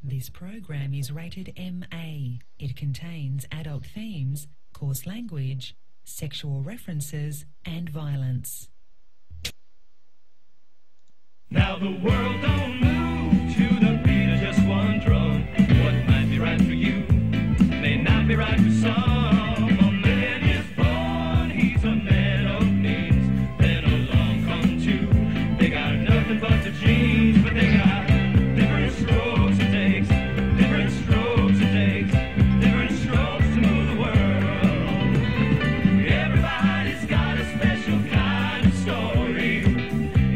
This program is rated MA. It contains adult themes, coarse language, sexual references, and violence. Now the world don't move to the beat of just one drum. What might be right for you may not be right for some. A man is born, he's a man of means. Then along come two, they got nothing but the genes, but they got different strokes it takes, different strokes it takes, different strokes to move the world. Everybody's got a special kind of story.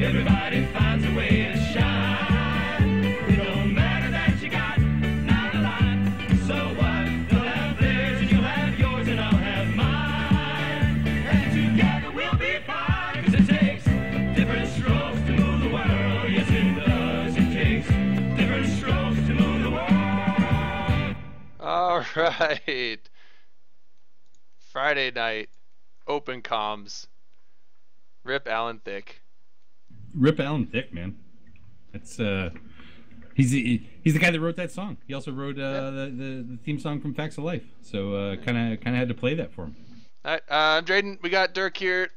Everybody finds a way to shine. It don't matter that you got not a lot. So what? They'll have theirs and you'll have yours and I'll have mine. And together we'll be fine. 'Cause it takes different strokes to move the world. Yes, it does. It takes different strokes to move the world. All right. Friday night, open comms. Rip Alan Thicke. Rip Alan Thicke, man. That's he's the guy that wrote that song. He also wrote the theme song from Facts of Life. So kind of had to play that for him. All right, I'm Drayden. We got Dirk here.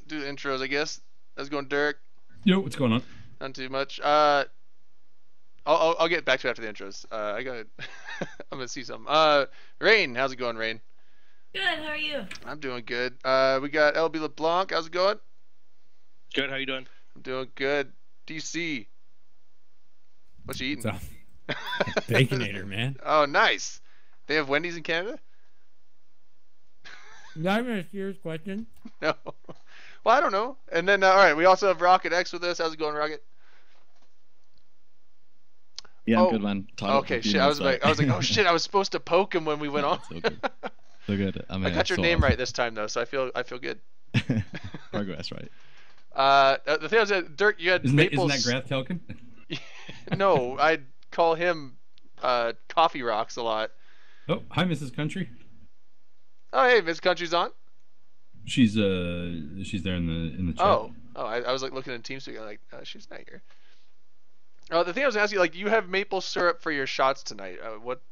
Do the intros, I guess. How's it going, Dirk? Yo, what's going on? Not too much. I'll get back to it after the intros. I got I'm gonna see something. Rain, how's it going, Rain? Good, how are you? I'm doing good. We got LB LeBlanc. How's it going? Good, how you doing? I'm doing good. DC. What you eating? What's up? Baconator, man. Oh, nice. They have Wendy's in Canada? Not even a serious question. No. Well, I don't know. And then, all right, we also have Rocket X with us. How's it going, Rocket? Yeah, I'm good, man. Okay, shit. I was like, oh shit, I was supposed to poke him when we went on. So good. So good. I got your name right this time though, so I feel good. Progress, right? The thing was that Dirk, you had Isn't Maples. that Grath Telkin? No, I'd call him Coffee Rocks a lot. Oh, hi, Mrs. Country. Oh, hey, Miss Country's on. She's there in the chat. Oh, I was like looking at TeamSpeak. I'm like, she's not here. Oh, the thing I was asking, like, you have maple syrup for your shots tonight. What?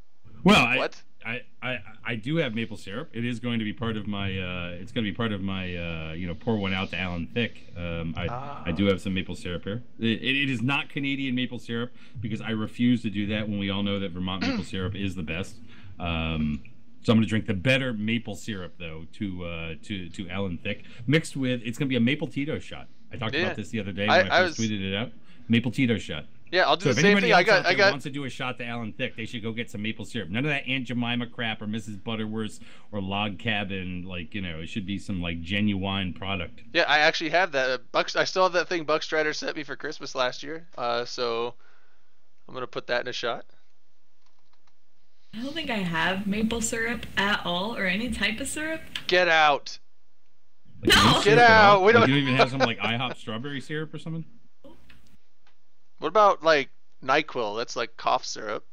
Well, what? I do have maple syrup. It is going to be part of my it's going to be part of my pour one out to Alan Thicke. I do have some maple syrup here. It is not Canadian maple syrup because I refuse to do that when we all know that Vermont maple syrup is the best. So I'm going to drink the better maple syrup though to Alan Thicke mixed with it's going to be a maple Tito shot. I talked about this the other day when I first tweeted it out. Maple Tito shot. Yeah, I'll do so the same thing. I got wants to do a shot to Alan Thicke, they should go get some maple syrup. None of that Aunt Jemima crap or Mrs. Butterworth or Log Cabin. Like, it should be some like genuine product. Yeah, I actually have that. I still have that thing Buck Strider sent me for Christmas last year. So I'm gonna put that in a shot. I don't think I have maple syrup at all, or any type of syrup. Get out. Like, No! Get out. We don't. You don't even have some like IHOP strawberry syrup or something. What about like NyQuil? That's like cough syrup.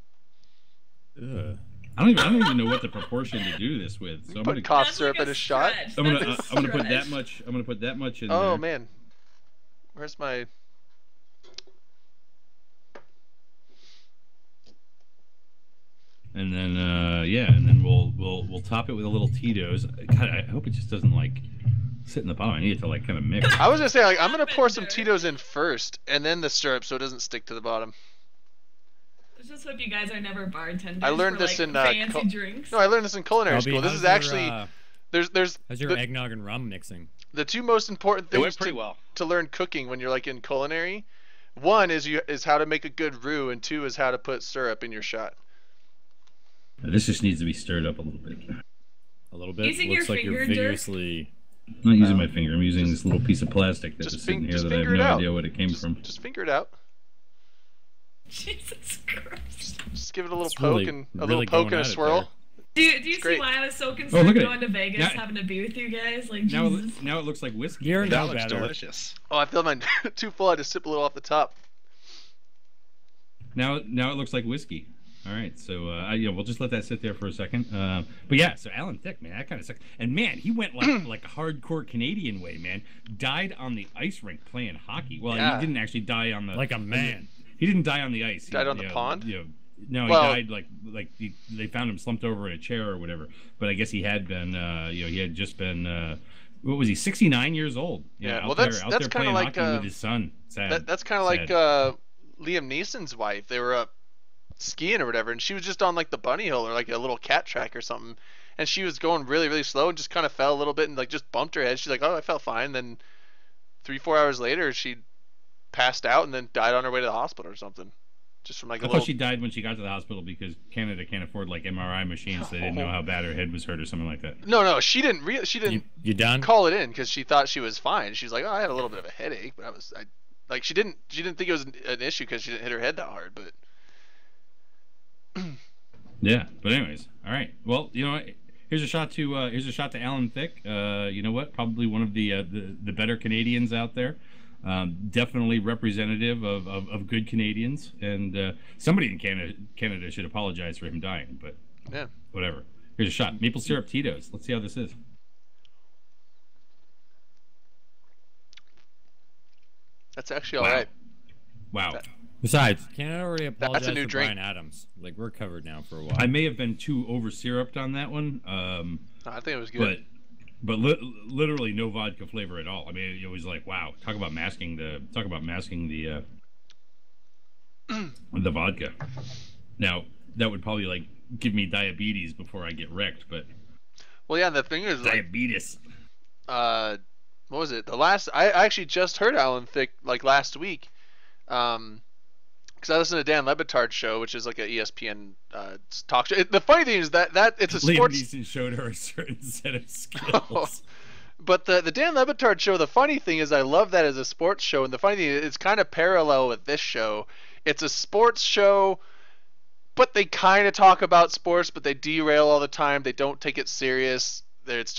Ugh. I don't even know what the proportion to do this with. So I'm Put gonna cough That's syrup like in a shot. stretch. I'm gonna That's a I'm gonna put that stretch. much. I'm gonna put that much in Oh there. man, where's my? And then and then we'll top it with a little Tito's. God, I hope it just doesn't like sit in the bottom. I need it to like kind of mix. I was gonna say like I'm gonna pour some Tito's in first, and then the syrup, so it doesn't stick to the bottom. Let's just hope you guys are never bartenders. I learned for, this like, in fancy drinks. No, I learned this in culinary school. This is actually there's how's your eggnog and rum mixing? the two most important It things went pretty well. to learn cooking when you're like in culinary. One is how to make a good roux, and two is how to put syrup in your shot. This just needs to be stirred up a little bit. A little bit. Using Looks your like you're finger, Dirk? vigorously. I'm not using my finger. I'm using this little piece of plastic that's Just sitting here just that I have finger it no out. idea what it came from. Just finger it out. Jesus Christ. Just give it a little It's poke really- and a really little poke going and a at it swirl. Do you see great. why I was so look concerned at it. going to Vegas, Now- having to be with you guys? Like, Now, Jesus. now it looks like whiskey. You're That no looks better. delicious. Oh, I feel mine too full. I just sip a little off the top. Now it looks like whiskey. All right, so we'll just let that sit there for a second. But yeah, so Alan Thicke, man, that kind of sucks. And man, he went like a hardcore Canadian way, man. Died on the ice rink playing hockey. Well, Yeah. he didn't actually die on the Like a man. He didn't die on the ice. Died on he, the pond? No, he Well- died they found him slumped over in a chair or whatever. But I guess he had been, he had just been, what was he, 69 years old? Yeah, out well, there, that's out there kinda playing like, hockey with his son. Sad. That's kind of like Sad. Liam Neeson's wife. They were up skiing or whatever, and she was just on like the bunny hill or like a little cat track or something, and she was going really, really slow and just kind of fell a little bit and like just bumped her head. She's like, "Oh, I felt fine." Then 3-4 hours later, she passed out and then died on her way to the hospital or something, just from like a I little. thought she died when she got to the hospital because Canada can't afford like MRI machines. So they didn't know how bad her head was hurt or something like that. No, she didn't. She You, didn't you done? call it in because she thought she was fine. She was like, "Oh, I had a little bit of a headache, but like she didn't think it was an issue because she didn't hit her head that hard." But Yeah, but anyways, all right. Well, you know what? Here's a shot to Alan Thicke. You know what? Probably one of the better Canadians out there. Definitely representative of good Canadians, and somebody in Canada should apologize for him dying. But yeah, whatever. Here's a shot. Maple syrup Tito's. Let's see how this is. that's actually all Wow. right. Wow. Besides, Canada already apologized new for drink. Brian Adams. Like, we're covered now for a while. I may have been too over syruped on that one. No, I think it was good. But literally no vodka flavor at all. I mean, it was like, wow, talk about masking the the vodka. Now that would probably like give me diabetes before I get wrecked, but Well, yeah, the thing is, like, diabetes. what was it? I actually just heard Alan Thicke like last week, because I listened to Dan Le Batard's show, which is like a ESPN talk show. The funny thing is that it's a Liam sports. Neeson showed her a certain set of skills. But the Dan Le Batard show, the funny thing is I love that as a sports show, and the funny thing is it's kind of parallel with this show. It's a sports show, but they kind of talk about sports, but they derail all the time. They don't take it serious. It's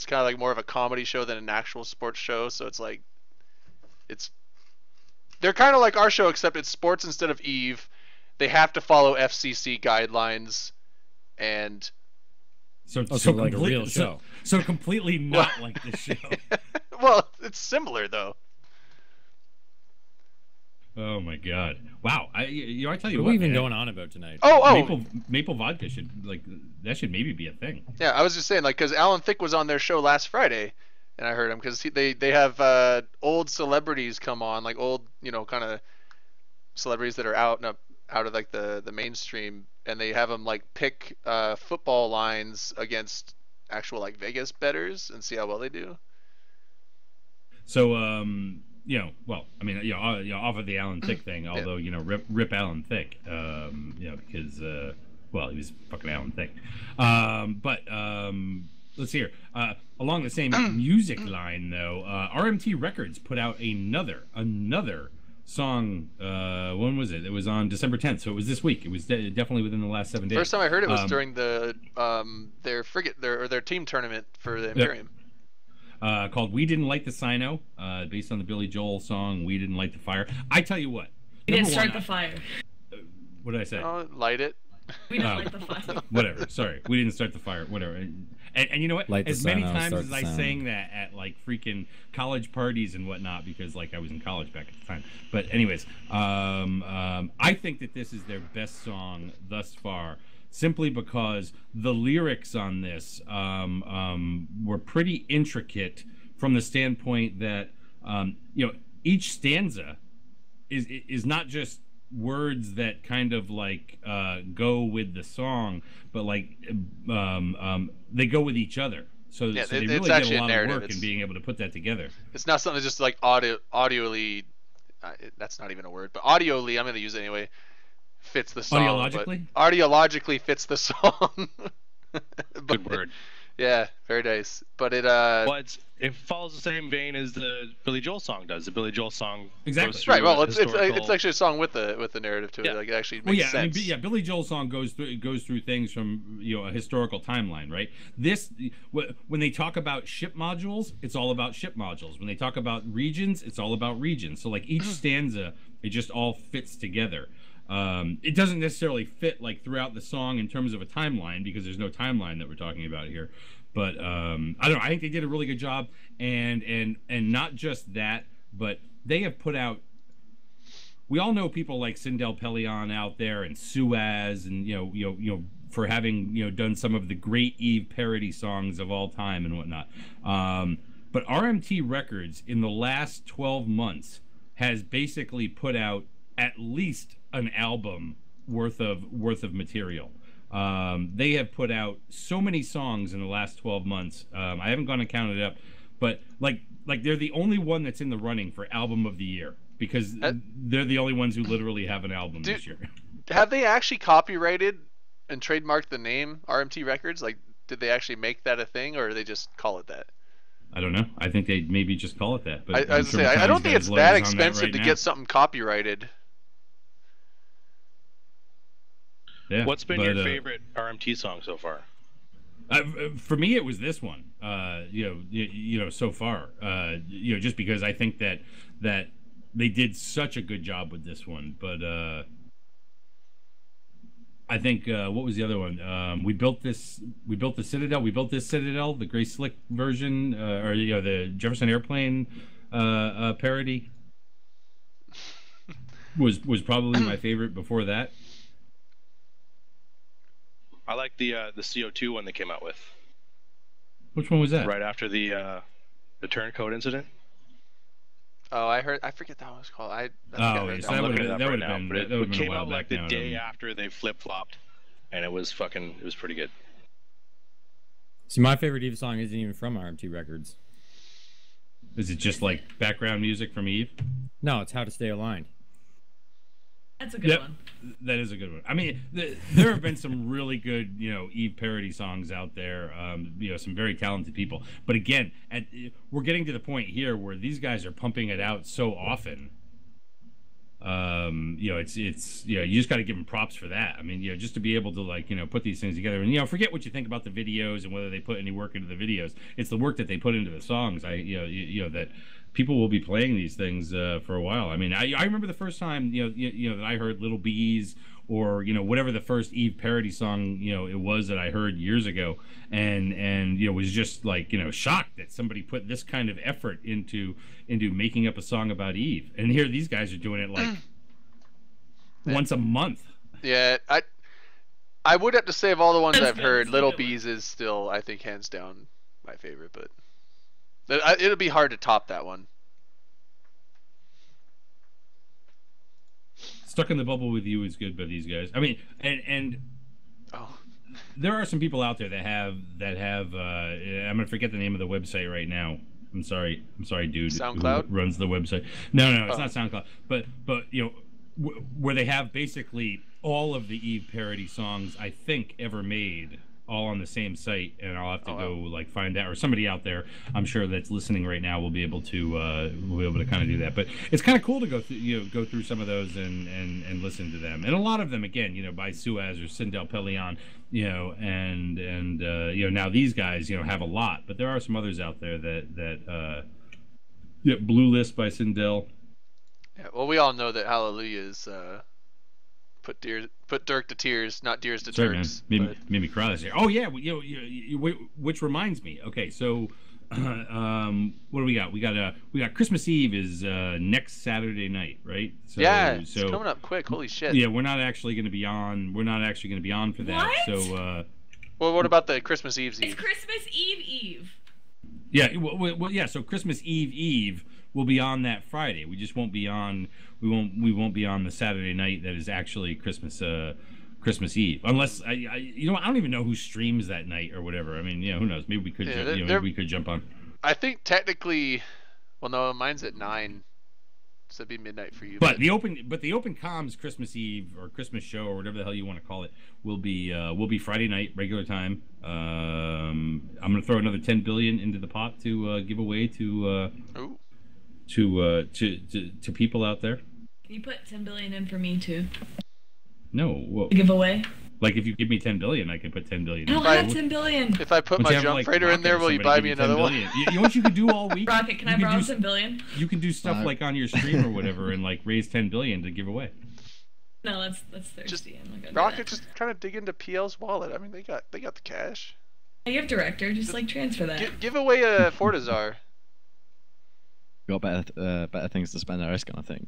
kind of like more of a comedy show than an actual sports show. So it's like, they're kind of like our show, except it's sports instead of Eve. They have to follow FCC guidelines, and So like a real show. So completely not like this show. well, it's similar though. Oh my god! Wow! I tell you What what, are we even man, going on about tonight? maple vodka should should maybe be a thing. Yeah, I was just saying, like, because Alan Thicke was on their show last Friday, and I heard him because they have old celebrities come on, like old, kind of celebrities that are out of like the mainstream, and they have them like pick football lines against actual like Vegas bettors and see how well they do. So well, I mean, off of the Alan Thicke thing, although rip Alan Thicke, because well, he was fucking Alan Thicke. But let's see here. Along the same music line, though, RMT Records put out another song. When was it? It was on December 10th, so it was this week. It was definitely within the last 7 days. First time I heard it was during the their team tournament for the Imperium. Called "We Didn't Light the Sino," based on the Billy Joel song "We Didn't Light the Fire." I tell you what. We didn't start one, the fire. What did I say? Oh, light it. We didn't light the fire. Whatever. Sorry, we didn't start the fire. Whatever. And you know what? Light the as many sound, times start as the I sound. sang that at like freaking college parties and whatnot, because like I was in college back at the time. But anyways, I think that this is their best song thus far, simply because the lyrics on this were pretty intricate from the standpoint that each stanza is not just words that kind of like go with the song, but like they go with each other. So Yeah, they it's really did actually a a lot narrative. of work in being able to put that together. It's not something just like audioly. That's not even a word, but audioly, I'm going to use it anyway. Fits the song. Audiologically? But audiologically fits the song. Good word. Yeah, very nice. But it Well, it follows the same vein as the Billy Joel song does. The Billy Joel song Exactly. goes through right. Well, a it's historical- actually a song with the narrative to it. Yeah. Like it actually makes Well, yeah, sense. I mean, Billy Joel's song goes through things from a historical timeline, right? This when they talk about ship modules, it's all about ship modules. When they talk about regions, it's all about regions. So like each stanza, it just all fits together. It doesn't necessarily fit like throughout the song in terms of a timeline, because there's no timeline that we're talking about here. But I don't know. I think they did a really good job, and not just that, but they have put out we all know people like Sindel Pelleon out there and Suaz, and for having done some of the great Eve parody songs of all time and whatnot. But RMT Records in the last 12 months has basically put out at least an album worth of material. They have put out so many songs in the last 12 months. I haven't gone and counted it up, but like they're the only one that's in the running for album of the year, because they're the only ones who literally have an album this year. Have they actually copyrighted and trademarked the name RMT Records? Like, did they actually make that a thing, or do they just call it that? I don't know. I think they maybe just call it that. But I don't think it's that expensive to get something copyrighted. Yeah, What's been your favorite RMT song so far? For me, it was this one. So far, just because I think that they did such a good job with this one. But I think what was the other one? We built the Citadel. We built this Citadel, the Gray Slick version, or the Jefferson Airplane parody was probably my favorite before that. I like the CO2 one they came out with. Which one was that? Right after the turncoat incident. Oh, I forget that one was called. That would have been. It came out like the day after they flip flopped, and it was pretty good. See, my favorite Eve song isn't even from RMT Records. Is it just like background music from Eve? No, it's How to Stay Aligned. That's a good one. That is a good one. I mean, there have been some really good, Eve parody songs out there. Some very talented people. But again, we're getting to the point here where these guys are pumping it out so often. It's you just got to give them props for that. I mean, just to be able to put these things together, and forget what you think about the videos and whether they put any work into the videos. It's the work that they put into the songs. That people will be playing these things for a while. I mean, I remember the first time that I heard Little Bees, or whatever the first Eve parody song it was that I heard years ago, and was just shocked that somebody put this kind of effort into making up a song about Eve. And here these guys are doing it once a month. Yeah, I would have to say, of all the ones I've heard, Little Bees is still, I think, hands down my favorite, but it'll be hard to top that one. Stuck in the Bubble with You is good by these guys. I mean, and there are some people out there that have I'm gonna forget the name of the website right now. I'm sorry, dude. SoundCloud who runs the website. No, it's not SoundCloud. But where they have basically all of the Eve parody songs I think ever made, all on the same site, and I'll have to go find that, or somebody out there I'm sure that's listening right now will be able to kind of do that. But it's kind of cool to go through some of those and listen to them, and a lot of them again by Suaz or Sindel Pelleon, and now these guys have a lot, but there are some others out there that Blue List by Sindel. Yeah, well, we all know that Hallelujah is put Dirk to tears, not tears to Turks. Made me cry this year. Oh yeah, which reminds me. Okay, so what do we got? We got Christmas Eve is next Saturday night, right? So, yeah, it's coming up quick. Holy shit. Yeah, we're not actually going to be on. We're not actually going to be on for that. What? So. Well, what about the Christmas Eve? It's Christmas Eve. Yeah, well, yeah. So Christmas Eve will be on that Friday. We just won't be on. We won't be on the Saturday night that is actually Christmas Eve, unless I don't even know who streams that night or whatever. I mean, who knows? Maybe we could maybe we could jump on. I think technically, well, no, mine's at 9, so it'd be midnight for you. But the open comms Christmas Eve or Christmas show or whatever the hell you want to call it will be Friday night regular time. I'm gonna throw another 10 billion into the pot to give away to people out there. Can you put 10 billion in for me too? No. Well, give away? Like if you give me 10 billion, I can put 10 billion. I don't have 10 billion. If I put my jump freighter in there, will you buy me another one? You know what you can do all week? Rocket, can I borrow 10 billion? You can do stuff on your stream or whatever and raise 10 billion to give away. No, that's thirsty. Rocket, just trying to dig into PL's wallet. I mean, they got the cash. You have director, just transfer that. Give away a Fortizar. Got better things to spend our risk on, I think.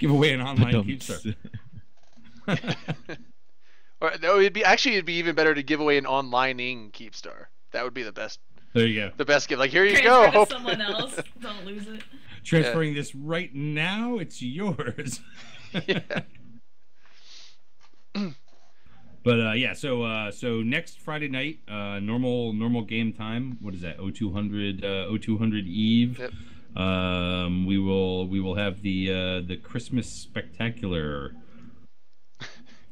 Give away an online Keepstar. Or no, it'd be even better to give away an online-ing Keepstar. That would be the best. There you go. The best gift. Like, here you Transfer go. to someone else. Don't lose it. Transferring this right now. It's yours. Yeah. But yeah, so next Friday night, normal game time. What is that? 0200 Eve. Yep. We will have the Christmas spectacular.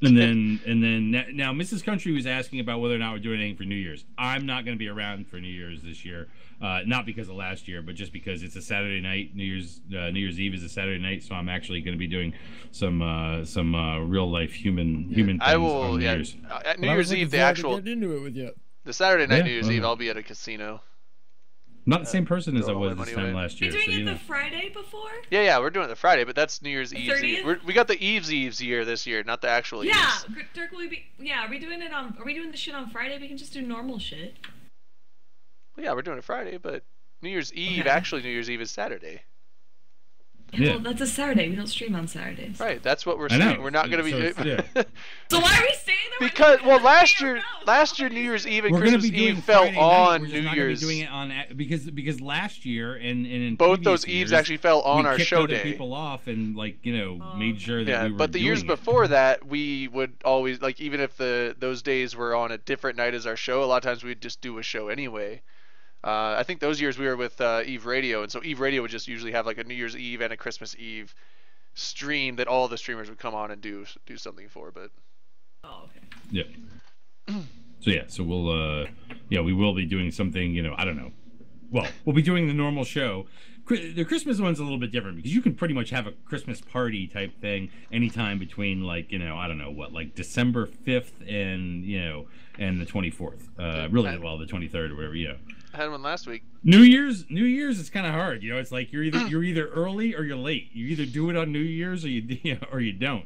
And then now Mrs. Country was asking about whether or not we're doing anything for New Year's. I'm not going to be around for New Year's this year, not because of last year, but just because it's a Saturday night. New Year's Eve is a Saturday night, so I'm actually going to be doing some real life human things I will. on New Yeah. Year's. At New Year's Eve, the Saturday night Yeah. New Year's Eve, I'll be at a casino. Not the same person as I throw all was my this money time away. last You're year. doing So, it the Friday before? Yeah, we're doing it the Friday, but that's New Year's The Eve. 30th? We got the Eve's year this year, not the actual Yeah, Eves. Dirk, will we be? Yeah, are we doing it on? Are we doing the shit on Friday? We can just do normal shit. Well, yeah, we're doing it Friday, but New Year's Eve, Okay. actually New Year's Eve is Saturday. Yeah. Well, that's a Saturday. We don't stream on Saturdays. Right, that's what we're I know. streaming. We're not going to So be... it's- yeah. So why are we staying there? when Because, it's well, gonna last be year New Year's Eve and We're going to Christmas be doing Eve fell Friday night. on We're just New not gonna Year's. be doing it on because last year and in Both previous those Eves years, actually fell on we our kicked show other day. people off and made sure that Yeah, we were but the years doing it. before that, we would always, like, even if those days were on a different night as our show, a lot of times we'd just do a show anyway. I think those years we were with Eve Radio, and so Eve Radio would just usually have like a New Year's Eve and a Christmas Eve stream that all the streamers would come on and do something for. But Oh, okay. Yeah. So we'll we will be doing something. I don't know. Well, we'll be doing the normal show. The Christmas one's a little bit different because you can pretty much have a Christmas party type thing anytime between I don't know what, like December 5th and and the 24th. Really, well, the 23rd or whatever. I had one last week. New Year's it's kind of hard. It's like you're either early or you're late. You either do it on New Year's or you don't.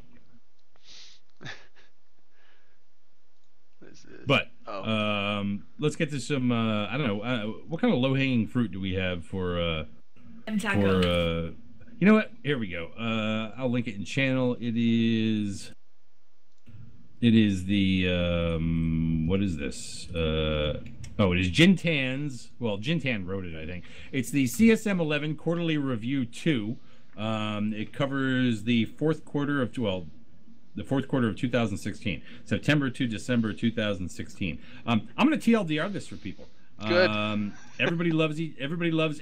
But let's get to some. I don't know. What kind of low-hanging fruit do we have for? And taco. You know what? Here we go. I'll link it in channel. It is the what is this? It is Jintan's. Well, Jintan wrote it, I think. It's the CSM 11 Quarterly Review 2. It covers the fourth quarter of 2016, September to December 2016. I'm going to TLDR this for people. Good. Everybody loves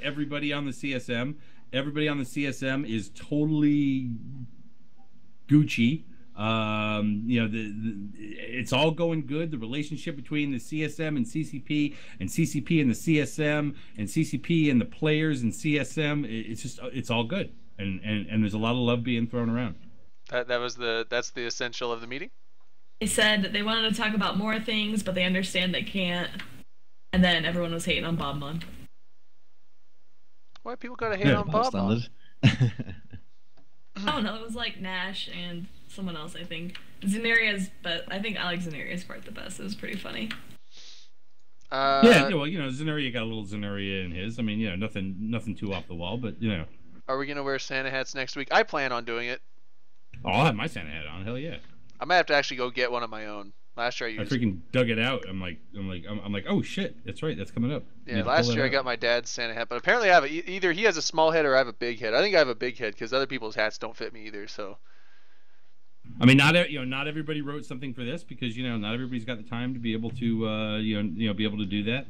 everybody on the CSM. Everybody on the CSM is totally Gucci. It's all going good. The relationship between the CSM and CCP and CCP and the CSM and CCP and the players and CSM, it's all good. And there's a lot of love being thrown around. That's the essential of the meeting. They said that they wanted to talk about more things, but they understand they can't. And then everyone was hating on Bob Munn. Why people gotta hate on Bob? Standard. Oh no, it was like Nash and someone else, I think. Zanaria's, but I think Alex Zanaria's part the best. It was pretty funny. Well, Zanaria got a little Zanaria in his. I mean, nothing too off the wall, but Are we gonna wear Santa hats next week? I plan on doing it. Oh, I'll have my Santa hat on. Hell yeah. I might have to actually go get one of my own. Last year I I used. freaking dug it out. I'm like, oh shit, that's right, that's coming up. Yeah, last year I got my dad's Santa hat, but apparently I have either he has a small head or I have a big head. I think I have a big head because other people's hats don't fit me either. So. I mean, not everybody wrote something for this because not everybody's got the time to be able to be able to do that.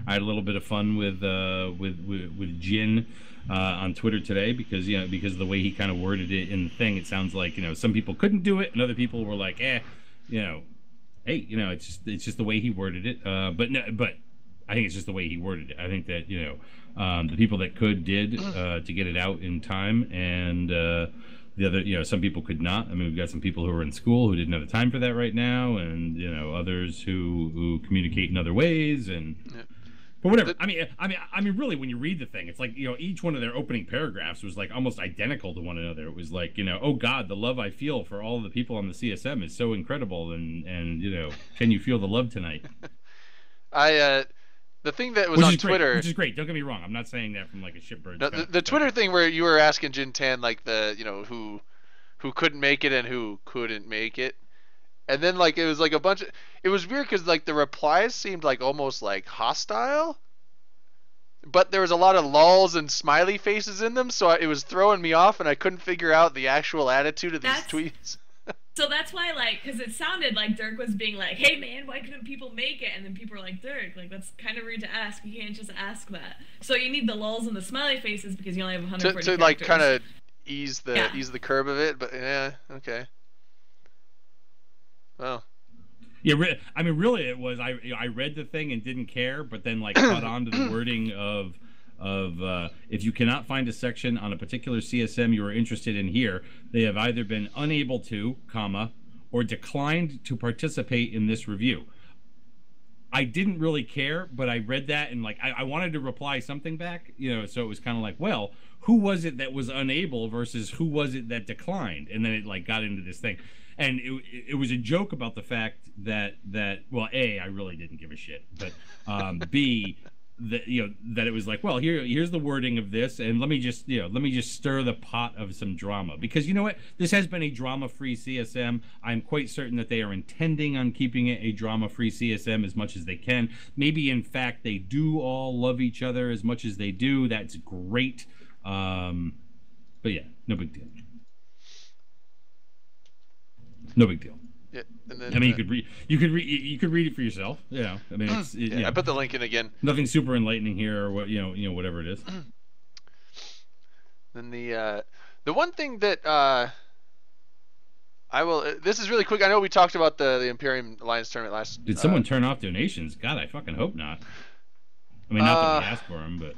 I had a little bit of fun with Jin on Twitter today because of the way he kind of worded it in the thing. It sounds like some people couldn't do it and other people were like, hey, it's just the way he worded it. But I think it's just the way he worded it. I think that the people that could did to get it out in time, and the other some people could not. I mean, we've got some people who are in school who didn't have the time for that right now, and others who communicate in other ways and. Yeah. But whatever. I mean, really, when you read the thing, it's like each one of their opening paragraphs was like almost identical to one another. It was like oh God, the love I feel for all of the people on the CSM is so incredible, and can you feel the love tonight? the thing that was on Twitter, which is great. Don't get me wrong. I'm not saying that from like a shitbird. No, the Twitter thing where you were asking Jin Tan like who couldn't make it and who couldn't make it, and then like it was like a bunch of, it was weird because like the replies seemed like almost like hostile, but there was a lot of lulls and smiley faces in them, so it was throwing me off, and I couldn't figure out the actual attitude of these tweets. So that's why, like, because it sounded like Dirk was being like, hey man, why couldn't people make it? And then people were like, Dirk, like, that's kind of rude to ask. You can't just ask that. So you need the lulls and the smiley faces because you only have 140 to like kind of ease the curve of it, but yeah, okay. Well. Yeah, I mean, really, it was I read the thing and didn't care, but then like caught on to the wording of if you cannot find a section on a particular CSM you are interested in here, they have either been unable to, or declined to participate in this review. I didn't really care, but I read that and like I wanted to reply something back, so it was kind of like, well, who was it that was unable versus who was it that declined? And then it like got into this thing. And it was a joke about the fact that well, A, I really didn't give a shit, but B, that that it was like, well, here's the wording of this, and let me just stir the pot of some drama, because you know what, this has been a drama-free CSM. I'm quite certain that they are intending on keeping it a drama-free CSM as much as they can. Maybe in fact they do all love each other as much as they do. That's great, but yeah, no big deal. No big deal. Yeah, and then, I mean, you could read it for yourself. I mean, I put the link in again. Nothing super enlightening here, or what whatever it is. Then the one thing that I will. This is really quick. I know we talked about the Imperium Alliance tournament last. Did someone turn off donations? God, I fucking hope not. I mean, not that we asked for them, but.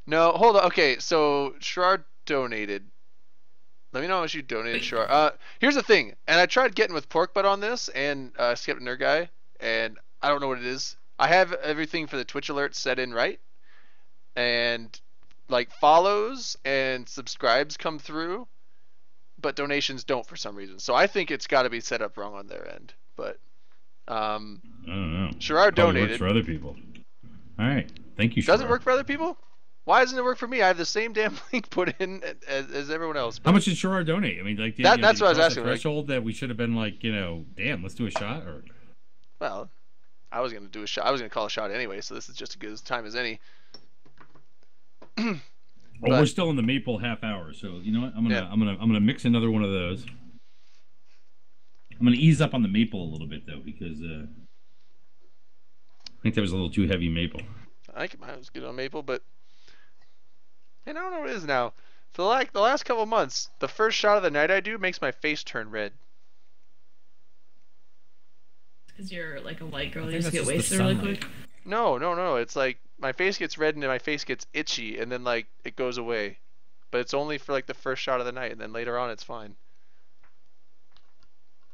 No, hold on. Okay, so Sherrard donated. Let me know how much you donated, Sherrard. Here's the thing, and I tried getting with Pork Butt on this, and Skip Nerd Guy, and I don't know what it is. I have everything for the Twitch alerts set in right, and like follows and subscribes come through, but donations don't for some reason. So I think it's got to be set up wrong on their end. But I don't know. Sherrard donated. Works for other people. All right, thank you. Does it work for other people? Why doesn't it work for me? I have the same damn link put in as everyone else. How much did Sherrard donate? I mean, like that's what I was asking. Threshold that we should have been like, damn, let's do a shot, or. Well, I was gonna do a shot. I was gonna call a shot anyway, so this is just as good a time as any. Well, we're still in the maple half hour, so you know what? I'm gonna mix another one of those. I'm gonna ease up on the maple a little bit though, because I think that was a little too heavy maple. I think mine was good on maple, but. And I don't know what it is now. For like the last couple months, the first shot of the night I do makes my face turn red. Because you're like a white girl, you just get wasted really quick. No. It's like my face gets red and then my face gets itchy and then like it goes away. But it's only for like the first shot of the night, and then later on it's fine.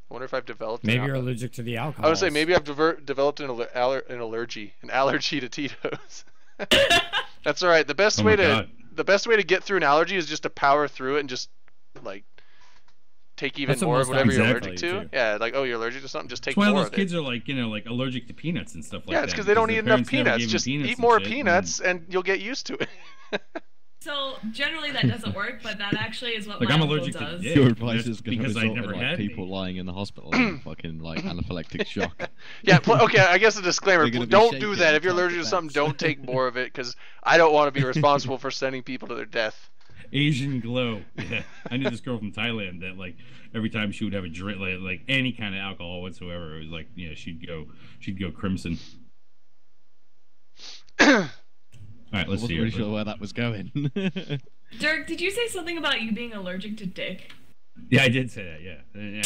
I wonder if I've developed. Maybe you're allergic to the alcohol. I would say maybe I've developed an allergy to Tito's. That's all right. The best way to get through an allergy is just to power through it and just like take even more of whatever you're allergic to. Too. Yeah, like, oh, you're allergic to something, just take more of it. That's why those kids are like, like allergic to peanuts and stuff like that. Yeah, it's because they don't eat enough peanuts. Just eat more peanuts and you'll get used to it. So generally that doesn't work, but that actually is what my I'm uncle allergic does. To Your advice is going to because result I never in had people lying in the hospital in fucking like anaphylactic shock. Yeah, okay, I guess a discllaimer, don't do that. If you're allergic to something, don't take more of it, because I don't want to be responsible for sending people to their death. Asian glow. Yeah. I knew this girl from Thailand that like every time she would have a drink, like any kind of alcohol whatsoever, it was like, she'd go crimson. All right, let's see. I wasn't really sure where that was going. Dirk, did you say something about you being allergic to dick? Yeah, I did say that. Yeah,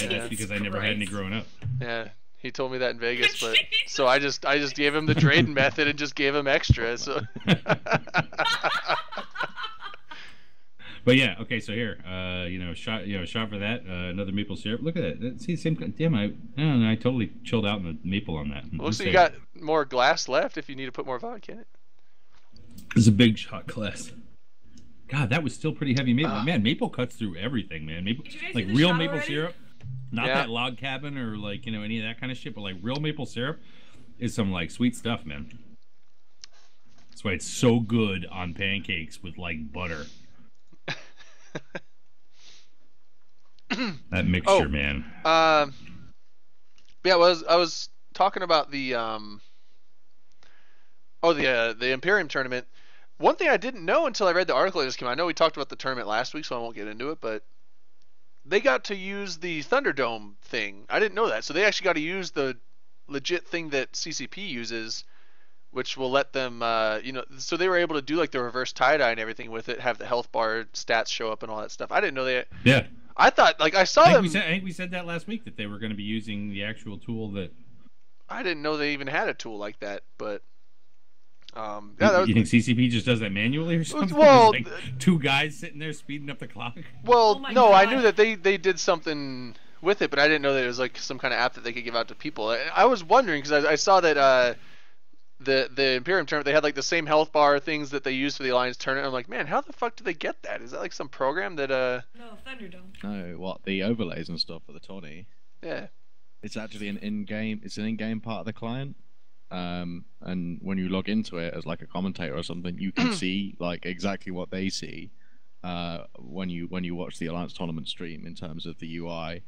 that's because I never had any growing up. Yeah, he told me that in Vegas, but so I just gave him the Drayden method and just gave him extra. So. But yeah, okay. So here, shot for that. Another maple syrup. Look at that. See, same. Damn, I totally chilled out in the maple on that. Looks like you got more glass left if you need to put more vodka in it. This is a big shot glass. God, that was still pretty heavy maple. Man, maple cuts through everything, man. Maple, like real maple syrup, not that log cabin or like any of that kind of shit, but like real maple syrup. is some like sweet stuff, man. That's why it's so good on pancakes with like butter. That mixture, man. Yeah, I was talking about the the Imperium tournament. One thing I didn't know until I read the article that just came out. I know we talked about the tournament last week, so I won't get into it, but they got to use the Thunderdome thing. I didn't know that. So they actually got to use the legit thing that CCP uses, which will let them, so they were able to do like the reverse tie-dye and everything with it, have the health bar stats show up and all that stuff. I didn't know they. Yeah. I thought, like, I saw them. I think we said that last week, that they were going to be using the actual tool that. I didn't know they even had a tool like that, but. You think CCP just does that manually or something? Well, like two guys sitting there speeding up the clock. Well, Oh no, God. I knew that they did something with it, but I didn't know that it was like some kind of app that they could give out to people. I was wondering because I saw that the Imperium tournament, they had like the same health bar things that they used for the Alliance tournament. I'm like, man, how the fuck did they get that? Is that like some program that No, Thunderdome. No, what the overlays and stuff for the tourney? Yeah. It's actually an in-game. It's an in-game part of the client. And when you log into it as like a commentator or something, you can see like exactly what they see when you watch the Alliance tournament stream in terms of the UI.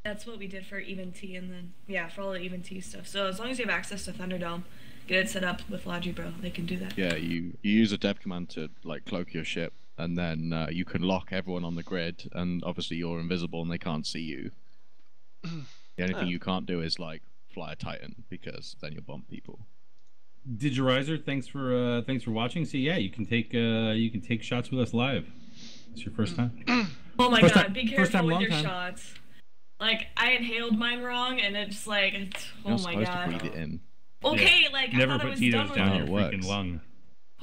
That's what we did for Even T, and then for all the Even T stuff. So as long as you have access to Thunderdome, get it set up with Logibro, they can do that. Yeah, you use a dev command to like cloak your ship, and then you can lock everyone on the grid, and obviously you're invisible and they can't see you. The only thing you can't do is like fly a Titan, because then you'll bump people. Digirizer, thanks for watching. See, yeah, you can take shots with us live. It's your first time. Oh my First god, time- be first time, careful with long your time. shots. Like, I inhaled mine wrong, and it's like, oh You're my supposed god. to breathe it in. Okay, Yeah. like, Never I thought I put was Tito's done with down how your it freaking works. lung.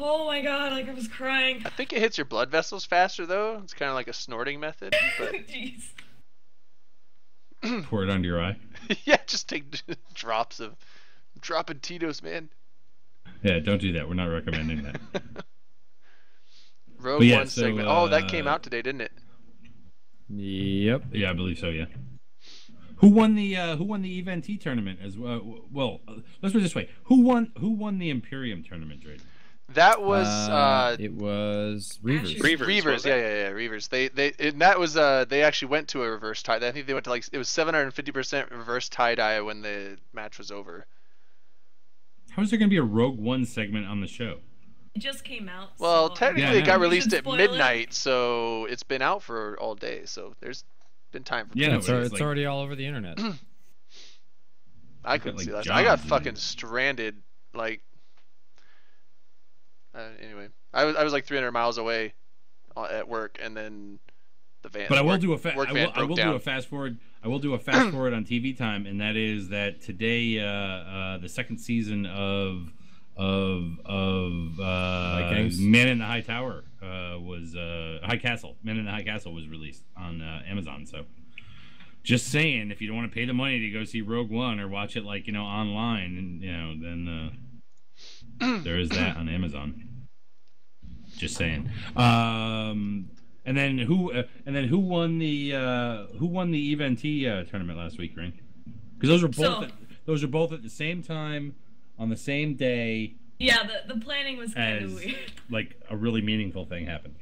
Oh my god, like, I was crying. I think it hits your blood vessels faster though. It's kind of like a snorting method. But Jeez. Pour it under your eye. yeah, just take dropping Tito's, man. Yeah, don't do that. We're not recommending that. Rogue But yeah, One so, segment. Oh, that came out today, didn't it? Yep. Yeah, I believe so. Yeah. Who won the Event T tournament as well? Well, let's put it this way: Who won the Imperium tournament, Drake? That was It was Reavers. Reavers, yeah, Reavers. And that was they actually went to a reverse tie. I think they went to like it was 750% reverse tie dye when the match was over. How is there going to be a Rogue One segment on the show? It just came out. Well, so technically Yeah, it got we released should at spoil midnight, so it's been out for all day. So there's been time for Yeah, people. no, It's, but it's like- already all over the internet. I couldn't like see that. I got jobs, fucking dude. stranded. Like, anyway, I was like 300 miles away at work, and then the van. But I will work- do a work van I will broke do down. a fast forward. I will do a fast forward on TV time, and that is that today the second season of Vikings? Man in the High Tower was High Castle. Man in the High Castle was released on Amazon. So just saying, if you don't want to pay the money to go see Rogue One or watch it like online, and then there is that on Amazon. Just saying. And then who won the Event T tournament last week, Ring? Because those are both at the same time on the same day Yeah, the planning was kind as of weird. like a really meaningful thing happened.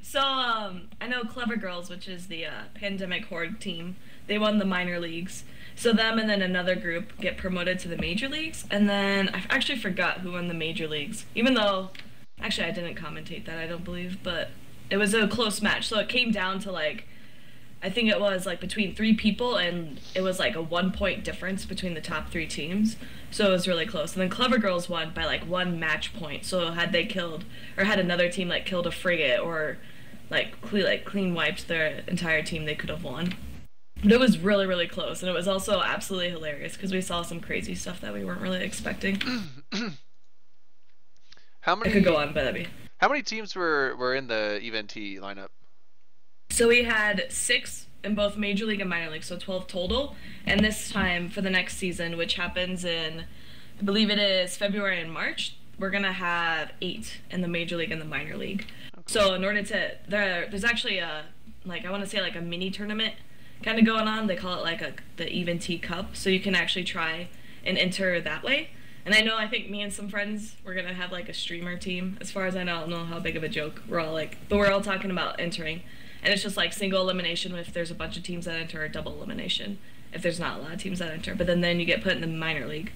So, I know Clever Girls, which is the Pandemic Horde team, they won the minor leagues. So them and then another group get promoted to the major leagues. And then I actually forgot who won the major leagues. Even though, actually I didn't commentate that, I don't believe. But it was a close match. So it came down to like, I think it was like between 3 people, and it was like a 1-point difference between the top 3 teams. So it was really close. And then Clever Girls won by like 1 match point. So had they killed, or had another team like killed a frigate, or like clean wiped their entire team, they could have won. But it was really, really close. And it was also absolutely hilarious because we saw some crazy stuff that we weren't really expecting. How I could many go on, but that'd be... how many teams were in the Event T lineup? So we had 6 in both Major League and Minor League, so 12 total. And this time for the next season, which happens in, I believe it is February and March, we're going to have 8 in the Major League and the Minor League. So in order to, there's actually a, like, I want to say like a mini tournament kind of going on. They call it like the Even T Cup. So you can actually try and enter that way. And I think me and some friends, we're gonna have like a streamer team. As far as I know, I don't know how big of a joke we're all like, but we're all talking about entering. And it's just like single elimination if there's a bunch of teams that enter, or double elimination if there's not a lot of teams that enter. But then you get put in the minor league.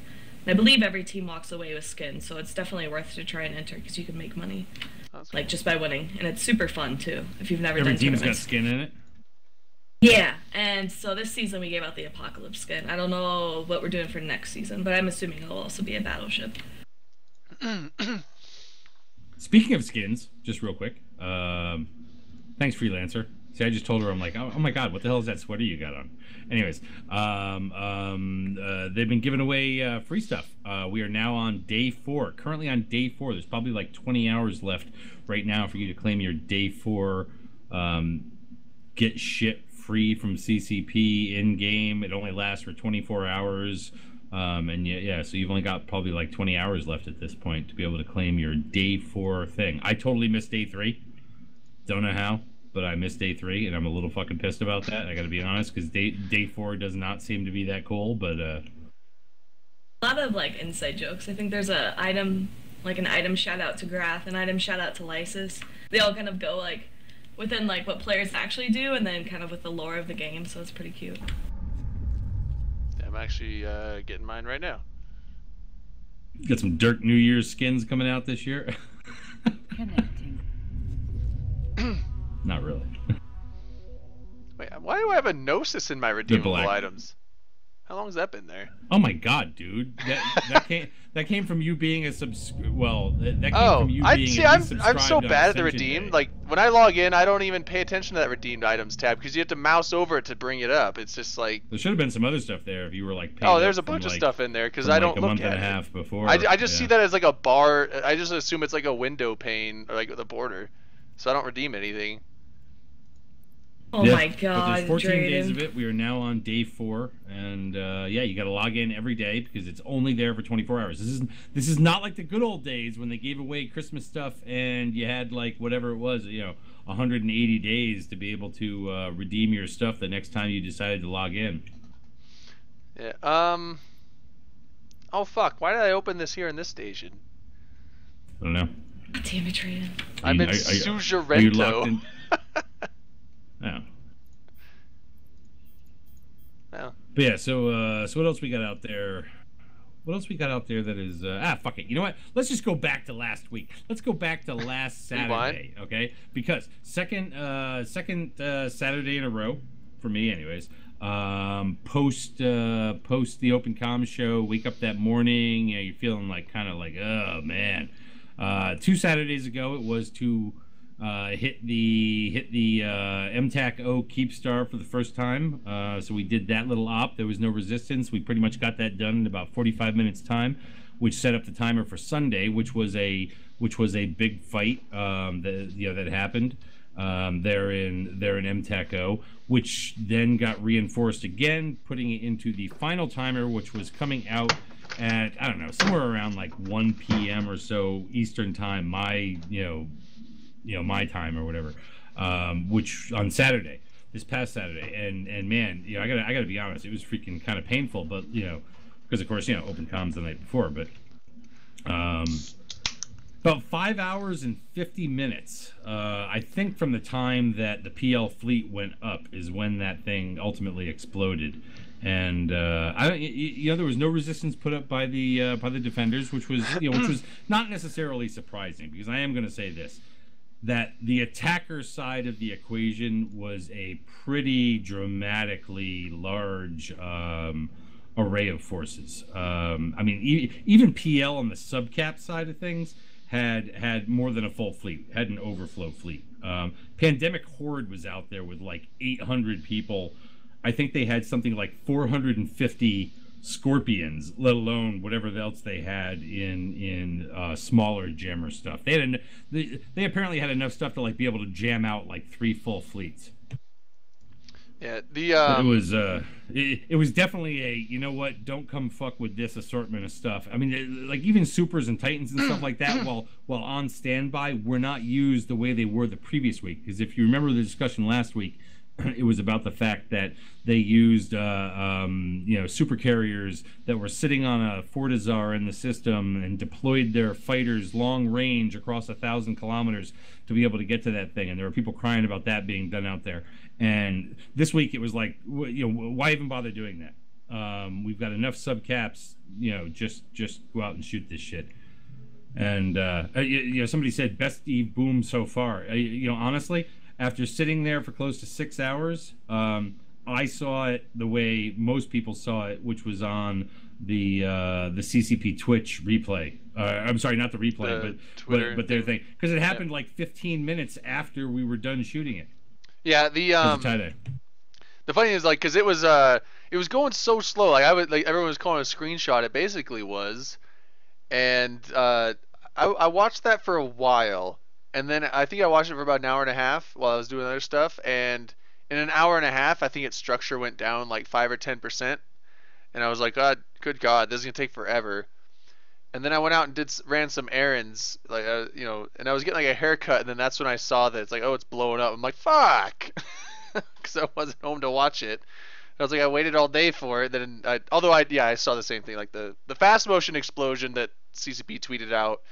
And I believe every team walks away with skins, so it's definitely worth to try and enter because you can make money, like just by winning. And it's super fun too if you've never Every done team's got tournaments. skin in it. Yeah, and so this season we gave out the Apocalypse skin. I don't know what we're doing for next season, but I'm assuming it'll also be a battleship. Speaking of skins, just real quick, thanks, Freelancer. See, I just told her, I'm like, oh my god, what the hell is that sweater you got on? Anyways, they've been giving away free stuff. We are now on day 4. Currently on day 4. There's probably like 20 hours left right now for you to claim your day 4 get shit free from CCP in game. It only lasts for 24 hours. And yeah, so you've only got probably like 20 hours left at this point to be able to claim your day 4 thing. I totally missed day 3. Don't know how, but I missed day 3, and I'm a little fucking pissed about that. I gotta be honest, because day 4 does not seem to be that cool, but a lot of like inside jokes. I think there's a item, like an item shout out to Grath, an item shout out to Lysis. They all kind of go like within like what players actually do, and then kind of with the lore of the game, so it's pretty cute. I'm actually getting mine right now. got some Dirk New Year's skins coming out this year. Connecting. Not really. Wait, why do I have a Gnosis in my redeemable black. items? How long has that been there? Oh my god, dude! That came from you being a that came from you being I'm subscribed so on bad at the Ascension redeem. Day. Like when I log in, I don't even pay attention to that redeemed items tab because you have to mouse over it to bring it up. It's just like There should have been some other stuff there if you were like. Paid there's a up from, bunch of like, stuff in there because from, I like, don't a look month at and a it. half before. I just yeah. see that as like a bar. I just assume it's like a window pane or like the border, so I don't redeem anything. Oh Yeah, my but god, there's 14 days of Drayden. it. We are now on day 4, and yeah, you got to log in every day because it's only there for 24 hours. This is not like the good old days when they gave away Christmas stuff and you had like whatever it was, 180 days to be able to redeem your stuff the next time you decided to log in. Yeah. Oh fuck! Why did I open this here in this station? I don't know. Damn it, Drayden. I'm in Are you Suzerento. locked in? Oh. No. But yeah, so what else we got out there? What else we got out there that is fuck it. You know what? Let's just go back to last week. Let's go back to last Saturday, okay? Because second Saturday in a row for me, anyways. Post the Open Comm show, wake up that morning, you're feeling like kind of like, oh man. 2 Saturdays ago, it was to hit the MTAC O Keep Star for the first time. So we did that little op. There was no resistance. We pretty much got that done in about 45 minutes time, which set up the timer for Sunday, which was a big fight that happened there in MTAC O, which then got reinforced again, putting it into the final timer, which was coming out at, I don't know, somewhere around like 1 p.m. or so Eastern time, my my time or whatever, which on Saturday, this past Saturday, and man, I gotta be honest, it was freaking kind of painful, but because of course Open Comms the night before, but about 5 hours and 50 minutes, I think, from the time that the PL fleet went up is when that thing ultimately exploded. And there was no resistance put up by the defenders, which was which was not necessarily surprising, because I am going to say this, that the attacker side of the equation was a pretty dramatically large array of forces. I mean, even PL on the subcap side of things had more than a full fleet, had an overflow fleet. Pandemic Horde was out there with like 800 people. I think they had something like 450 Scorpions, let alone whatever else they had in smaller jammer stuff. They apparently had enough stuff to like be able to jam out like 3 full fleets. Yeah, it was definitely a don't come fuck with this assortment of stuff. I mean, like even supers and titans and stuff like that, while on standby, were not used the way they were the previous week. Because if you remember the discussion last week, It was about the fact that they used super carriers that were sitting on a Fortizar in the system and deployed their fighters long range across 1,000 kilometers to be able to get to that thing. And there were people crying about that being done out there. And this week it was like, why even bother doing that? We've got enough subcaps, just go out and shoot this shit. And somebody said best Eve boom so far. Honestly, after sitting there for close to 6 hours, I saw it the way most people saw it, which was on the CCP Twitch replay. I'm sorry, not the replay, but their thing, because it happened like 15 minutes after we were done shooting it. Yeah, the funny is like, because it was going so slow. Like everyone was calling a screenshot. It basically was, and I watched that for a while. And then I think I watched it for about an hour and a half while I was doing other stuff. And in an hour and a half, I think its structure went down like 5 or 10%. And I was like, good God, this is gonna take forever. And then I went out and ran some errands, like and I was getting like a haircut. And then that's when I saw that it's like, oh, it's blowing up. I'm like, fuck, because I wasn't home to watch it. I was like, I waited all day for it. Then I saw the same thing. Like the fast motion explosion that CCP tweeted out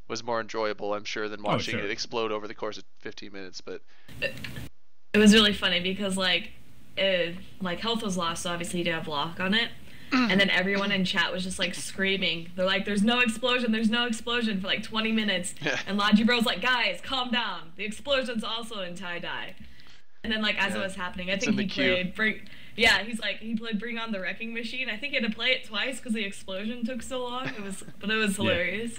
was more enjoyable, I'm sure, than watching it explode over the course of 15 minutes. But it was really funny because like health was lost, so obviously you did have lock on it, and then everyone in chat was just like screaming. They're like, "There's no explosion! There's no explosion!" for like 20 minutes, and Logi Bro's like, "Guys, calm down. The explosion's also in tie-dye." And then like as it was happening, I think he played he played Bring On the Wrecking Machine. I think he had to play it twice because the explosion took so long. It was hilarious.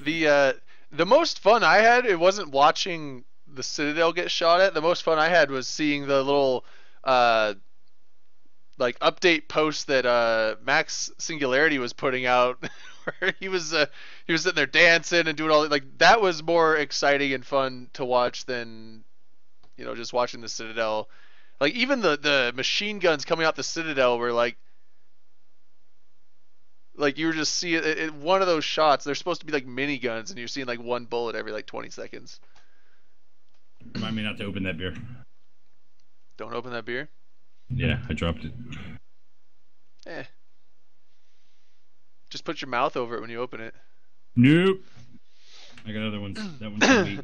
The most fun I had, it wasn't watching the Citadel get shot at. The most fun I had was seeing the little update post that Max Singularity was putting out, where he was sitting there dancing and doing all that was more exciting and fun to watch than just watching the Citadel. Like even the machine guns coming out the Citadel were like you were just seeing it, one of those shots. They're supposed to be like mini guns, and you're seeing like one bullet every like 20 seconds. Remind me not to open that beer. Don't open that beer? Yeah, I dropped it. Just put your mouth over it when you open it. Nope. I got other ones. That one's sweet.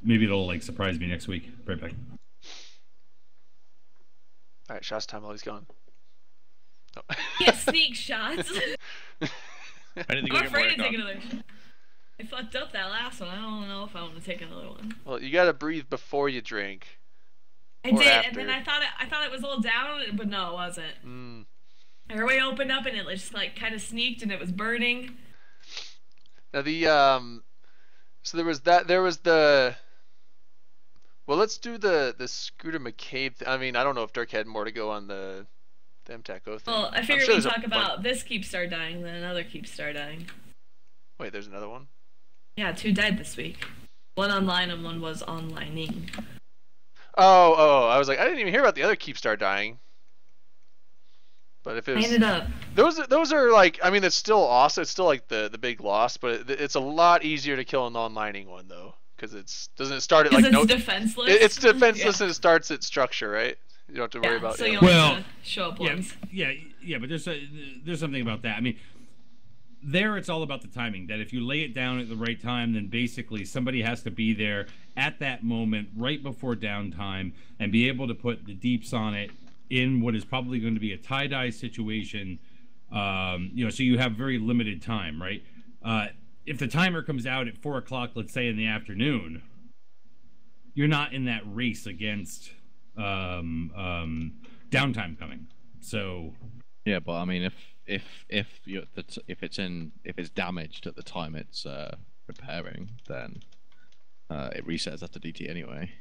Maybe it'll like surprise me next week. Right back. All right, shots time while he's gone. Oh. Yeah, sneak shots. I'm afraid to take another shot. I fucked up that last one. I don't know if I want to take another one. Well, you gotta breathe before you drink. I did, after. And then I thought it was a little down, but no, it wasn't. Airway opened up and it just like kind of sneaked and it was burning. Now so there was the. Well, let's do the Scooter McCabe. I mean, I don't know if Dirk had more to go on the MTACO thing. Well, I figured we'd talk about this Keepstar dying, then another Keepstar dying. Wait, there's another one? Yeah, 2 died this week. One online and one was onlining. Oh, I was like, I didn't even hear about the other Keepstar dying. But if it was, I ended up. Those are like, I mean, it's still awesome. It's still like the big loss, but it's a lot easier to kill a non-lining one though, because doesn't it start at like it's defenseless. It's defenseless and it starts at structure, right? You don't have to worry about. So you only have to show up once. Yeah, but there's something about that. I mean, there it's all about the timing. That if you lay it down at the right time, then basically somebody has to be there at that moment, right before downtime, and be able to put the deeps on it in what is probably going to be a tie-dye situation. So you have very limited time, right? If the timer comes out at 4 o'clock, let's say in the afternoon, you're not in that race against downtime coming. So yeah, but I mean, if it's damaged at the time it's repairing, then it resets after DT anyway.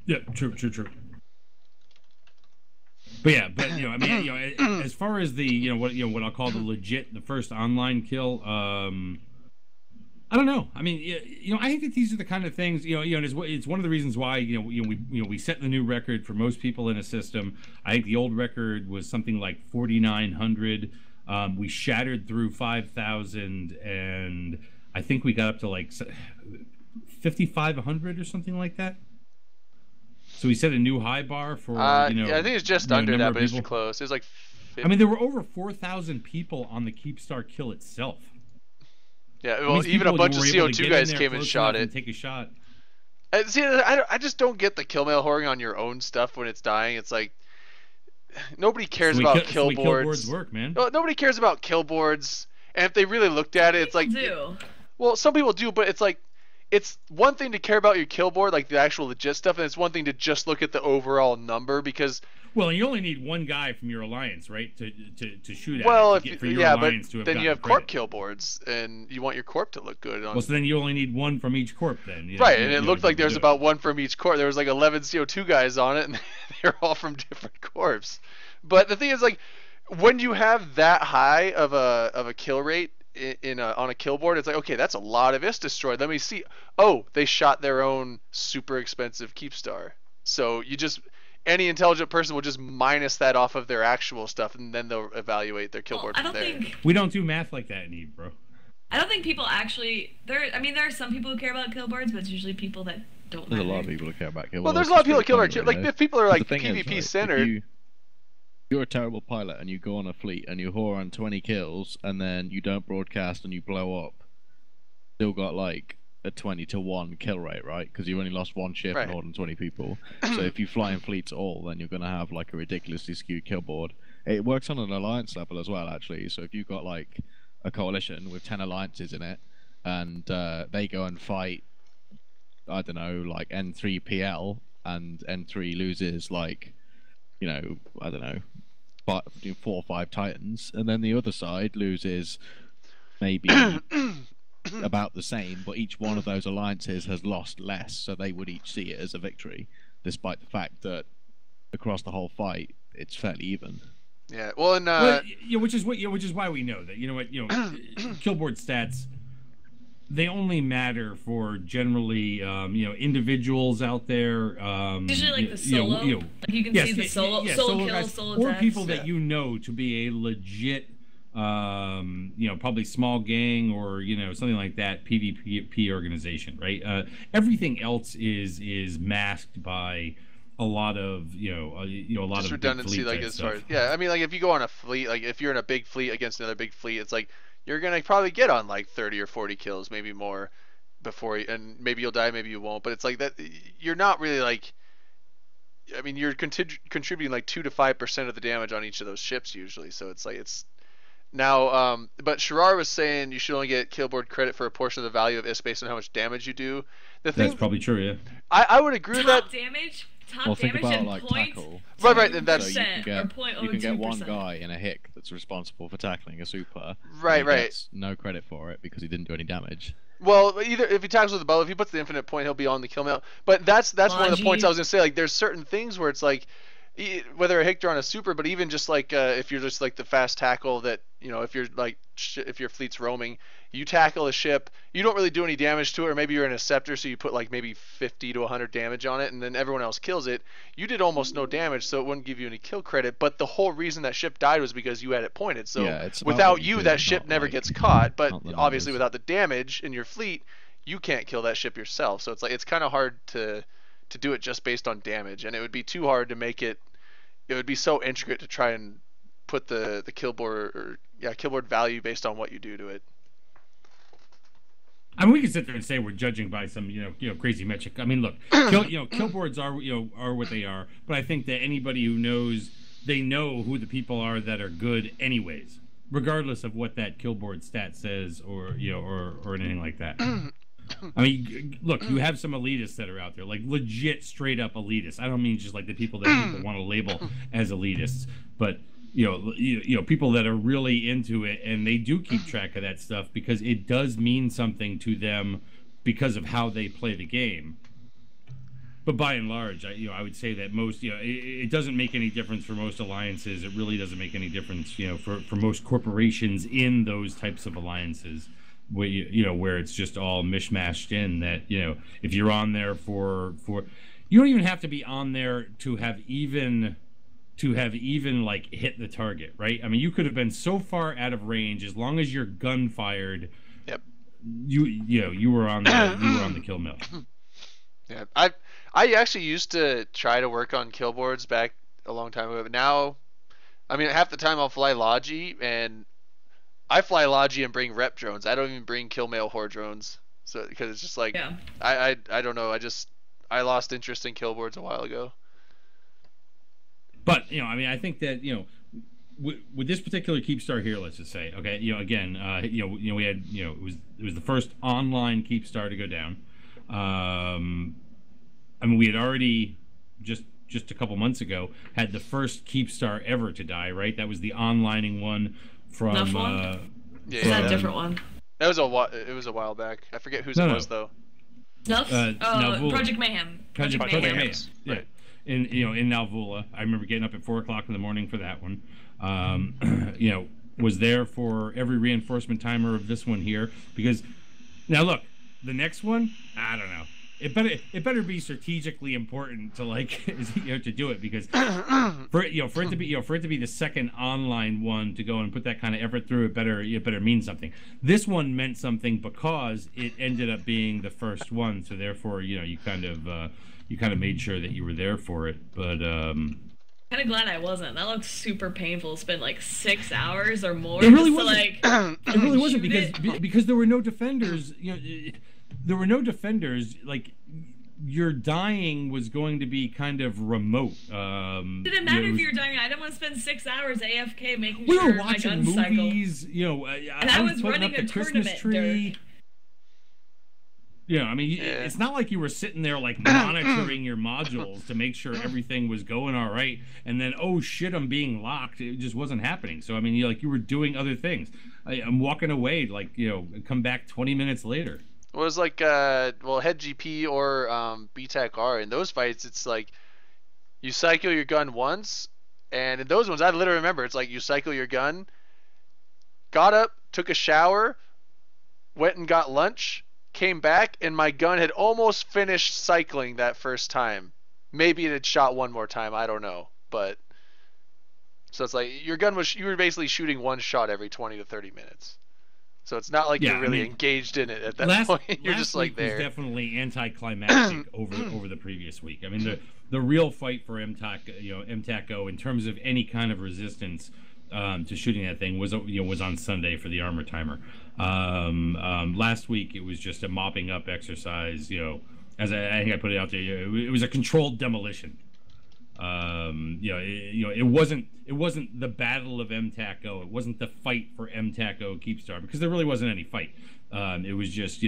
Yeah, true. But yeah, I mean, as far as the what I'll call the first online kill, I don't know. I mean, I think that these are the kind of things, and it's one of the reasons why we set the new record for most people in a system. I think the old record was something like 4,900. We shattered through 5,000, and I think we got up to like 5,500 or something like that. So he set a new high bar for Yeah, I think it's just under number that, of but it's people. close. It was like 50. I mean, there were over 4,000 people on the Keepstar kill itself. Yeah, That well, means even a people bunch of were able to CO2 get in guys there came and close shot enough it. and take a shot. See, I just don't get the kill mail whoring on your own stuff when it's dying. It's like nobody cares about kill kill boards. boards work, man. Nobody cares about kill boards. And if they really looked at it, it's like do. well, some people do, but it's like it's one thing to care about your kill board, like the actual legit stuff, and it's one thing to just look at the overall number because. Well, you only need one guy from your alliance, right, to shoot at. Well, it, for your alliance to have then you have credit. corp kill boards, and you want your corp to look good. Well, so then you only need one from each corp, then. Right, and it looked like there was about one from each corp. There was like 11 CO2 guys on it, and they're all from different corps. But the thing is, like, when you have that high of a kill rate on a kill board, it's like, okay, that's a lot of IS destroyed. Let me see. Oh, they shot their own super expensive Keepstar. So you just any intelligent person will just minus that off of their actual stuff, and then they'll evaluate their kill board from there. We don't do math like that in Eve, bro. I don't think people actually. I mean, there are some people who care about kill boards, but it's usually people that don't. There's a lot of people who care about kill boards. Well, there's a lot of people that kill boards. board. Like if people are like The thing is, PvP like, centered. if you're a terrible pilot and you go on a fleet and you whore on 20 kills and then you don't broadcast and you blow up, still got like a 20-to-1 kill rate, right? Because you only lost one ship and more than 20 people. So if you fly in fleets at all, then you're going to have like a ridiculously skewed kill board. It works on an alliance level as well, actually. So if you've got like a coalition with 10 alliances in it, and they go and fight, I don't know, like N3PL, and N3 loses like, you know, I don't know, 4 or 5 Titans, and then the other side loses maybe about the same, but each one of those alliances has lost less, so they would each see it as a victory, despite the fact that across the whole fight it's fairly even. Yeah, well, and which is why we know that kill board stats, they only matter for generally individuals out there. Usually like the solo. Like you can see the solo kills, solo or attacks. people that you know to be a legit, probably small gang or something like that PvP organization, right? Everything else is masked by a lot of a lot just of redundancy, like as far as I mean, like if you go on a fleet, like if you're in a big fleet against another big fleet, it's like you're gonna probably get on like 30 or 40 kills, maybe more, and maybe you'll die, maybe you won't. But it's like that you're not really like. I mean, you're contributing like 2 to 5% of the damage on each of those ships usually, so it's like it's. Now, but Shirar was saying you should only get killboard credit for a portion of the value of IS based on how much damage you do. That's probably true, yeah. I would agree with that. Top think damage about and like point. tackle. Right, and that's so you can get one guy in a hick that's responsible for tackling a super. Right. Gets no credit for it because he didn't do any damage. Well, either if he tackles with the bow, if he puts the infinite point, he'll be on the kill mail. But that's one of the points I was gonna say. Like, there's certain things where it's like, whether a hick or on a super, but even just like if you're just like the fast tackle that if you're like if your fleet's roaming, you tackle a ship, you don't really do any damage to it, or maybe you're in a scepter, so you put like maybe 50 to 100 damage on it, and then everyone else kills it. You did almost no damage, so it wouldn't give you any kill credit. But the whole reason that ship died was because you had it pointed. So without you, that ship never gets caught. But obviously, without the damage in your fleet, you can't kill that ship yourself. So it's like it's kind of hard to do it just based on damage, and it would be too hard to make it. It would be so intricate to try and put the killboard value based on what you do to it. I mean, we can sit there and say we're judging by some crazy metric. I mean, look, killboards are what they are, but I think that anybody who knows, they know who the people are that are good anyways, regardless of what that killboard stat says or anything like that. I mean, look, you have some elitists that are out there, like legit, straight up elitists. I don't mean just like the people that people want to label as elitists, but people that are really into it, and they do keep track of that stuff because it does mean something to them because of how they play the game. But by and large, I would say that most, it doesn't make any difference for most alliances. It really doesn't make any difference, for most corporations in those types of alliances. Where it's just all mishmashed in that, if you're on there for you don't even have to be on there to have even like hit the target, right? I mean, you could have been so far out of range, as long as your gun fired. Yep. You were on the kill mill. Yeah, I actually used to try to work on kill boards back a long time ago, but now, I mean, half the time I'll fly Logi, and I fly Logi and bring rep drones. I don't even bring kill mail horde drones, so because it's just like Yeah. I don't know. I lost interest in kill boards a while ago. But I mean, I think that with this particular Keepstar here, let's just say, okay, again, we had, it was the first online Keepstar to go down. I mean, we had already just a couple months ago had the first Keepstar ever to die, right? That was the onlining one from. Enough one? Yeah, Is that a different one? That was it was a while back. I forget whose it was though. Snuff? Nalvula. Project Mayhem. Project Mayhem. Yeah. Right. In Nalvula, I remember getting up at 4 o'clock in the morning for that one. Was there for every reinforcement timer of this one here, because now look, the next one, I don't know. It better be strategically important to to do it, because for it to be the second online one to go and put that kind of effort through, it better mean something. This one meant something because it ended up being the first one, so therefore you kind of made sure that you were there for it. But Kind of glad I wasn't. That looks super painful. Spent like 6 hours or more. It really just wasn't. To, it really wasn't shoot because there were no defenders. There were no defenders. Like, your dying was going to be kind of remote. Did it matter if you were dying? I didn't want to spend 6 hours AFK making we sure were my watching gun cycle. movies. And I was putting running up a the Christmas tournament, tree. Dirk. I mean, it's not like you were sitting there like monitoring your modules to make sure everything was going all right, and then, oh shit, I'm being locked. It just wasn't happening. So I mean, you were doing other things. I'm walking away, come back 20 minutes later. It was like head GP or BTAC R. In those fights, it's like you cycle your gun once, and in those ones, I literally remember it's like you cycle your gun, got up, took a shower, went and got lunch, came back, and my gun had almost finished cycling that first time. Maybe it had shot one more time, I don't know. But so it's like you were basically shooting one shot every 20 to 30 minutes. So it's not like you're really engaged in it at that point. You're just like there. Was definitely anticlimactic over the previous week. I mean, the real fight for MTACO in terms of any kind of resistance to shooting that thing was on Sunday for the armor timer. Last week it was just a mopping up exercise. As I think I put it out there, it was a controlled demolition. It wasn't the battle of MTACO. It wasn't the fight for MTACO Keepstar, because there really wasn't any fight. It was just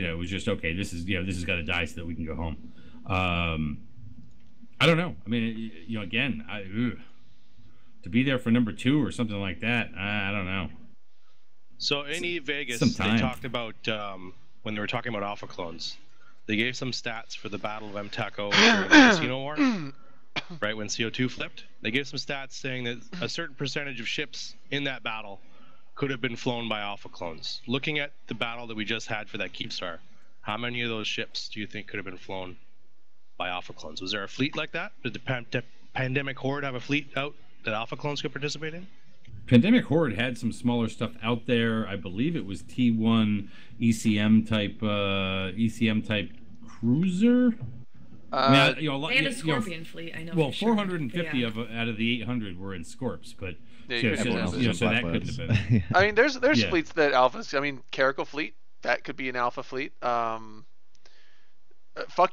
okay. This has got to die so that we can go home. I don't know. I mean, again, to be there for number 2 or something like that, I don't know. So in Vegas, they talked about when they were talking about alpha clones, they gave some stats for the Battle of MTACO during the Casino War. Right when CO2 flipped, they gave some stats saying that a certain percentage of ships in that battle could have been flown by alpha clones. Looking at the battle that we just had for that Keepstar, how many of those ships do you think could have been flown by alpha clones? Was there a fleet like that? Did the Pandemic Horde have a fleet out that alpha clones could participate in? Pandemic Horde had some smaller stuff out there. I believe it was T1 ECM type cruiser. They had a Scorpion fleet, I know. Well, for 450 sure. out of the 800 were in Scorps, but Yeah, so that couldn't have been. I mean, there's fleets that alphas. I mean, Caracal fleet, that could be an alpha fleet. Fuck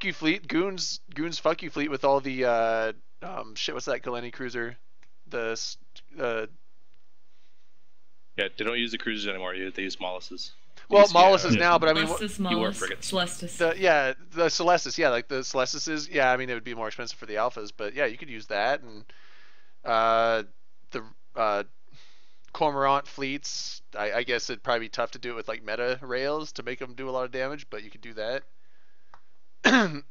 you fleet, goons fuck you fleet with all the what's that Galeni cruiser? Yeah, they don't use the cruisers anymore. They use Molluses. Well, Molluses now, but I mean, Celestis. The Celestis, yeah, like the Celestises, yeah. I mean, it would be more expensive for the alphas, but yeah, you could use that, and the Cormorant fleets. I guess it'd probably be tough to do it with like meta rails to make them do a lot of damage, but you could do that. I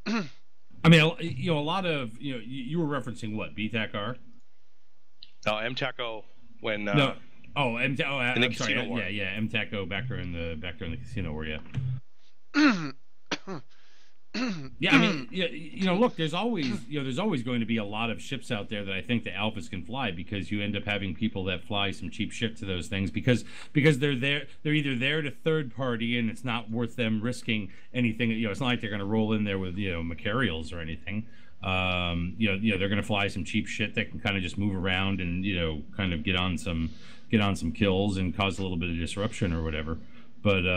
mean, a lot of you were referencing what, BTAC-R? No, MTACO when no. Oh, I'm sorry. War. Yeah, MTACO back during the Casino War, yeah. Yeah, I mean, look, there's always going to be a lot of ships out there that I think the alphas can fly, because you end up having people that fly some cheap shit to those things because they're either there to third party and it's not worth them risking anything. It's not like they're going to roll in there with Macarials or anything. They're going to fly some cheap shit that can kind of just move around and kind of get on some kills and cause a little bit of disruption or whatever. But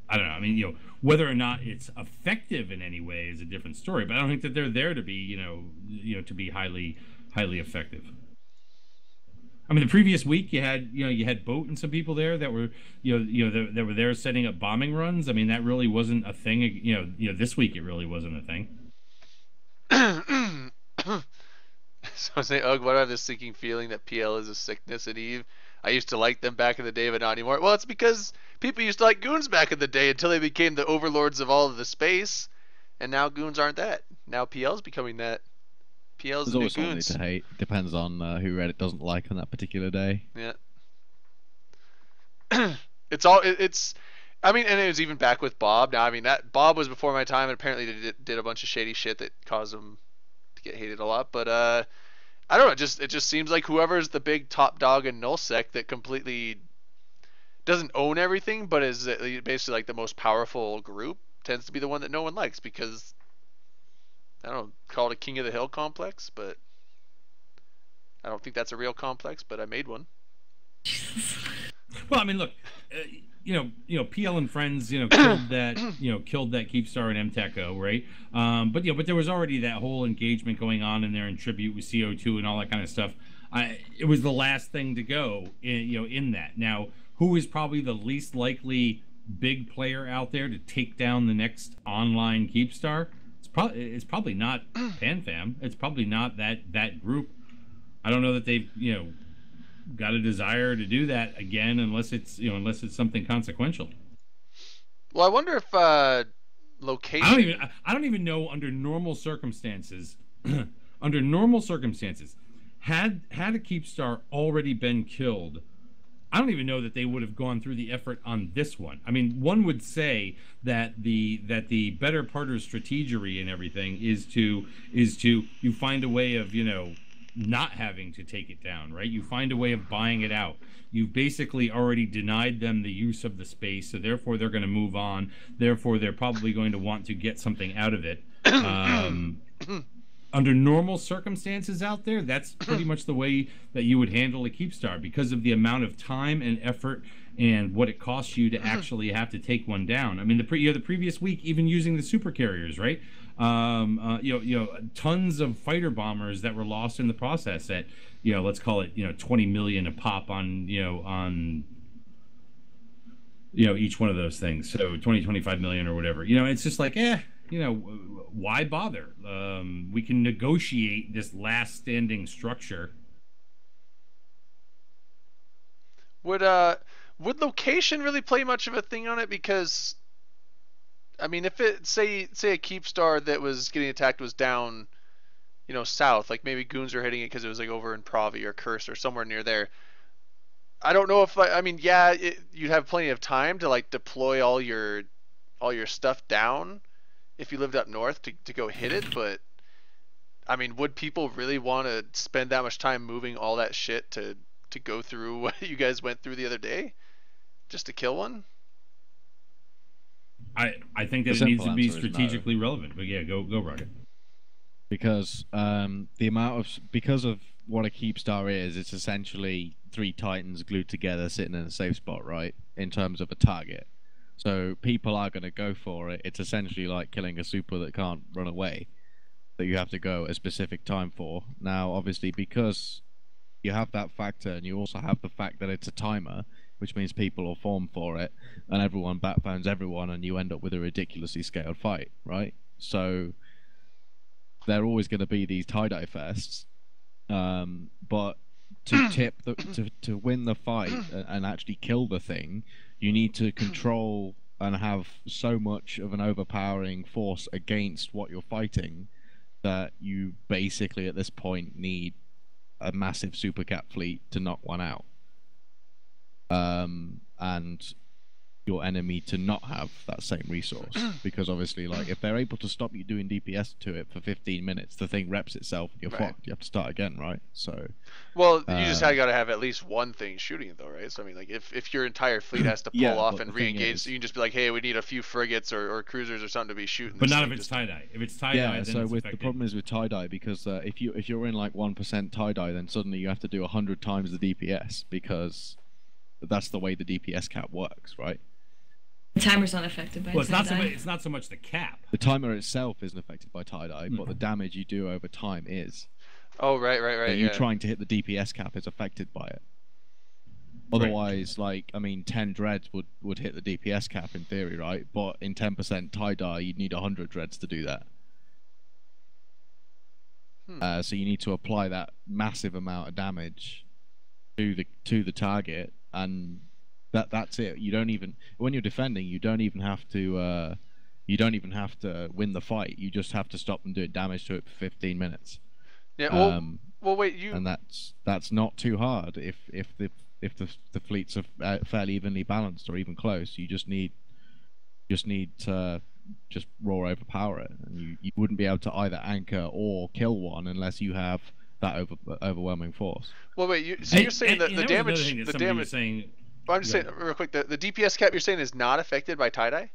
I don't know. I mean, whether or not it's effective in any way is a different story. But I don't think that they're there to be, to be highly effective. I mean, the previous week you had Boat and some people there that were, that were there setting up bombing runs. I mean, that really wasn't a thing. This week it really wasn't a thing. So I say, Ugh, what I have this sinking feeling that PL is a sickness at Eve. I used to like them back in the day, but not anymore. Well, it's because people used to like goons back in the day until they became the overlords of all of the space, and now goons aren't that. Now PL's becoming that. PL's the new goons. There's always something to hate. Depends on who Reddit doesn't like on that particular day. Yeah. It's. I mean, and it was even back with Bob. Now, I mean, that Bob was before my time, and apparently they did a bunch of shady shit that caused him to get hated a lot. But I don't know. It just seems like whoever's the big top dog in nullsec that completely doesn't own everything, but is basically like the most powerful group, tends to be the one that no one likes because, I don't know, call it a King of the Hill complex, but I don't think that's a real complex, but I made one. Well, I mean, look, PL and friends, killed that Keepstar and MTECO, right? But there was already that whole engagement going on in there in tribute with CO2 and all that kind of stuff. It was the last thing to go, in that. Now, who is probably the least likely big player out there to take down the next online Keepstar? It's probably not PanFam. It's probably not that group. I don't know that they've got a desire to do that again, unless it's something consequential. Well, I wonder if location. I don't even know under normal circumstances. Had a Keepstar already been killed, I don't even know that they would have gone through the effort on this one. I mean, one would say that the better part of strategery and everything is to you find a way of not having to take it down, right? You find a way of buying it out. You've basically already denied them the use of the space, so therefore they're going to move on. Therefore, they're probably going to want to get something out of it. Under normal circumstances out there, that's pretty much the way that you would handle a Keepstar, because of the amount of time and effort and what it costs you to actually have to take one down. I mean, the previous week, even using the super carriers, right? Tons of fighter bombers that were lost in the process at, let's call it, 20 million a pop on each one of those things. So 25 million or whatever. It's just like, why bother? We can negotiate this last standing structure. Would location really play much of a thing on it? Because, I mean, if it say a Keepstar that was getting attacked was down, south, like maybe goons are hitting it because it was like over in Pravi or Kursk or somewhere near there. I don't know if you'd have plenty of time to like deploy all your stuff down if you lived up north to go hit it, but I mean, would people really want to spend that much time moving all that shit to go through what you guys went through the other day just to kill one? I think that it needs to be strategically relevant, but yeah, go Rocket. Because because of what a Keepstar is, it's essentially 3 Titans glued together sitting in a safe spot, right? In terms of a target. So people are going to go for it. It's essentially like killing a super that can't run away, that you have to go a specific time for. Now, obviously, because you have that factor, and you also have the fact that it's a timer, which means people will form for it, and everyone backphones everyone, and you end up with a ridiculously scaled fight, right? So there are always going to be these tie-dye fests, but to win the fight and actually kill the thing, you need to control and have so much of an overpowering force against what you're fighting that you basically at this point need a massive supercat fleet to knock one out. And your enemy to not have that same resource, because obviously, like, if they're able to stop you doing DPS to it for 15 minutes, the thing reps itself and you're fucked. You have to start again, right? So well, you just got to have at least one thing shooting it though, right? So I mean, like, if your entire fleet has to pull off and re-engage, so you can just be like, hey, we need a few frigates or cruisers or something to be shooting. But not if it's tie-dye. If it's tie-dye, then so it's the problem is with tie-dye, because if you're in like 1% tie-dye, then suddenly you have to do 100 times the DPS, because that's the way the DPS cap works, right? The timer's not affected by tie-dye. It's not so much the cap. The timer itself isn't affected by tie-dye, but the damage you do over time is. Oh, right. And you trying to hit the DPS cap is affected by it. Otherwise, like, I mean, 10 dreads would hit the DPS cap in theory, right? But in 10% tie-dye, you'd need 100 dreads to do that. So you need to apply that massive amount of damage to the target, and that's it. You don't even, when you're defending, you don't even have to win the fight. You just have to stop them doing damage to it for 15 minutes. Yeah. Well, wait. And that's not too hard if the fleets are fairly evenly balanced or even close. You just need to just raw overpower it, and you wouldn't be able to either anchor or kill one unless you have that overwhelming force. Well, wait. You're saying that the damage. Well, I'm just saying real quick. The DPS cap you're saying is not affected by tie-dye?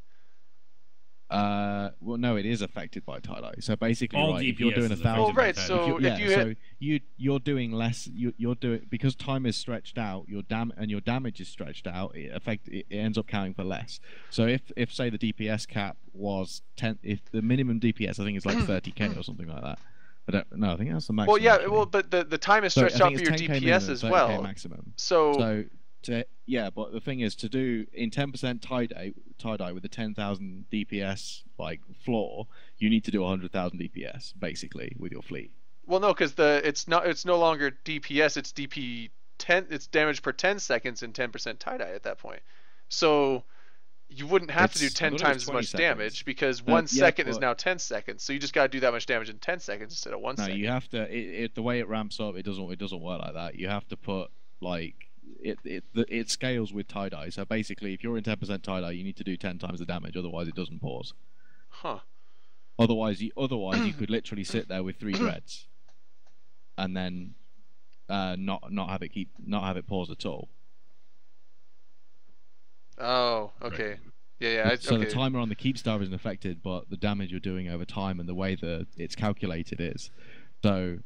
Well, no, it is affected by tie-dye. So basically, all right, DPS if you're doing 1,000, oh, right. So you're doing less. You're doing, because time is stretched out. Your damage is stretched out. It ends up counting for less. So if say the DPS cap was 10, if the minimum DPS I think is like 30k or something like that. I think that's the maximum. Well, yeah. Actually. Well, but the time is stretched out for your DPS minimum, as well. Maximum. So but the thing is, to do in 10% tie-dye with a 10,000 DPS like floor, you need to do 100,000 DPS basically with your fleet. Well, no, because it's no longer DPS, it's DP 10. It's damage per 10 seconds and 10% tie-dye at that point. So you wouldn't have to do 10 times as much damage, because 1 second is now 10 seconds. So you just got to do that much damage in 10 seconds instead of 1 second. No, you have to. The way it ramps up, it doesn't work like that. You have to put like. It scales with tie-dye. So basically, if you're in 10% tie-dye, you need to do 10 times the damage. Otherwise, it doesn't pause. Huh. Otherwise, you could literally sit there with 3 dreads, and then not have it pause at all. Oh, okay. Right. Yeah. So okay. the timer on the keep star isn't affected, but the damage you're doing over time and the way that it's calculated is. So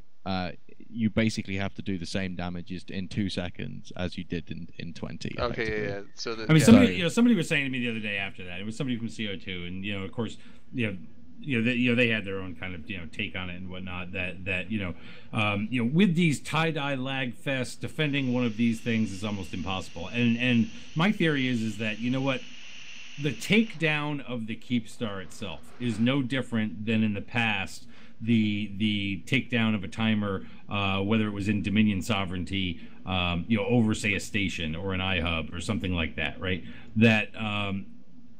you basically have to do the same damages in 2 seconds as you did in 20. Okay, yeah. So somebody was saying to me the other day after that, it was somebody from CO2, and of course, they had their own kind of take on it and whatnot. That with these tie-dye lag fests, defending one of these things is almost impossible. And my theory is that the takedown of the keep star itself is no different than in the past. The takedown of a timer, whether it was in Dominion sovereignty, over say a station or an iHub or something like that, right? That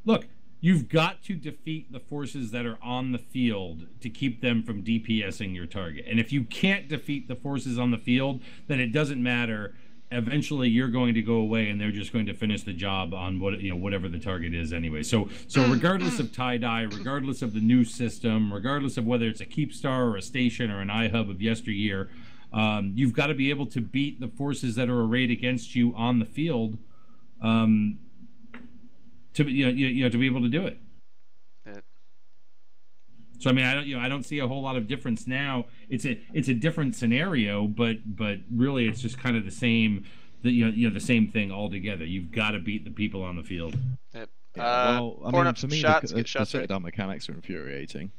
look, you've got to defeat the forces that are on the field to keep them from DPSing your target. And if you can't defeat the forces on the field, then it doesn't matter. Eventually you're going to go away and they're just going to finish the job on whatever the target is anyway. So regardless of tie-dye, regardless of the new system, regardless of whether it's a keep star or a station or an iHub of yesteryear, you've got to be able to beat the forces that are arrayed against you on the field to be able to do it. So I mean, I don't see a whole lot of difference now. It's a different scenario, but really it's just kind of the same, the same thing altogether. You've got to beat the people on the field. Yep. Well, I mean, for me, the shots down mechanics are infuriating.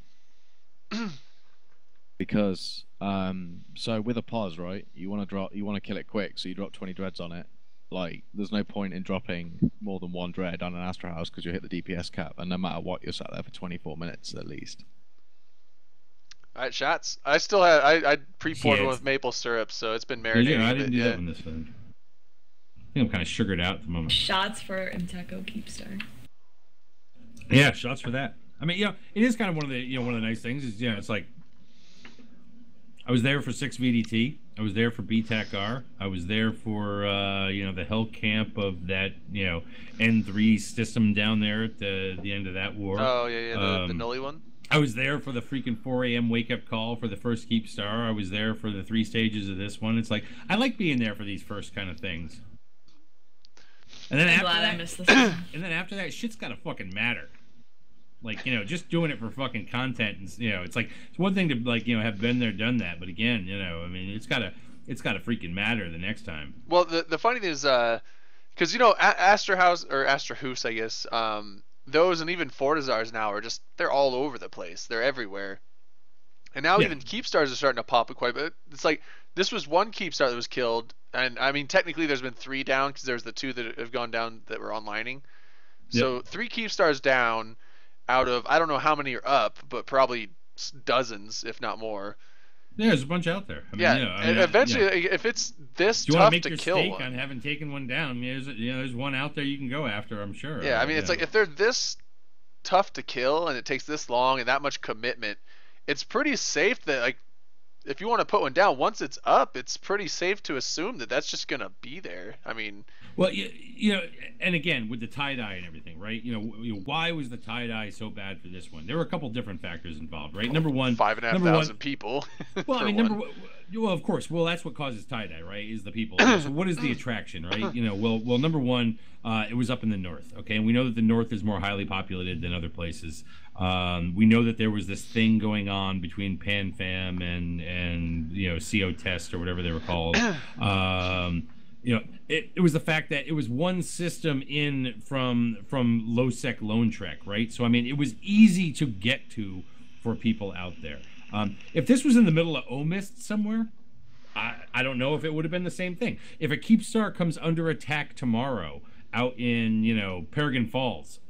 Because so with a pause, right? You want to kill it quick, so you drop 20 dreads on it. Like, there's no point in dropping more than 1 dread on an Astra House because you hit the DPS cap, and no matter what, you're sat there for 24 minutes at least. All right, shots. I still had I pre-poured one with maple syrup, so it's been marinating. Yeah, I didn't do that one this time. I think I'm kind of sugared out at the moment. Shots for Imteco Keepstar. Yeah, shots for that. I mean, it is kind of one of the nice things is it's like I was there for 6 VDT. I was there for BTAC-R. I was there for the hell camp of that N3 system down there at the end of that war. Oh yeah, the Nully one. I was there for the freaking 4 a.m. wake up call for the first Keep Star. I was there for the 3 stages of this one. It's like I like being there for these first kind of things. And then after that, shit's gotta fucking matter. Like, just doing it for fucking content, and it's like it's one thing to have been there, done that, but again, I mean, it's gotta freaking matter the next time. Well, the funny thing is, because Astra House or Astra Hoos, I guess, those and even Fortizars now are they're all over the place. They're everywhere. And now even Keep Stars are starting to pop up quite a bit. It's like this was one Keep Star that was killed, and I mean technically there's been 3 down because there's the 2 that have gone down that were onlining. So 3 Keep Stars down out of I don't know how many are up, but probably dozens if not more. Yeah, there's a bunch out there. I mean, eventually, if it's this tough to kill one, on having taken one down, there's one out there you can go after, I'm sure. Yeah, I mean, it's like if they're this tough to kill and it takes this long and that much commitment, it's pretty safe that like if you want to put one down, once it's up, it's pretty safe to assume that that's just gonna be there. I mean, well, and again with the tie-dye and everything, right? Why was the tie-dye so bad for this one? There were a couple different factors involved, right? Number one, 5,500 people. Well, I mean, well, of course. Well, that's what causes tie-dye, right? Is the people. So what is the attraction, right? Well, number one, it was up in the north, okay, and we know that the north is more highly populated than other places. We know that there was this thing going on between PanFam and CO Test or whatever they were called. It was the fact that it was one system in from low-sec Lone Trek, right? So I mean, it was easy to get to for people out there. If this was in the middle of Omist somewhere, I don't know if it would have been the same thing. If a Keep Star comes under attack tomorrow out in Peregrine Falls,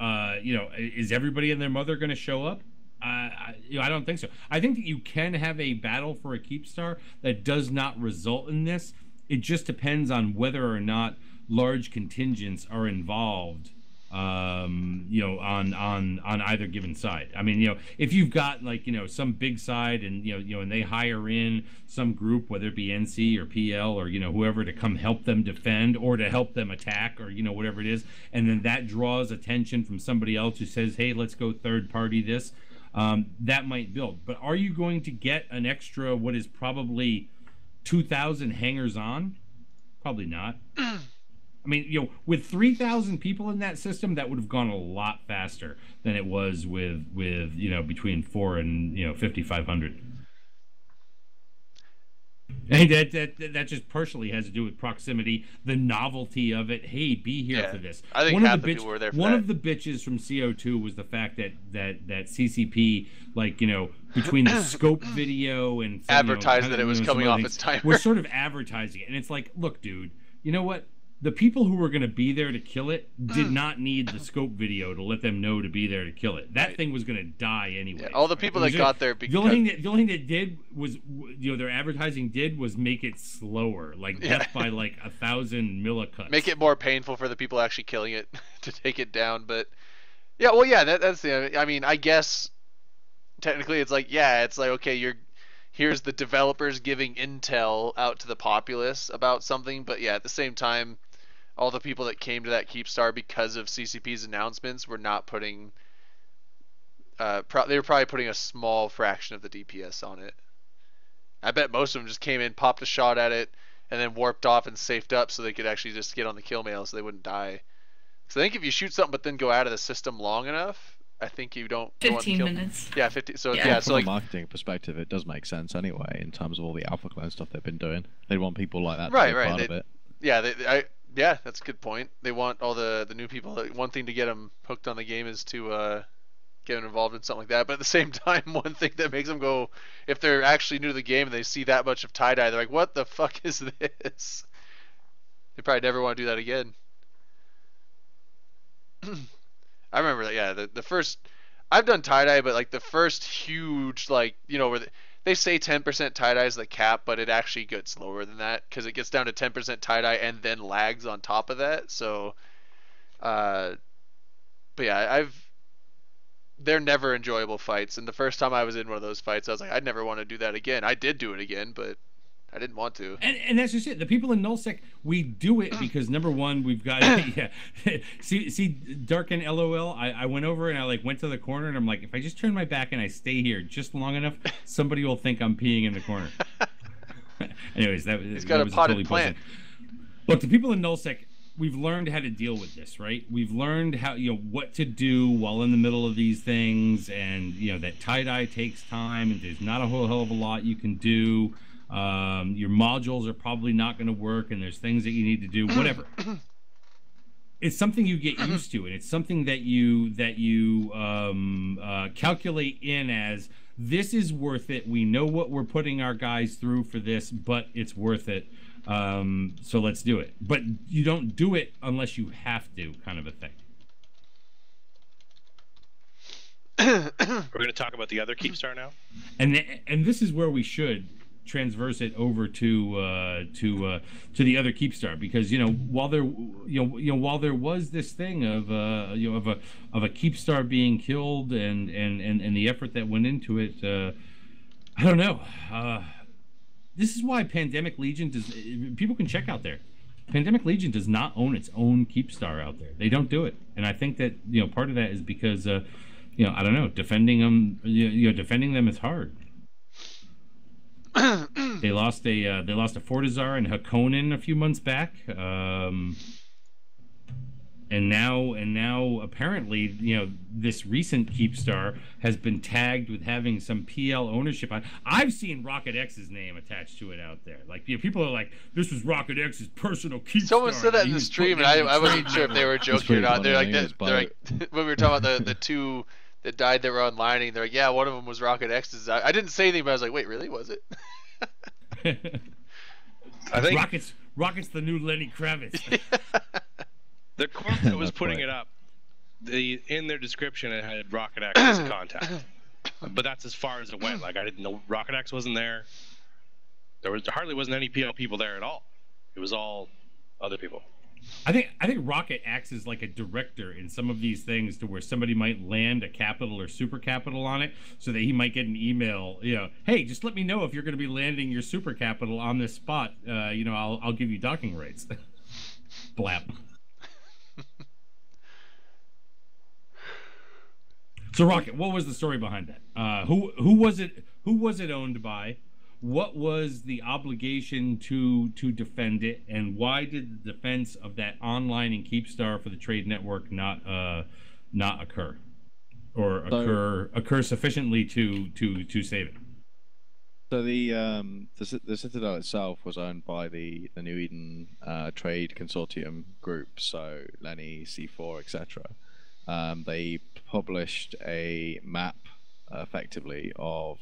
is everybody and their mother going to show up? I don't think so. I think that you can have a battle for a Keep Star that does not result in this. It just depends on whether or not large contingents are involved, on either given side. I mean, if you've got some big side and and they hire in some group, whether it be NC or PL or whoever to come help them defend or to help them attack or whatever it is, and then that draws attention from somebody else who says, hey, let's go third party this. That might build. But are you going to get an extra what is probably 2,000 hangers on? Probably not. I mean, with 3,000 people in that system, that would have gone a lot faster than it was with between 4 and 5,500. I think that just partially has to do with proximity, the novelty of it. Hey, be here for this. I think half the people were there for one that. of the bitches from CO2 was the fact that CCP, between the scope video and advertised that it was coming off its timer. We're sort of advertising it, and it's like, look, dude, you know what? The people who were going to be there to kill it did not need the scope video to let them know to be there to kill it. That thing was going to die anyway. Yeah, all the people that got there because... The only thing that did was, their advertising did was make it slower, death by 1,000 millicuts. Make it more painful for the people actually killing it to take it down. But that's the. I mean, I guess technically it's okay, here's the developers giving intel out to the populace about something, but at the same time, all the people that came to that Keep Star because of CCP's announcements were not putting. They were probably putting a small fraction of the DPS on it. I bet most of them just came in, popped a shot at it, and then warped off and safed up so they could actually just get on the kill mail so they wouldn't die. So I think if you shoot something but then go out of the system long enough, I think you don't. 15 minutes. Yeah, 50. So yeah. So from a marketing perspective, it does make sense anyway in terms of all the Alpha Clone stuff they've been doing. They want people like that to be part of it. Yeah, that's a good point. They want all the new people. One thing to get them hooked on the game is to get involved in something like that. But at the same time, one thing that makes them go, if they're actually new to the game and they see that much of tie-dye, they're like, what the fuck is this? They probably never want to do that again. I remember that, the first, I've done tie-dye, but the first huge, where they say 10% tie-dye is the cap, but it actually gets lower than that, because it gets down to 10% tie-dye and then lags on top of that, so, but yeah, they're never enjoyable fights. And the first time I was in one of those fights, I was like, I'd never want to do that again. I did do it again, but I didn't want to. And that's just it. The people in nullsec, we do it because number one, we've got yeah. see Dark and LOL. I went over and I like went to the corner and I'm like, if I just turn my back and I stay here just long enough, somebody will think I'm peeing in the corner. Anyways, he's got that a potted plant. Look, the people in nullsec, we've learned how to deal with this, right? We've learned how what to do while in the middle of these things, and that tie-dye takes time, and there's not a whole hell of a lot you can do. Your modules are probably not going to work, and there's things that you need to do. Whatever. It's something you get used to, and it's something that you calculate in as this is worth it. We know what we're putting our guys through for this, but it's worth it. So let's do it. But you don't do it unless you have to, kind of a thing. We're going to talk about the other Keepstar now, and this is where we should transverse it over to the other Keepstar, because while there was this thing of a Keepstar being killed and the effort that went into it, I don't know. This is why Pandemic Legion people can check out there. Pandemic Legion does not own its own Keepstar out there. They don't do it, and I think that part of that is because I don't know, defending them is hard. They lost a Fortizar and Hakonin a few months back, and now apparently this recent Keepstar has been tagged with having some PL ownership. I've seen Rocket X's name attached to it out there. Like people are like, this was Rocket X's personal Keepstar. Someone said that in the stream, and I wasn't sure if they were joking or not. They're like when we were talking about the two that died that were online, they're like, yeah, one of them was Rocket X's. I didn't say anything, but I was like, wait, really? Was it? I think Rocket's the new Lenny Kravitz. The corp that was putting it up, in their description it had Rocket X as a contact, but that's as far as it went. Like, I didn't know Rocket X wasn't there. There hardly wasn't any PL people there at all. It was all other people. I think Rocket acts as like a director in some of these things, to where somebody might land a capital or super capital on it, so that he might get an email, hey, just let me know if you're going to be landing your super capital on this spot. I'll give you docking rights. Blap. So Rocket, what was the story behind that? Who was it owned by? What was the obligation to defend it, and why did the defense of that online and Keepstar for the trade network not occur, or occur sufficiently to save it? So the Citadel itself was owned by the New Eden Trade Consortium group, so Lenny, C4, etc. They published a map, effectively, of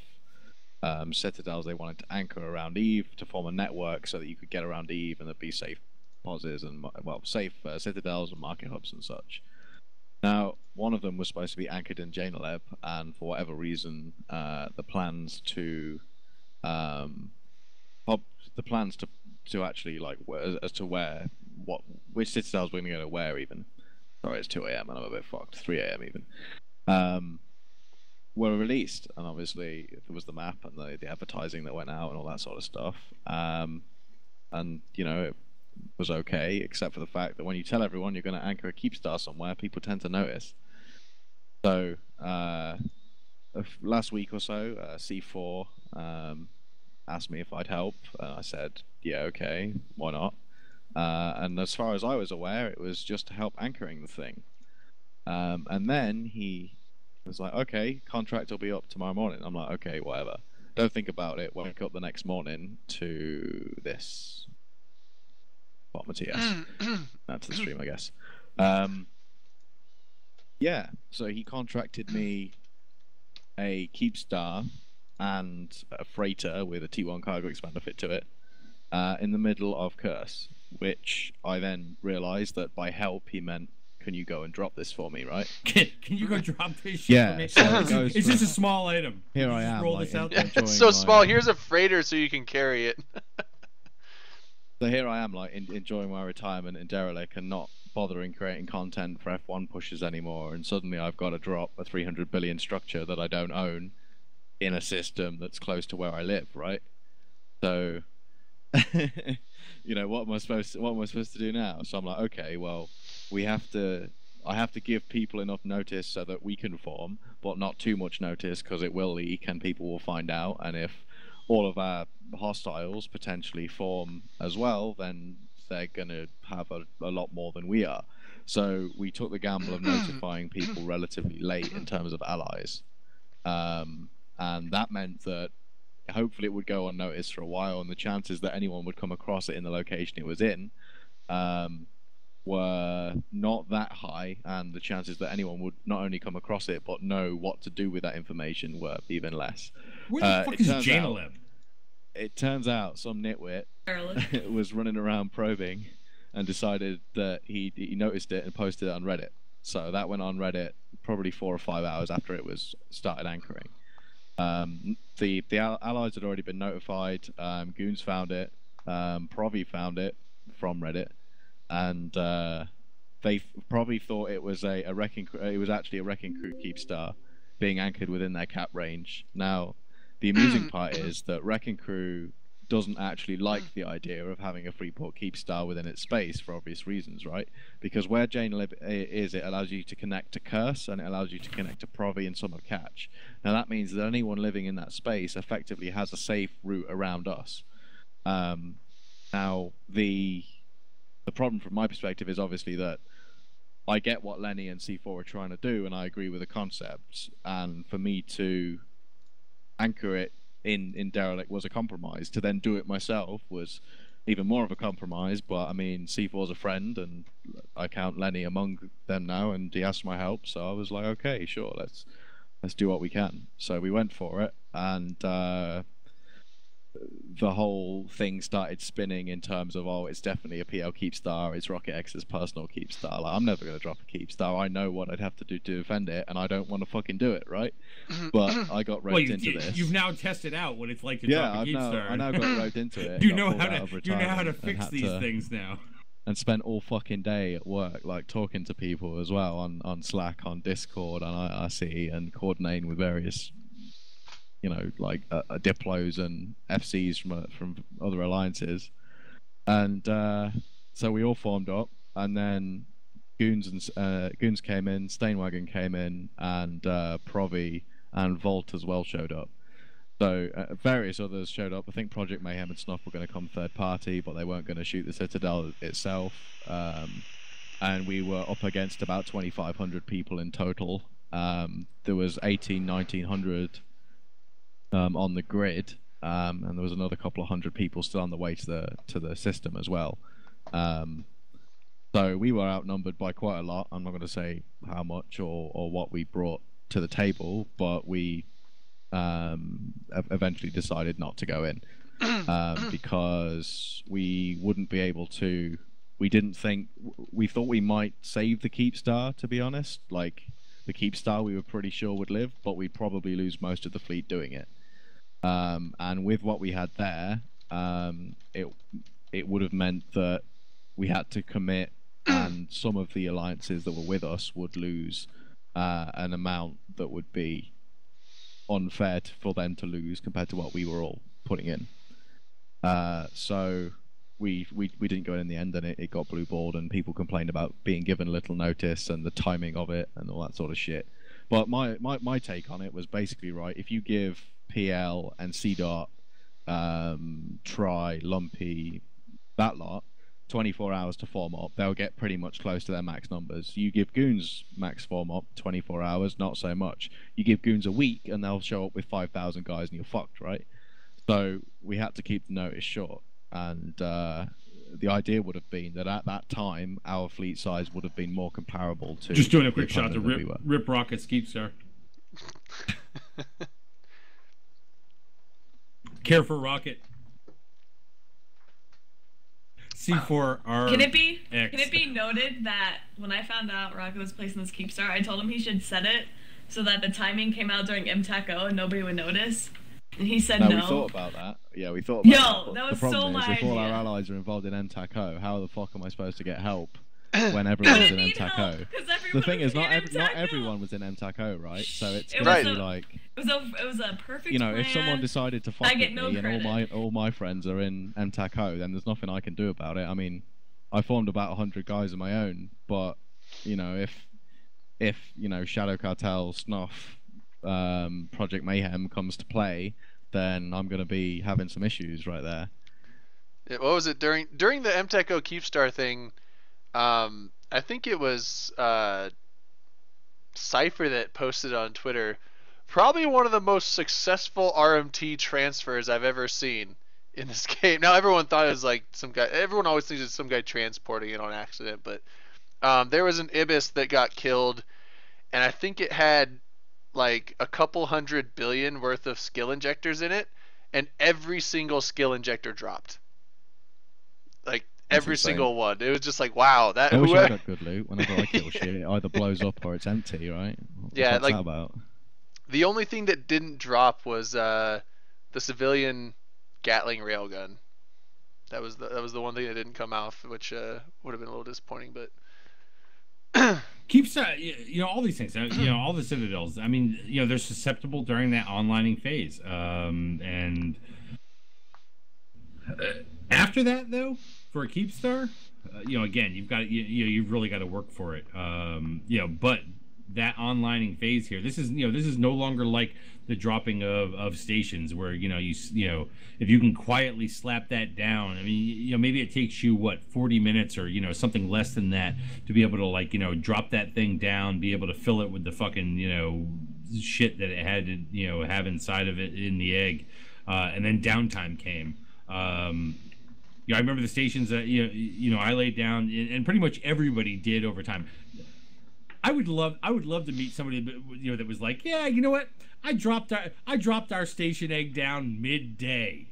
citadels they wanted to anchor around Eve to form a network so that you could get around Eve and there'd be safe pauses and safe citadels and market hubs and such. Now, one of them was supposed to be anchored in Janeleb, and for whatever reason, the plans to actually, like, as to which citadels we're going to go to where even. Sorry, it's 2 AM and I'm a bit fucked. 3 AM even. Were released, and obviously there was the map and the advertising that went out and all that sort of stuff. And it was okay, except for the fact that when you tell everyone you're going to anchor a Keepstar somewhere, people tend to notice. So last week or so, C4 asked me if I'd help, and I said, yeah, okay, why not? And as far as I was aware, it was just to help anchoring the thing. And then he was like, okay, contract will be up tomorrow morning. I'm like, okay, whatever. Don't think about it. Wake up the next morning to this. Bottom of TS. That's the stream, I guess. Yeah, so he contracted me a Keepstar and a freighter with a T1 cargo expander fit to it in the middle of Curse, which I then realized that by help he meant, can you go and drop this for me, right? Can you go drop this shit for me? So it's just a small item. Here I am. Roll this out there. It's so small. Here's a freighter so you can carry it. So here I am, like, enjoying my retirement in Derelict and not bothering creating content for F1 pushes anymore, and suddenly I've got to drop a 300 billion structure that I don't own in a system that's close to where I live, right? So, you know, what am I supposed to do now? So I'm like, okay, well, I have to give people enough notice so that we can form, but not too much notice because it will leak and people will find out. And if all of our hostiles potentially form as well, then they're going to have a lot more than we are. So we took the gamble of notifying people relatively late in terms of allies. And that meant that hopefully it would go unnoticed for a while, and the chances that anyone would come across it in the location it was in were not that high, and the chances that anyone would not only come across it but know what to do with that information were even less. Where the fuck is Janaleb? It turns out some nitwit was running around probing and decided that he noticed it and posted it on Reddit. So that went on Reddit probably 4 or 5 hours after it was started anchoring. The allies had already been notified. Goons found it. Provi found it from Reddit, and they probably thought it was a wrecking. It was actually a wrecking crew Keepstar being anchored within their cap range. Now, the amusing part is that wrecking crew doesn't actually like the idea of having a Freeport Keepstar within its space for obvious reasons, right? Because where Janelib is, it allows you to connect to Curse and it allows you to connect to Provi and some of Catch. Now that means that anyone living in that space effectively has a safe route around us. Now the problem from my perspective is obviously that I get what Lenny and C4 are trying to do, and I agree with the concepts. And for me to anchor it in Derelict was a compromise. To then do it myself was even more of a compromise. But I mean, C4's a friend, and I count Lenny among them now, and he asked my help, so I was like, okay, sure, let's do what we can. So we went for it, and the whole thing started spinning in terms of, oh, it's definitely a PL Keepstar, it's Rocket X's personal Keepstar. Like, I'm never going to drop a Keepstar. I know what I'd have to do to defend it, and I don't want to fucking do it, right? But I got roped into this. You've now tested out what it's like to drop a Keepstar. I now got roped into it. You know how to fix these things now. And spent all fucking day at work, like talking to people as well on Slack, on Discord, on IRC, and coordinating with various, you know, like Diplos and FCs from other alliances, and so we all formed up, and then Goons came in, Stainwagon came in, and Provi and Volt as well showed up. So various others showed up. I think Project Mayhem and Snuff were going to come third party, but they weren't going to shoot the Citadel itself. And we were up against about 2,500 people in total. There was 1,900 on the grid, and there was another couple of hundred people still on the way to the system as well. So we were outnumbered by quite a lot. I'm not going to say how much or what we brought to the table, but we eventually decided not to go in because we wouldn't be able to. We thought we might save the Keepstar, to be honest. Like, the Keepstar we were pretty sure would live, but we'd probably lose most of the fleet doing it. And with what we had there, it would have meant that we had to commit, and some of the alliances that were with us would lose an amount that would be unfair for them to lose compared to what we were all putting in. So we didn't go in the end, and it got blue balled, and people complained about being given little notice and the timing of it and all that sort of shit. But my take on it was basically, right, if you give PL and CDOT, Tri, Lumpy, that lot 24 hours to form up, they'll get pretty much close to their max numbers. You give Goons max form up 24 hours, not so much. You give Goons a week and they'll show up with 5,000 guys and you're fucked, right? So we had to keep the notice short, and the idea would have been that at that time our fleet size would have been more comparable to. Just doing a quick shot to Rip Rocket's Keepstar. Care for Rocket. C4R. Can it be noted that when I found out Rocket was placing this Keepstar, I told him he should set it so that the timing came out during MTACO and nobody would notice? And he said no. We thought about that. Yeah, we thought about that. That was the problem so is, my if all idea. our allies are involved in MTACO, how the fuck am I supposed to get help when everyone was in need MTACO. help, 'cause The thing everyone is, not was in not MTACO. everyone was in MTACO, right? So it's It gonna was be a- like, It was a perfect you know, if someone plan. decided to I fuck get with no me and credit. all my friends are in MTACO, then there's nothing I can do about it. I mean, I formed about 100 guys of my own, but you know, if you know Shadow Cartel, Snuff, Project Mayhem comes to play, then I'm gonna be having some issues right there. What was it during the MTECO Keepstar thing? I think it was Cypher that posted on Twitter. Probably one of the most successful RMT transfers I've ever seen in this game. Now everyone thought it was like some guy. Everyone always thinks it's some guy transporting it on accident, but there was an Ibis that got killed, and I think it had like a couple 100 billion worth of skill injectors in it, and every single skill injector dropped. Like That's every insane. single one. It was just like, wow, that I wish I whoever. got good loot. Whenever I kill shit, it either blows up or it's empty, right? What Yeah, the fuck's like that about? the only thing that didn't drop was the civilian Gatling railgun. That was the one thing that didn't come off, which would have been a little disappointing. But Keeps you know, all these things, you know, all the citadels. I mean, you know, they're susceptible during that onlining phase, and after that, though, for a Keepstar, you know, again, you've really got to work for it. You know, but that onlining phase here, this is no longer like the dropping of stations where you know if you can quietly slap that down. I mean, you know, maybe it takes you 40 minutes or something less than that to be able to drop that thing down, be able to fill it with the fucking shit that it had to have inside of it in the egg, and then downtime came. Yeah, I remember the stations that I laid down, and pretty much everybody did over time. I would love to meet somebody that was like, yeah, you know what? I dropped our station egg down midday.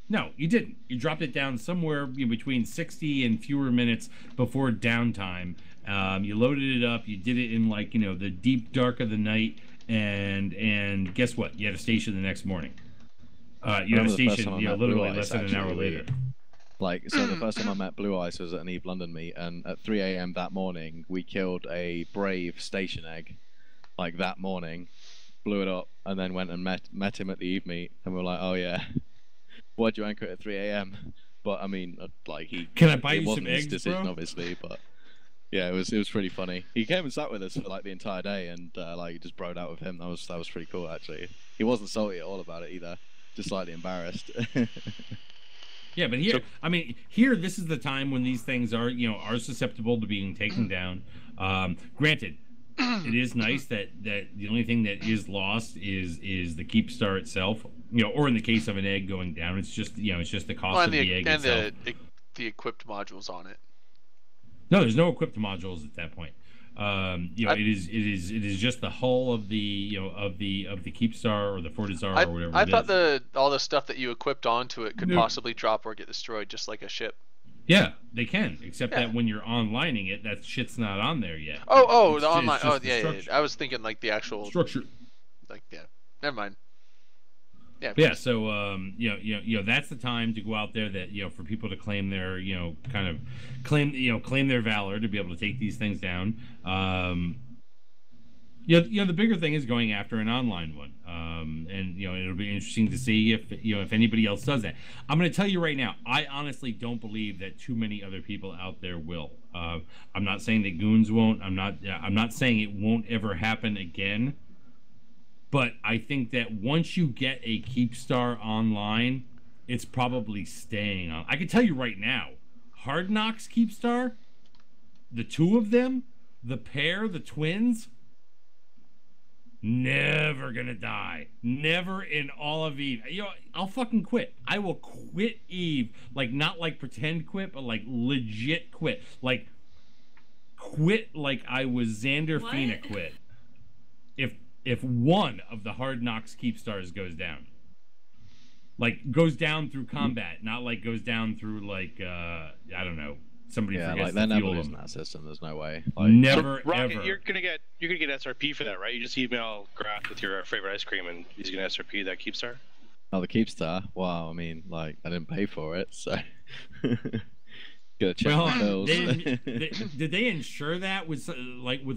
No, you didn't. You dropped it down somewhere between 60 and fewer minutes before downtime. You loaded it up. You did it in the deep dark of the night, and guess what? You had a station the next morning. You had a station literally less than an hour later. So the first time I met Blue Ice was at an Eve London meet, and at 3 a.m. that morning, we killed a Brave station egg, that morning, blew it up, and then went and met him at the Eve meet, and we were like, oh yeah, why'd you anchor it at 3 a.m.? But I mean, Can I buy you wasn't some his eggs, decision, bro? obviously, but yeah, it was pretty funny. He came and sat with us for the entire day, and just broed out with him. That was pretty cool, actually. He wasn't salty at all about it either, just slightly embarrassed. Yeah, but here, this is the time when these things are susceptible to being taken down. Granted, it is nice that the only thing that is lost is the Keepstar itself, or in the case of an egg going down, it's just the cost of the egg and itself. the equipped modules on it. No, there's no equipped modules at that point. It is just the hull of the Keepstar or the Fortizar or whatever. I thought all the stuff that you equipped onto it could possibly drop or get destroyed, just like a ship. Yeah, they can, except that when you're onlining it, that shit's not on there yet. The online. Oh yeah. I was thinking the actual structure. Never mind. Yeah. Yeah. So that's the time to go out there. That for people to claim their claim their valor to be able to take these things down. The bigger thing is going after an online one. And it'll be interesting to see if anybody else does that. I'm going to tell you right now, I honestly don't believe that too many other people out there will. I'm not saying that goons won't. I'm not saying it won't ever happen again. But I think that once you get a Keepstar online, it's probably staying on. I can tell you right now, Hard Knocks Keepstar, the two of them, the pair, the twins, never gonna die. Never in all of Eve. I'll fucking quit. I will quit Eve. Not pretend quit, but legit quit. Quit like I was Xander Fina quit. If one of the Hard Knocks Keepstars goes down. Goes down through combat, not goes down through I don't know, somebody forgets they're to never fuel losing them. that system. There's no way. Never Rocket, ever. You're gonna get SRP for that, right? You just email Graf with your favorite ice cream, and he's gonna SRP that Keepstar. Oh, the Keepstar. Wow. I mean, I didn't pay for it, so. Gonna check Well, the bills. did they ensure that with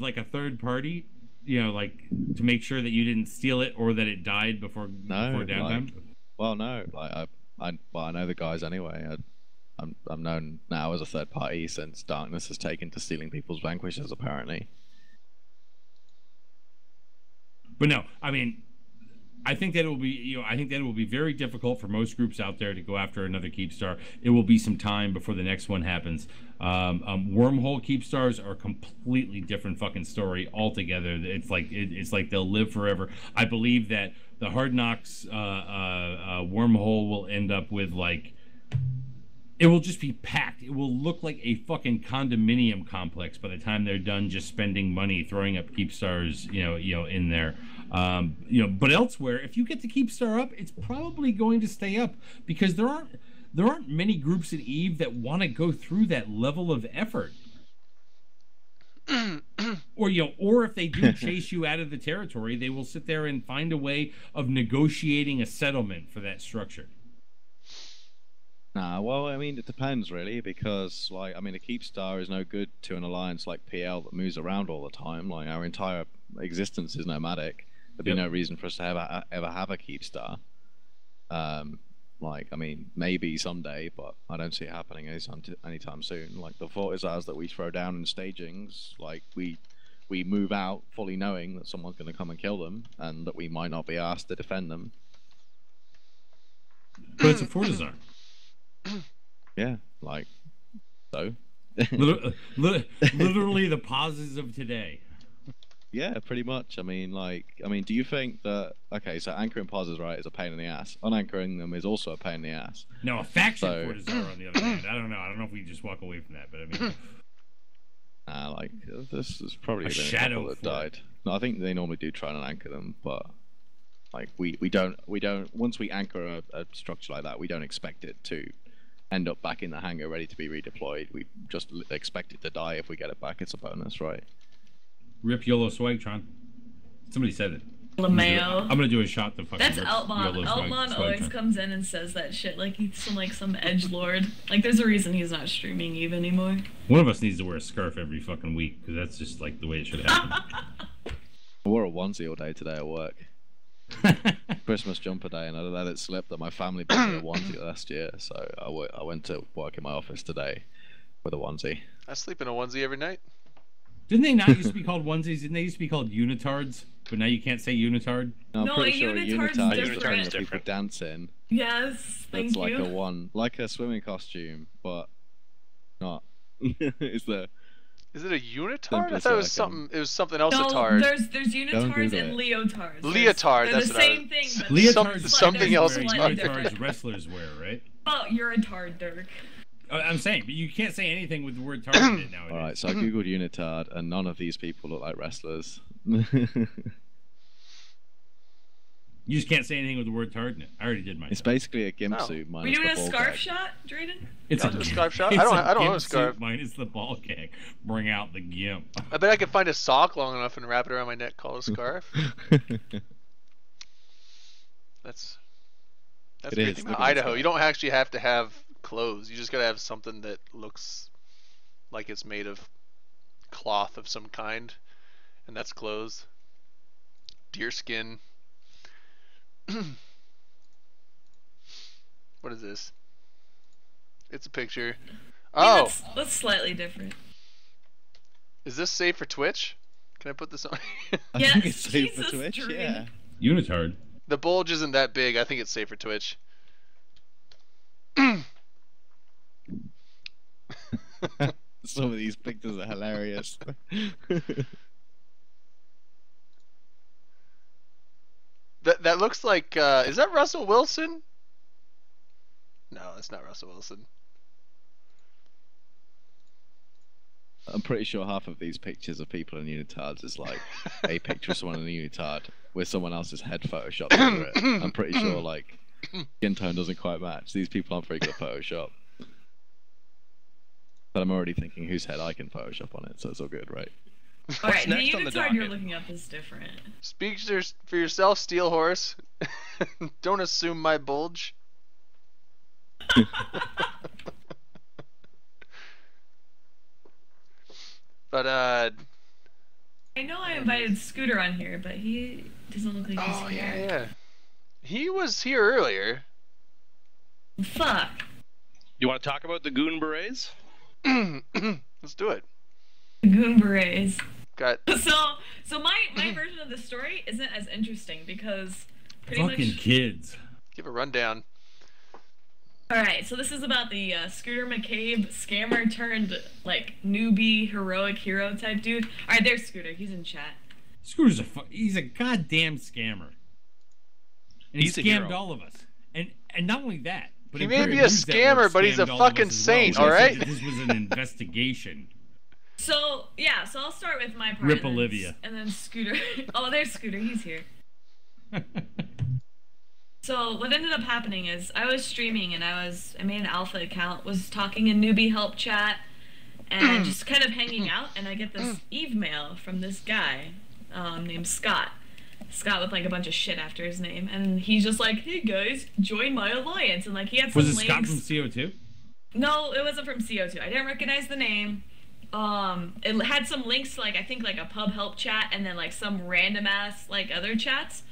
like a third party? You know, like to make sure that you didn't steal it or that it died before downtime. Well, no. Like I know the guys anyway. I'm known now as a third party since Darkness has taken to stealing people's vanquishes, apparently. But no, I mean, I think that it will be, I think that it will be very difficult for most groups out there to go after another Keepstar. It will be some time before the next one happens. Wormhole Keepstars are a completely different fucking story altogether. It's like they'll live forever. I believe that the Hard Knocks Wormhole will end up with like, it will just be packed. It will look like a fucking condominium complex by the time they're done just spending money throwing up Keepstars, in there. But elsewhere, if you get the Keepstar up, it's probably going to stay up because there aren't many groups at EVE that want to go through that level of effort. or if they do chase you out of the territory, they will sit there and find a way of negotiating a settlement for that structure. Nah, well, I mean, it depends really, because a Keepstar is no good to an alliance like PL that moves around all the time. Like our entire existence is nomadic. There'd be no reason for us to ever have a Keepstar. Maybe someday, but I don't see it happening anytime soon. Like the Fortizars that we throw down in stagings, like we move out fully knowing that someone's going to come and kill them, and that we might not be asked to defend them. But it's a Fortizar. Yeah, so. Literally the pauses of today. Yeah, pretty much. Do you think that so anchoring pauses, right, is a pain in the ass? Unanchoring them is also a pain in the ass. No, a faction Fortizar on the other hand. I don't know if we just walk away from that, but I mean this is probably been a couple that died. No, I think they normally do try and anchor them, but we don't once we anchor a structure like that, we don't expect it to end up back in the hangar ready to be redeployed. We just expect it to die. If we get it back, it's a bonus, right? Rip YOLO Swagtron. Somebody said it. LeMayo. I'm gonna do a shot to fucking. That's Altmon. Altmon always comes in and says that shit like he's some edgelord. Like there's a reason he's not streaming Eve anymore. One of us needs to wear a scarf every fucking week because that's just like the way it should happen. I wore a onesie all day today at work. Christmas jumper day, and I let it slip that my family bought me a onesie last year, so I went to work in my office today with a onesie. I sleep in a onesie every night. Didn't they not used to be called onesies? Didn't they used to be called unitards? But now you can't say unitard? No, I'm pretty sure a unitard is different. the people dance in. Yes, That's like a swimming costume, but not. Is it a unitard? I thought it was something. It was something else. No, a there's unitards and leotards. Leotard. They're that's the same thing. But leotards. Something else. Leotards wrestlers wear, right? Oh, you're a tard, Dirk. I'm saying, but you can't say anything with the word tard in it nowadays. Alright, so I googled unitard, and none of these people look like wrestlers. You just can't say anything with the word tard in it. I already did mine. It's basically a gimp suit minus the ball gag. Were you doing a scarf shot, Drayden? It's a scarf shot? I don't know a scarf. Minus the ball gag. Bring out the gimp. I bet I could find a sock long enough and wrap it around my neck called a scarf. That's great thing about Idaho. You don't actually have to have clothes. You just gotta have something that looks like it's made of cloth of some kind, and that's clothes. Deer skin. What is this? It's a picture. Oh, that's slightly different. Is this safe for Twitch? Can I put this on? I think it's safe for Twitch. Yeah. Unitard. The bulge isn't that big. I think it's safe for Twitch. Some of these pictures are hilarious. That looks like is that Russell Wilson? No, that's not Russell Wilson. I'm pretty sure half of these pictures of people in unitards is like a picture of someone in a unitard with someone else's head photoshopped over it. I'm pretty sure like skin tone doesn't quite match. These people aren't very good at Photoshop. But I'm already thinking whose head I can Photoshop on it, so it's all good, right? Alright, the unitard you're looking up is different. Speak for yourself, Steel Horse. Don't assume my bulge. But I know I invited Scooter on here, but he doesn't look like he's here. yeah. He was here earlier. Fuck. You want to talk about the Goon Berets? Let's do it. Goon Berets. Got So my version of the story isn't as interesting because pretty Fucking much. kids. give a rundown. Alright, so this is about the Scooter McCabe scammer turned, like, newbie, heroic hero type dude. Alright, there's Scooter. He's in chat. Scooter's he's a goddamn scammer. And He's a he scammed hero. all of us. And not only that, but He may Imperium be a News Network scammer, but he's a scammed all of us fucking as saint, well. alright? This was an investigation. So, yeah, so I'll start with my part. Rip and then- Olivia. And then Scooter. Oh, there's Scooter. He's here. So what ended up happening is I was streaming and I made an alpha account, was talking in newbie help chat, and just kind of hanging out, and I get this email from this guy named Scott. Scott with like a bunch of shit after his name, and he's just like, "Hey guys, join my alliance," and like he had some Was it links. Scott from CO2? No, it wasn't from CO2. I didn't recognize the name. It had some links to like I think like a pub help chat and then like some random ass like other chats.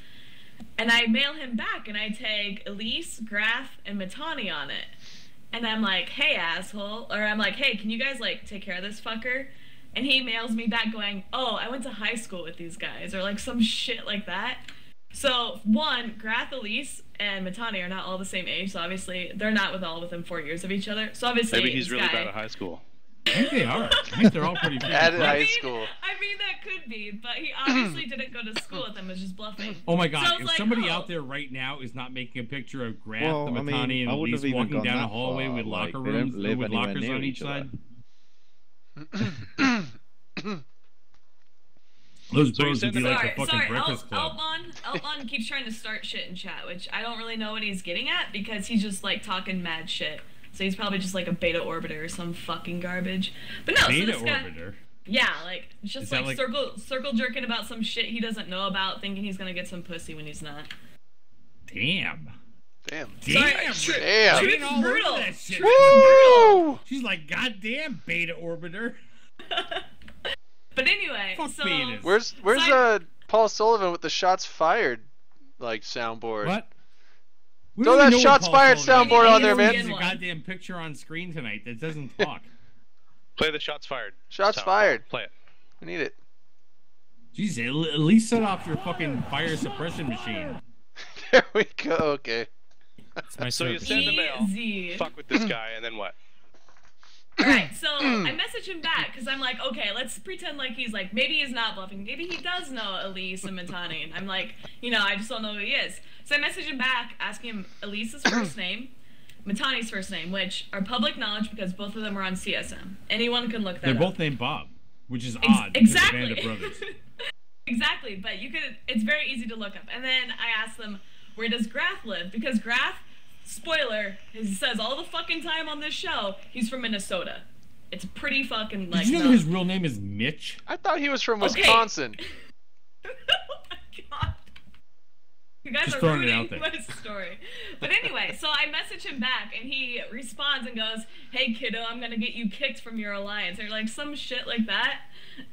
And I mail him back and I tag Elise, Graf, and Matani on it. And I'm like, "Hey asshole," or I'm like, "Hey, can you guys like take care of this fucker?" And he mails me back going, "Oh, I went to high school with these guys," or like some shit like that. So one, Graf, Elise, and Matani are not all the same age, so obviously they're not within 4 years of each other. So obviously Maybe he's this really guy, bad at high school. I think they are. I think they're all pretty At freaking high close. school. I mean, that could be, but he obviously didn't go to school with them, was just bluffing. Oh my So god, I was if like, somebody oh. out there right now is not making a picture of Graf, Well, the I mean, Matani, I and wouldn't Elise have even walking gone down a that hallway far, with like, locker they don't rooms live with anywhere lockers near on each each other. side. Those So you bros would said be that- like the fucking Breakfast Club. Eltman keeps trying to start shit in chat, which I don't really know what he's getting at because he's just like talking mad shit. So he's probably just like a beta orbiter or some fucking garbage. But no, Beta so this guy, Orbiter. yeah, like just Is that like, circle jerking about some shit he doesn't know about, thinking he's gonna get some pussy when he's not. Damn. Damn. Sorry, Damn. Damn. Being all over brutal. that shit. Woo! She's like, goddamn Beta Orbiter. But anyway, Fuck so betas. Where's Side- Paul Sullivan with the shots fired like soundboard? What? We Throw don't even that know shots what Paul fired Sullivan is. soundboard on there, man. There's a goddamn picture on screen tonight that doesn't talk. Play the shots fired. Shots sound. fired. Play it. We need it. Jeez, at least set off your fucking fire suppression machine. There we go. Okay. It's my So you service. send a mail. Easy. Fuck with this guy, and then what? Alright, so I message him back because I'm like, okay, let's pretend like he's like, maybe he's not bluffing. Maybe he does know Elise and Matani. And I'm like, I just don't know who he is. So I message him back asking him Elise's first name, Matani's first name, which are public knowledge because both of them are on CSM. Anyone can look that They're up. both named Bob, which is odd. Exactly. Because they're brothers. Exactly, but it's very easy to look up. And then I asked them, where does Graf live? Because Graf, spoiler, he says all the fucking time on this show, he's from Minnesota. It's pretty fucking like. Did you know no. his real name is Mitch? I thought he was from Okay. Wisconsin. Oh my god. You guys Just are throwing it ruining out there. my story. But anyway, so I message him back and he responds and goes, "Hey kiddo, I'm gonna get you kicked from your alliance," or like some shit like that.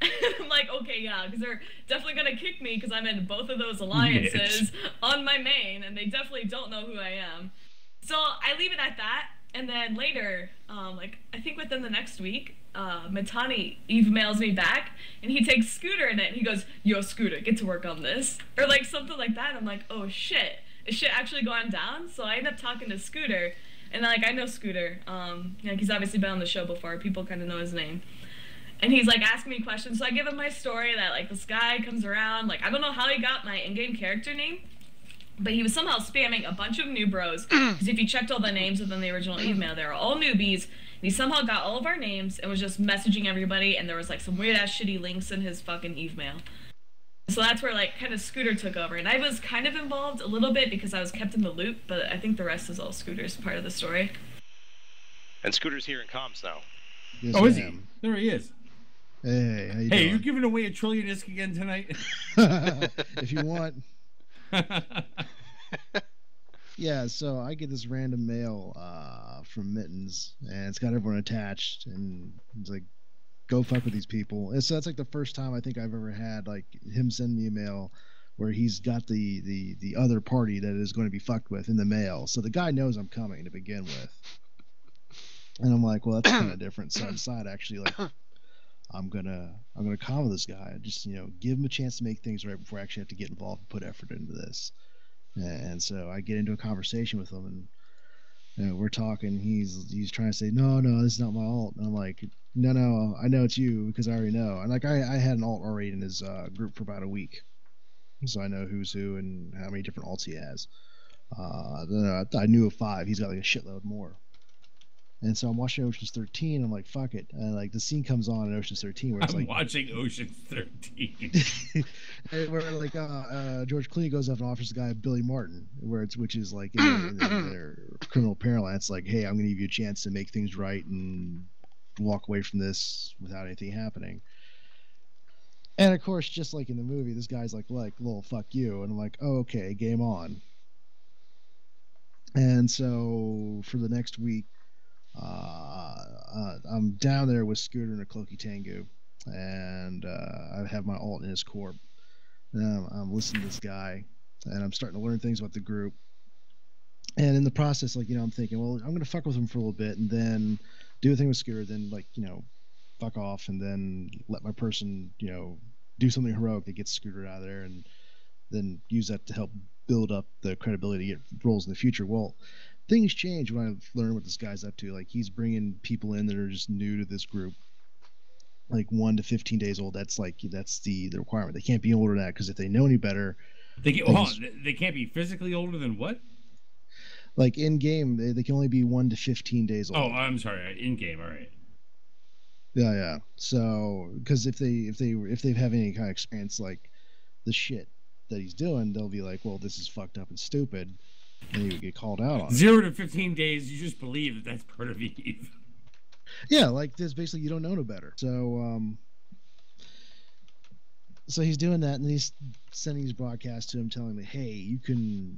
And I'm like, okay, yeah, because they're definitely gonna kick me because I'm in both of those alliances on my main, and they definitely don't know who I am. So I leave it at that, and then later, like I think within the next week, Matani emails me back, and he takes Scooter in it, and he goes, "Yo, Scooter, get to work on this," or like something like that. I'm like, oh shit, is shit actually going down? So I end up talking to Scooter, and like I know Scooter, like he's obviously been on the show before. People kind of know his name. And he's like asking me questions, so I give him my story that like this guy comes around, like I don't know how he got my in-game character name, but he was somehow spamming a bunch of new bros. Because if you checked all the names within the original email, they were all newbies. And he somehow got all of our names and was just messaging everybody. And there was like some weird ass shitty links in his fucking email. So that's where like kind of Scooter took over, and I was kind of involved a little bit because I was kept in the loop. But I think the rest is all Scooter's part of the story. And Scooter's here in comms now. Yes, Oh, is he? ma'am. There he is. Hey, how you Hey, you doing? giving away a trillion disc again tonight? If you want. Yeah, so I get this random mail from Mittens, and it's got everyone attached, and it's like, go fuck with these people. And so that's like the first time I think I've ever had like him send me a mail where he's got the other party that is going to be fucked with in the mail. So the guy knows I'm coming to begin with. And I'm like, well, that's kind of different. So I decided actually like I'm gonna calm with this guy. Just give him a chance to make things right before I actually have to get involved and put effort into this. And so I get into a conversation with him, and we're talking. He's trying to say, no, this is not my alt. And I'm like, no, I know it's you because I already know. And like I had an alt already in his group for about a week, so I know who's who and how many different alts he has. I knew of 5. He's got like a shitload more. And so I'm watching Ocean's 13. I'm like, fuck it. And like the scene comes on in Ocean's 13 where it's I'm like watching Ocean's 13. where like George Clooney goes up and offers the guy Billy Martin, which is like in their criminal parlance, like, hey, I'm gonna give you a chance to make things right and walk away from this without anything happening. And of course, just like in the movie, this guy's like, little fuck you, and I'm like, oh, okay, game on. And so for the next week, I'm down there with Scooter and a Cloaky Tengu, and I have my alt in his corp. And I'm listening to this guy, and I'm starting to learn things about the group. And in the process, like, I'm thinking, well, I'm going to fuck with him for a little bit, and then do a thing with Scooter, then, like, fuck off, and then let my person, do something heroic that gets Scooter out of there, and then use that to help build up the credibility to get roles in the future. Well, things change when I learn what this guy's up to. Like, he's bringing people in that are just new to this group, like 1 to 15 days old. That's the requirement. They can't be older than that, because if they know any better, they can't be physically older than what? Like in game, they can only be 1 to 15 days old. Oh, I'm sorry, in game, all right. Yeah. So, because if they have any kind of experience like the shit that he's doing, they'll be like, well, this is fucked up and stupid, and he would get called out on 0 to 15 days, you just believe that that's part of Eve. Yeah, like this, basically you don't know no better. So he's doing that, and then he's sending these broadcasts to him telling me, hey, you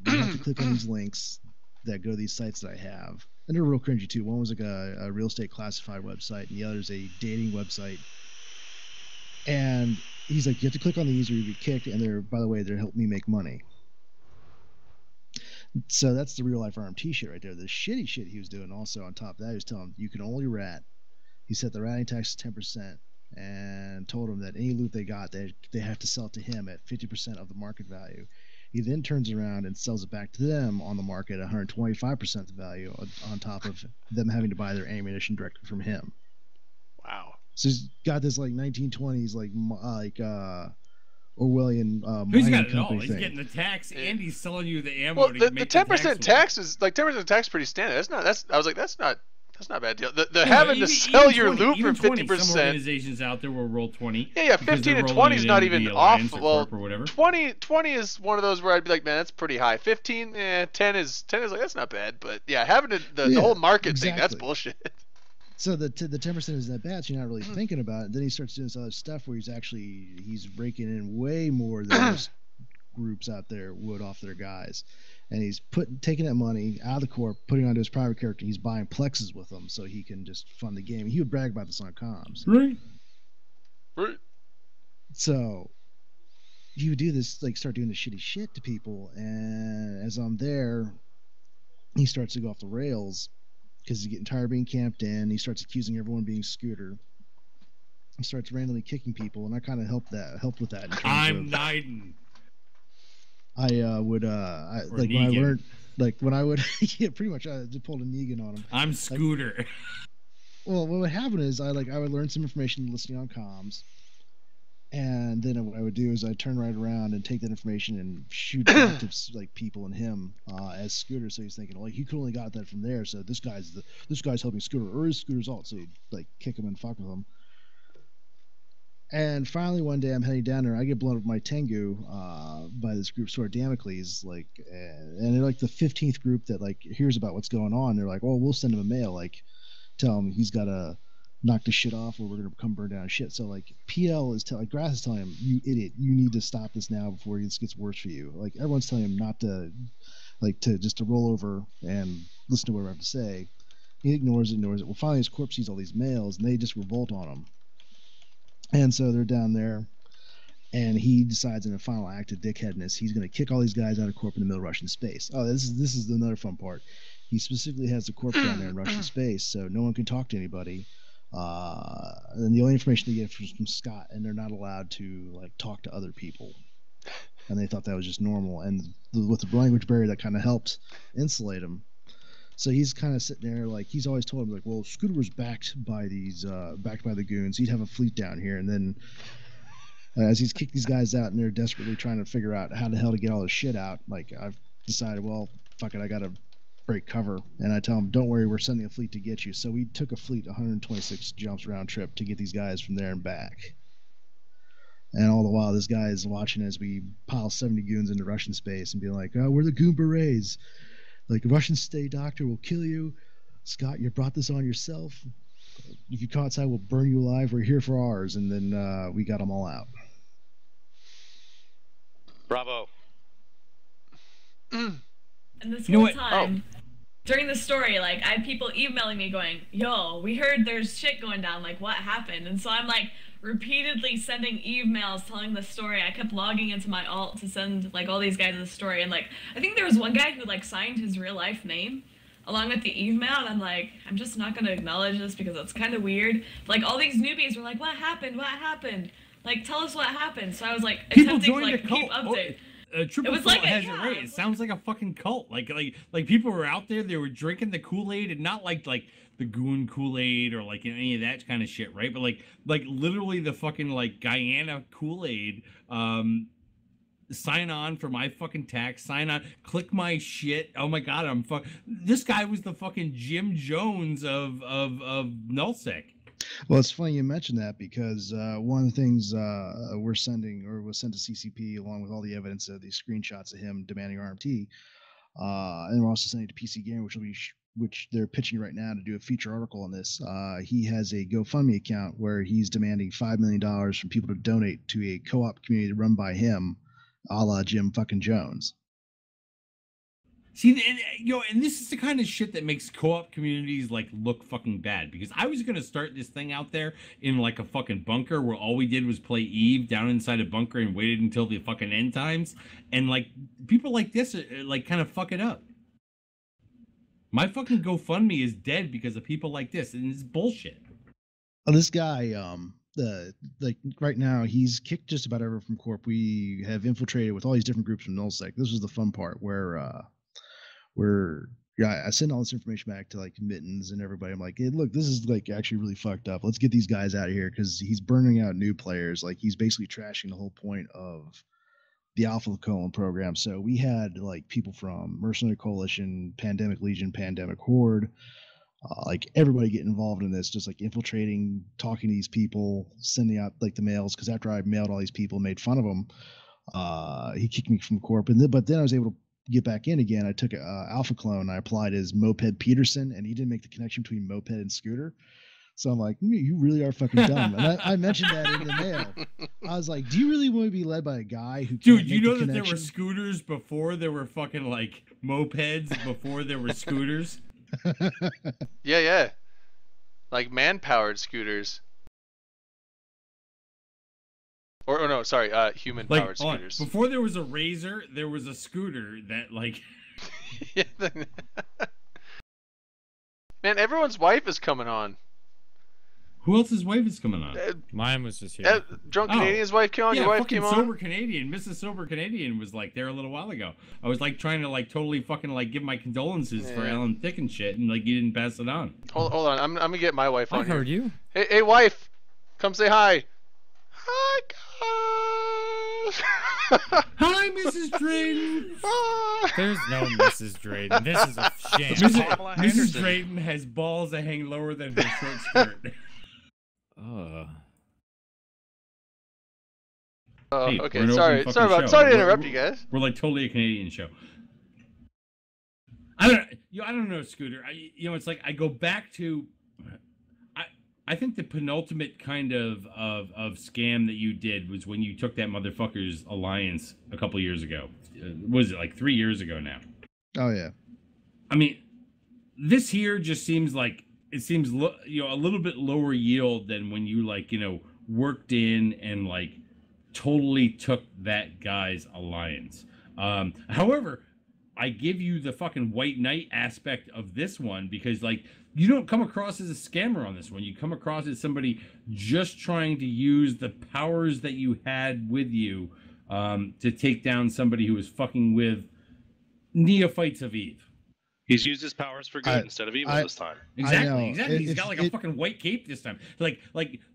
have to click on these links that go to these sites that I have. And they're real cringy too. One was like a real estate classified website, and the other is a dating website. And he's like, you have to click on these or you get kicked, and by the way, they're helping me make money. So that's the real life RMT shit right there. The shitty shit he was doing also on top of that, he was telling him you can only rat. He set the ratting tax to 10% and told him that any loot they got, they have to sell it to him at 50% of the market value. He then turns around and sells it back to them on the market at 125% of the value, on top of them having to buy their ammunition directly from him. Wow. So he's got this like 1920s Orwellian He's mining got it all. company He's thing. getting the tax and he's selling you the ammo. Well, to the make 10% tax is like 10% tax is pretty standard. I was like, that's not a bad deal. The having to sell your loot for 50%. Some organizations out there will roll 20. Yeah, 15 and 20 is not even off. Well, or whatever. 20 is one of those where I'd be like, man, that's pretty high. 15, 10 is like, that's not bad. But yeah, having the whole market thing, that's bullshit. So the 10% isn't that bad, so you're not really thinking about it. Then he starts doing this other stuff where he's raking in way more than most groups out there would off their guys. And he's taking that money out of the corp, putting it onto his private character. He's buying plexes with them so he can just fund the game. He would brag about this on comms. Right. So he would do this, like start doing this shitty shit to people. And as I'm there, he starts to go off the rails because he's getting tired of being camped in. He starts accusing everyone of being Scooter. He starts randomly kicking people, and I kind of helped with that. I'm Naiden. I would like when I learned, like when I would, yeah, pretty much I just pulled a Negan on him. I'm Scooter. Like, well, what would happen is I would learn some information listening on comms, and then what I would do is I'd turn right around and take that information and shoot active like people and him as Scooter. So he's thinking, like, he could only got that from there. So this guy's helping Scooter, or is Scooter's alt. So he'd like kick him and fuck with him. And finally, one day I'm heading down there. I get blown up with my Tengu by this group, Sword Damocles, like, and they're like the 15th group that like hears about what's going on. They're like, "Oh, we'll send him a mail, like, tell him he's got to knock this shit off, or we're gonna come burn down shit." So like, PL is Grass is telling him, "You idiot, you need to stop this now before this gets worse for you." Like everyone's telling him not to, like, to roll over and listen to what I have to say. He ignores it. Well, finally his corpse sees all these mails, and they just revolt on him. And so they're down there, and he decides in the final act of dickheadness, he's going to kick all these guys out of Corp in the middle of Russian space. Oh, this is another fun part. He specifically has the Corp down there in Russian space, so no one can talk to anybody. And the only information they get is from Scott, and they're not allowed to like talk to other people. And they thought that was just normal. And with the language barrier, that kind of helped insulate him. So he's kind of sitting there, like he's always told him, like, well, Scooter was backed by the goons. He'd have a fleet down here, and then as he's kicked these guys out, and they're desperately trying to figure out how the hell to get all this shit out. Like I've decided, well, fuck it, I gotta break cover. And I tell him, don't worry, we're sending a fleet to get you. So we took a fleet 126 jumps round trip to get these guys from there and back. And all the while, this guy is watching as we pile 70 goons into Russian space and be like, oh, we're the Goon Berets. Like, a Russian state doctor will kill you. Scott, you brought this on yourself. If you come outside, we'll burn you alive. We're here for ours. And then we got them all out. Bravo. And this whole time, during the story, like, I had people emailing me going, yo, we heard there's shit going down. Like, what happened? And so I'm, like, repeatedly sending emails telling the story. I kept logging into my alt to send, like, all these guys the story. And, like, I think there was one guy who, like, signed his real-life name along with the email. And I'm like, I'm just not going to acknowledge this because it's kind of weird. Like, all these newbies were like, what happened? What happened? Like, tell us what happened. So I was, like, attempting to, like, keep update. Triple It was Fault like has it right. It sounds like a fucking cult. Like people were out there. They were drinking the Kool-Aid, and not like the Goon Kool-Aid or like any of that kind of shit, right? But like literally the fucking like Guyana Kool-Aid. Sign on for my fucking tax. Sign on. Click my shit. Oh my god, I'm fuck. This guy was the fucking Jim Jones of Nullsec. Well, it's funny you mentioned that because one of the things we're sending, or was sent to CCP along with all the evidence of these screenshots of him demanding RMT, and we're also sending it to PC Gamer, which they're pitching right now to do a feature article on this. He has a GoFundMe account where he's demanding $5 million from people to donate to a co-op community run by him, a la Jim fucking Jones. See, and this is the kind of shit that makes co-op communities like look fucking bad. Because I was gonna start this thing out there in like a fucking bunker where all we did was play Eve down inside a bunker and waited until the fucking end times, and like people like this like kind of fuck it up. My fucking GoFundMe is dead because of people like this, and it's bullshit. Well, this guy, like right now, he's kicked just about everyone from Corp. We have infiltrated with all these different groups from Nullsec. This was the fun part where I send all this information back to like Mittens and everybody. I'm like, hey, look, this is like actually really fucked up. Let's get these guys out of here because he's burning out new players. Like he's basically trashing the whole point of the Alpha Colon program. So we had like people from Mercenary Coalition, Pandemic Legion, Pandemic Horde, like everybody get involved in this, just like infiltrating, talking to these people, sending out like the mails. Because after I mailed all these people, made fun of them, he kicked me from Corp. But then I was able to get back in again. I took Alpha Clone. I applied as Moped Peterson, and he didn't make the connection between Moped and Scooter. So I'm like, you really are fucking dumb. And I mentioned that in the mail. I was like, do you really want to be led by a guy who? Dude, you know that there were scooters before there were fucking like mopeds before there were scooters. Yeah, like man-powered scooters. Or no, sorry, human-powered scooters. Before there was a Razor, there was a scooter that like. Man, everyone's wife is coming on. Who else's wife is coming on? Mine was just here. Drunk Canadian's wife came on. Yeah, your wife came on. Sober Canadian, Mrs. Sober Canadian was like there a little while ago. I was like trying to like totally fucking like give my condolences for Alan Thicke and shit, and like you didn't pass it on. Hold on, I'm gonna get my wife on. I heard you. Hey, wife, come say hi. Hi, guys. Hi, Mrs. Drayton. There's no Mrs. Drayton. This is a shame. Mrs. Drayton has balls that hang lower than her short skirt. Hey, okay. Sorry to interrupt you guys. We're like totally a Canadian show. I don't know, Scooter. It's like I go back to. I think the penultimate kind of scam that you did was when you took that motherfucker's alliance a couple years ago. Was it like 3 years ago now? Oh yeah. I mean, this here just seems like. It seems a little bit lower yield than when you worked in and like totally took that guy's alliance. However, I give you the fucking White Knight aspect of this one because like you don't come across as a scammer on this one. You come across as somebody just trying to use the powers that you had with you to take down somebody who was fucking with neophytes of Eve. He's used his powers for good instead of evil this time. Exactly. He's got like a fucking white cape this time. Like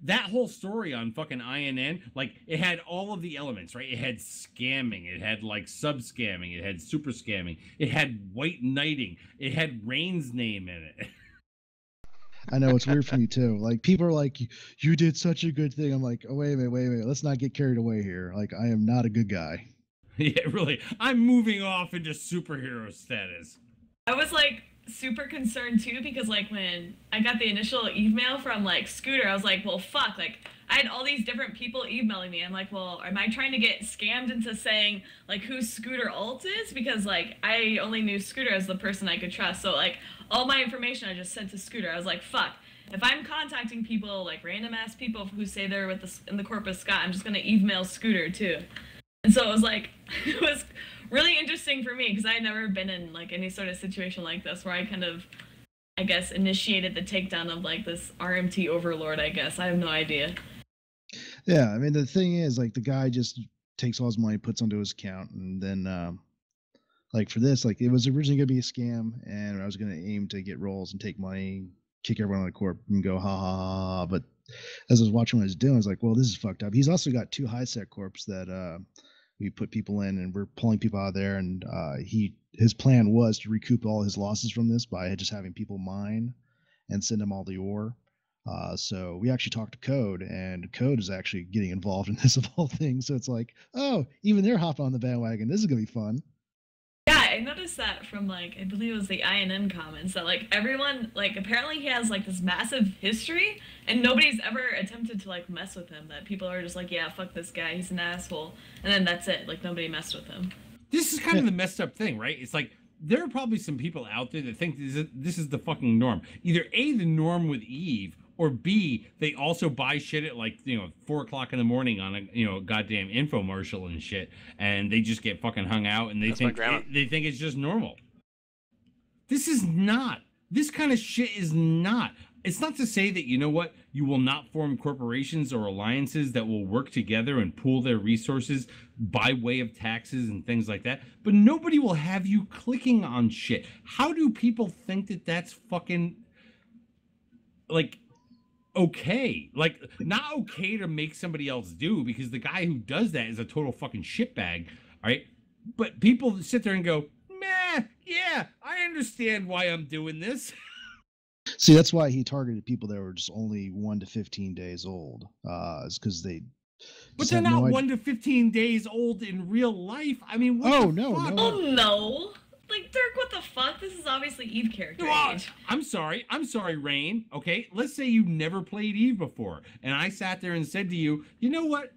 that whole story on fucking INN, like it had all of the elements, right? It had scamming, it had like sub scamming, it had super scamming, it had white knighting, it had Rain's name in it. I know it's weird for me too. Like people are like, "You did such a good thing." I'm like, "Oh wait a minute. Let's not get carried away here. Like I am not a good guy." Yeah, really. I'm moving off into superhero status. I was like super concerned too because like when I got the initial email from like Scooter, I was like, well, fuck. Like I had all these different people emailing me. I'm like, well, am I trying to get scammed into saying like who Scooter Alt is? Because like I only knew Scooter as the person I could trust. So like all my information I just sent to Scooter. I was like, fuck. If I'm contacting people like random ass people who say they're with the, in the Corpus Scott, I'm just gonna email Scooter too. And so it was like, it was really interesting for me because I had never been in like any sort of situation like this where I kind of, I guess, initiated the takedown of like this RMT overlord, I guess. I have no idea. Yeah, I mean, the thing is, like, the guy just takes all his money, puts onto his account, and then, like, for this, like, it was originally going to be a scam, and I was going to aim to get rolls and take money, kick everyone on the corp, and go, ha, ha, ha, ha. But as I was watching what he was doing, I was like, well, this is fucked up. He's also got 2 high-sec corps that, we put people in and we're pulling people out of there, and his plan was to recoup all his losses from this by just having people mine and send him all the ore. So we actually talked to Code, and Code is actually getting involved in this of all things. So it's like, oh, even they're hopping on the bandwagon. This is gonna be fun. Yeah, I noticed that from like, I believe it was the INN comments that like everyone, like apparently he has like this massive history and nobody's ever attempted to like mess with him. That people are just like, yeah, fuck this guy, he's an asshole. And then that's it, like nobody messed with him. This is kind of the messed up thing, right? It's like, there are probably some people out there that think this is the fucking norm. Either A, the norm with Eve, or B, they also buy shit at like, 4 o'clock in the morning on a, goddamn infomercial and shit, and they just get fucking hung out and they think it's just normal. This is not. This kind of shit is not. It's not to say that, you know what, you will not form corporations or alliances that will work together and pool their resources by way of taxes and things like that, but nobody will have you clicking on shit. How do people think that that's fucking, like, okay? Like, not okay to make somebody else do, because the guy who does that is a total fucking shitbag, all right? But people sit there and go, meh, yeah, I understand why I'm doing this. See, that's why he targeted people that were just only 1 to 15 days old. Is because they. But they're not 1 to 15 days old in real life. I mean, what the fuck? Oh no! Like, Dirk, what the fuck? This is obviously Eve character age. I'm sorry, Rain. Okay, let's say you never played Eve before, and I sat there and said to you, you know what?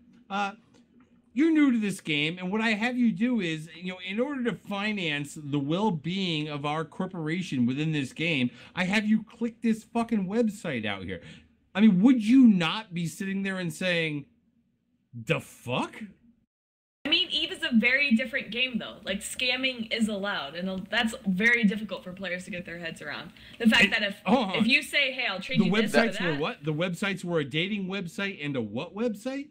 You're new to this game, and what I have you do is, in order to finance the well-being of our corporation within this game, I have you click this fucking website out here. I mean, would you not be sitting there and saying, the fuck? I mean, Eve is a very different game, though. Like, scamming is allowed, and that's very difficult for players to get their heads around. The fact that if you say, hey, I'll trade you this or that... The websites were what? The websites were a dating website and a what website?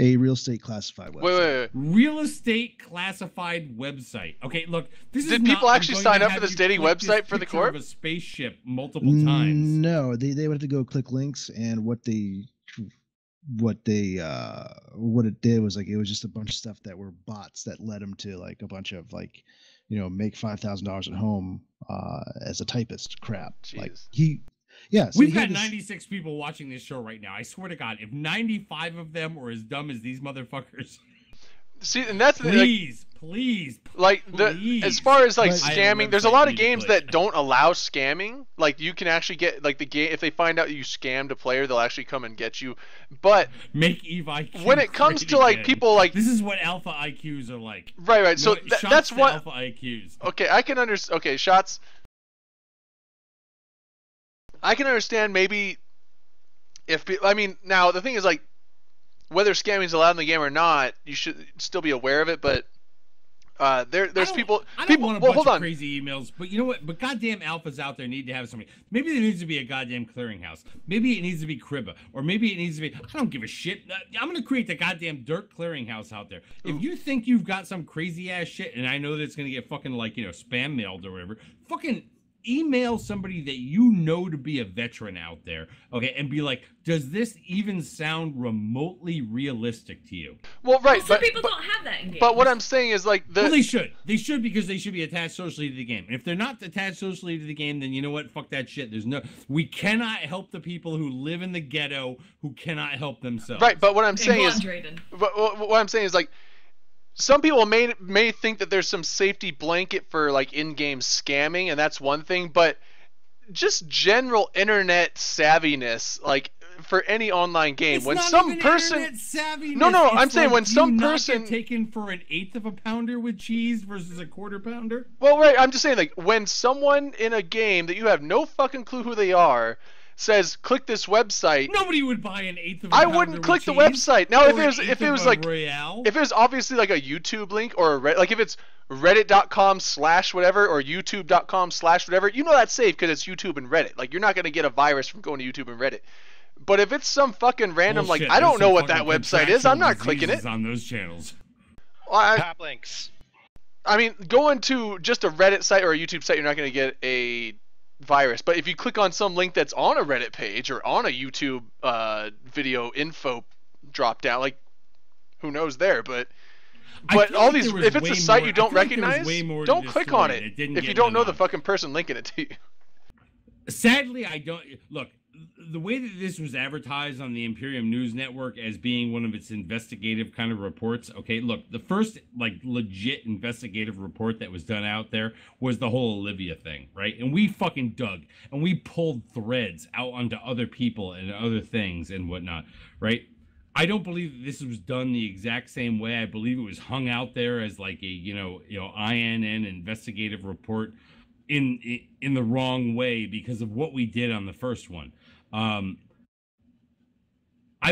A real estate classified website. Wait. Real estate classified website. Okay, look, this is Did people actually sign up for this dating website for the Corp? Of a spaceship multiple times. No, they would have to go click links, and what it did was, like, it was just a bunch of stuff that were bots that led him to, like, a bunch of, like, make $5,000 at home as a typist crap. Jeez. Like so we've got 96 people watching this show right now. I swear to God, if 95 of them were as dumb as these motherfuckers. See, and that's please. As far as like scamming, there's a lot of games that don't allow scamming. Like, you can actually get, like, the game, if they find out you scammed a player, they'll actually come and get you. But make Eve IQ when it comes to like people like, this is what alpha IQs are like. Right. So that's what alpha IQs. Okay, I can understand. Okay, shots. I can understand maybe if now the thing is, like, whether scamming is allowed in the game or not, you should still be aware of it. But there's people. I don't want a bunch hold of on. crazy emails, but you know what? But goddamn alphas out there need to have somebody. Maybe there needs to be a goddamn clearinghouse. Maybe it needs to be Cribba, or maybe it needs to be. I don't give a shit. I'm gonna create the goddamn dirt clearinghouse out there. If you think you've got some crazy ass shit, and I know that it's gonna get fucking like spam mailed or whatever, fucking email somebody that you know to be a veteran out there, okay, and be like, does this even sound remotely realistic to you? Well, right, some people don't have that in games. But what I'm saying is like well, they should because they should be attached socially to the game. And if they're not attached socially to the game, then you know what? Fuck that shit. We cannot help the people who live in the ghetto who cannot help themselves. Right, but what I'm saying is like, some people may think that there's some safety blanket for like in-game scamming, and that's one thing, but just general internet savviness, like for any online game, it's when not some even person internet savviness. no, it's I'm saying like, when do some you not person get taken for an eighth of a pounder with cheese versus a quarter pounder. Well, right, I'm just saying like when someone in a game that you have no fucking clue who they are says click this website, nobody would buy an eighth of a pounder. I wouldn't click the website. Now if it was like if it was obviously like a YouTube link or like if it's reddit.com/whatever or youtube.com/whatever, you know that's safe because it's YouTube and Reddit. Like you're not gonna get a virus from going to YouTube and Reddit. But if it's some fucking random Bullshit, like I don't know what that fucking website is, I'm not contractual clicking it diseases on those channels. Tap links. I mean, going to just a Reddit site or a YouTube site, you're not going to get a virus. But if you click on some link that's on a Reddit page or on a YouTube video info drop down, like who knows there? But all these, if it's a site you don't recognize, don't click on it if you don't know the fucking person linking it to you. Sadly, I don't look. The way that this was advertised on the Imperium News Network as being one of its investigative kind of reports, okay, look, the first like legit investigative report that was done out there was the whole Olivia thing, right? And we fucking dug and we pulled threads out onto other people and other things and whatnot, right? I don't believe that this was done the exact same way. I believe it was hung out there as like a INN investigative report in the wrong way because of what we did on the first one. I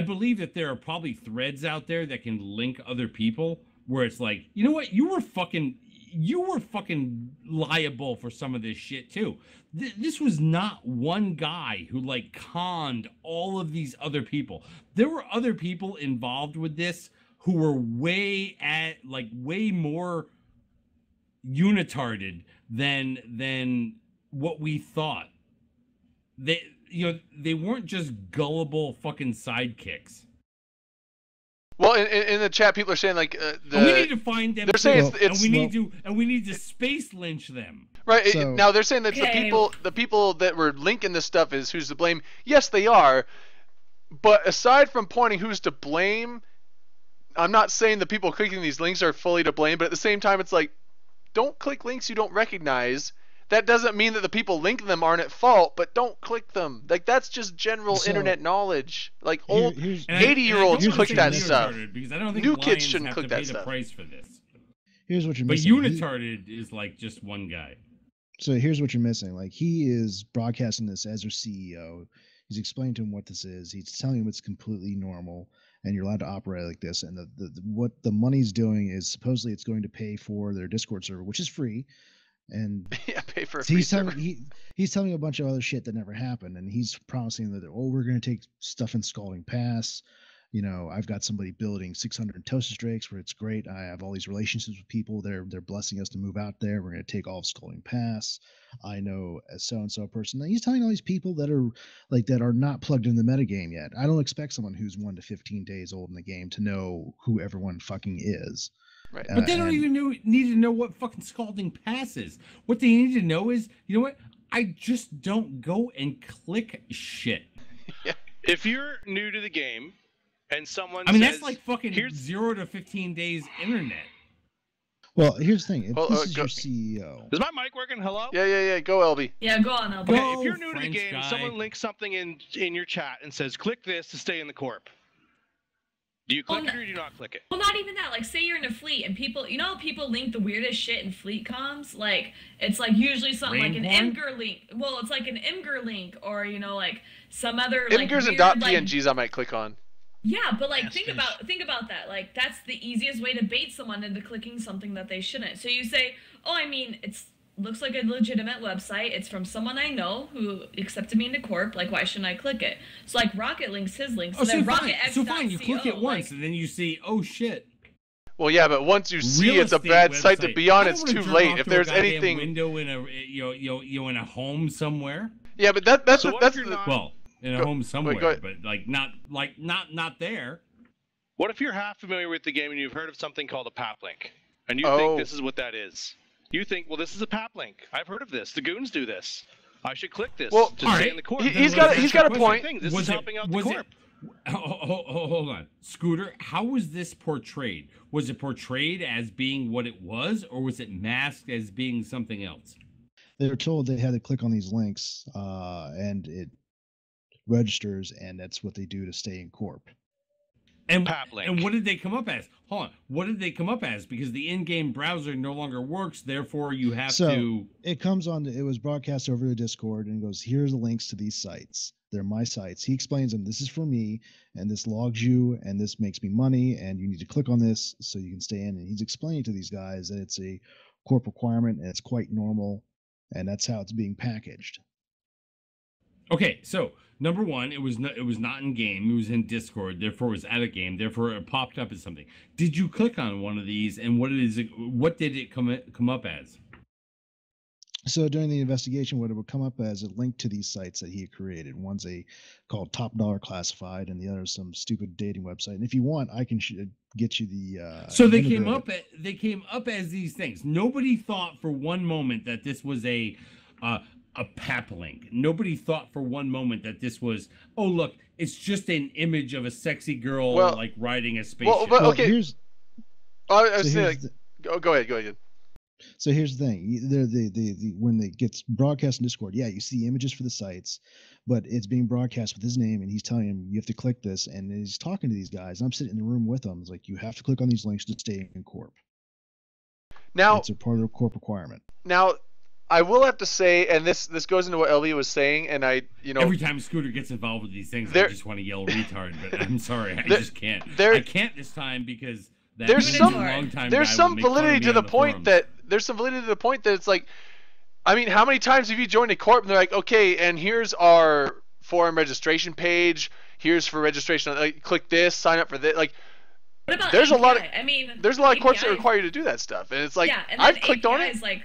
believe that there are probably threads out there that can link other people where it's like, you know what, you were fucking liable for some of this shit too. This was not one guy who like conned all of these other people. There were other people involved with this who were way more unitarded than what we thought. They weren't just gullible fucking sidekicks. Well, in the chat, people are saying like we need to find them. They're saying and we need to space lynch them. Right So, now, they're saying that Okay. the people that were linking this stuff is who's to blame. Yes, they are. But aside from pointing who's to blame, I'm not saying the people clicking these links are fully to blame. But at the same time, it's like, don't click links you don't recognize. That doesn't mean that the people linking them aren't at fault, but don't click them. Like that's just general internet knowledge. Like old 80-year-olds click that stuff. Because I don't think New kids Lions shouldn't have click to that pay stuff. the price for this. Here's what you're But missing. unitarded is like just one guy. So here's what you're missing. Like he is broadcasting this as their CEO. He's explaining to him what this is. He's telling him it's completely normal and you're allowed to operate like this. And what the money's doing is supposedly it's going to pay for their Discord server, which is free. And yeah, pay for a free server. He's telling a bunch of other shit that never happened, and he's promising that we're going to take stuff in Scalding Pass. You know, I've got somebody building 600 Toasted Drakes where it's great. I have all these relationships with people. They're blessing us to move out there. We're going to take all of Scalding Pass. I know a so-and-so person. And he's telling all these people that are not plugged in the metagame yet. I don't expect someone who's 1 to 15 days old in the game to know who everyone fucking is. Right. But they don't even need to know what fucking Scalding Pass is. What they need to know is, you know what? I just don't go and click shit. Yeah. If you're new to the game and someone says, that's like fucking 0 to 15 days internet. Well, here's the thing. If this is go. your CEO. Is my mic working? Hello? Yeah. Go, LB. Yeah, go on, LB. Okay, if you're new to the French game, guy. someone links something in your chat and says, click this to stay in the corp. Do you click it or do you not click it? Well, not even that. Like, say you're in a fleet and people link the weirdest shit in fleet comms. Like, it's like usually something like an Imgur link. Well, it's like an Imgur link or, like some other like Imgurs and weird, .pngs I might click on. Yeah, but like think about that. Like that's the easiest way to bait someone into clicking something that they shouldn't. So you say, "Oh, I mean, it's looks like a legitimate website. It's from someone I know who accepted me into corp. Like, why shouldn't I click it?" So like Rocket links his links. Oh, so fine. You click it once, and then you see, oh shit. Well, yeah, but once you see it's a bad site to be on, it's too late. If there's anything window in a in a home somewhere. Yeah, but that's well, in a home somewhere, but not there. What if you're half familiar with the game and you've heard of something called a pap link, and you think this is what that is? You think, well, this is a pap link. I've heard of this. The goons do this. I should click this to stay in the corp. He's got a point. This is helping out the corp. Hold on, Scooter. How was this portrayed? Was it portrayed as being what it was, or was it masked as being something else? They were told they had to click on these links, and it registers, and that's what they do to stay in corp. And what did they come up as? Hold on. What did they come up as? Because the in-game browser no longer works, therefore you have to. It comes on. It was broadcast over the Discord and goes, "Here's the links to these sites. They're my sites." He explains them. This is for me, and this logs you, and this makes me money, and you need to click on this so you can stay in. And he's explaining to these guys that it's a corp requirement and it's quite normal, and that's how it's being packaged. Okay, so number one, it was not in game. It was in Discord. Therefore, it was at a game. Therefore, it popped up as something. Did you click on one of these, and what did it come up as? So during the investigation, what it would come up as a link to these sites that he had created. One's called Top Dollar Classified, and the other is some stupid dating website. And if you want, I can get you the. So they came up. They came up as these things. Nobody thought for one moment that this was a pap link. Nobody thought for one moment that this was, oh look, it's just an image of a sexy girl like riding a spaceship. Well, okay. Go ahead. So here's the thing: when it gets broadcast in Discord, yeah, you see images for the sites, but it's being broadcast with his name, and he's telling him you have to click this, and he's talking to these guys. And I'm sitting in the room with them. It's like you have to click on these links to stay in corp. Now it's a part of the corp requirement. Now, I will have to say, and this goes into what LB was saying, and every time Scooter gets involved with these things, I just want to yell retard, but I'm sorry, I just can't. I can't this time because there's some validity to the point that it's like, I mean, how many times have you joined a corp and they're like, okay, and here's our forum registration page, here's for registration, like, click this, sign up for this, like. What about there's API? a lot of APIs, corps that require you to do that stuff, and it's like, I've clicked on it.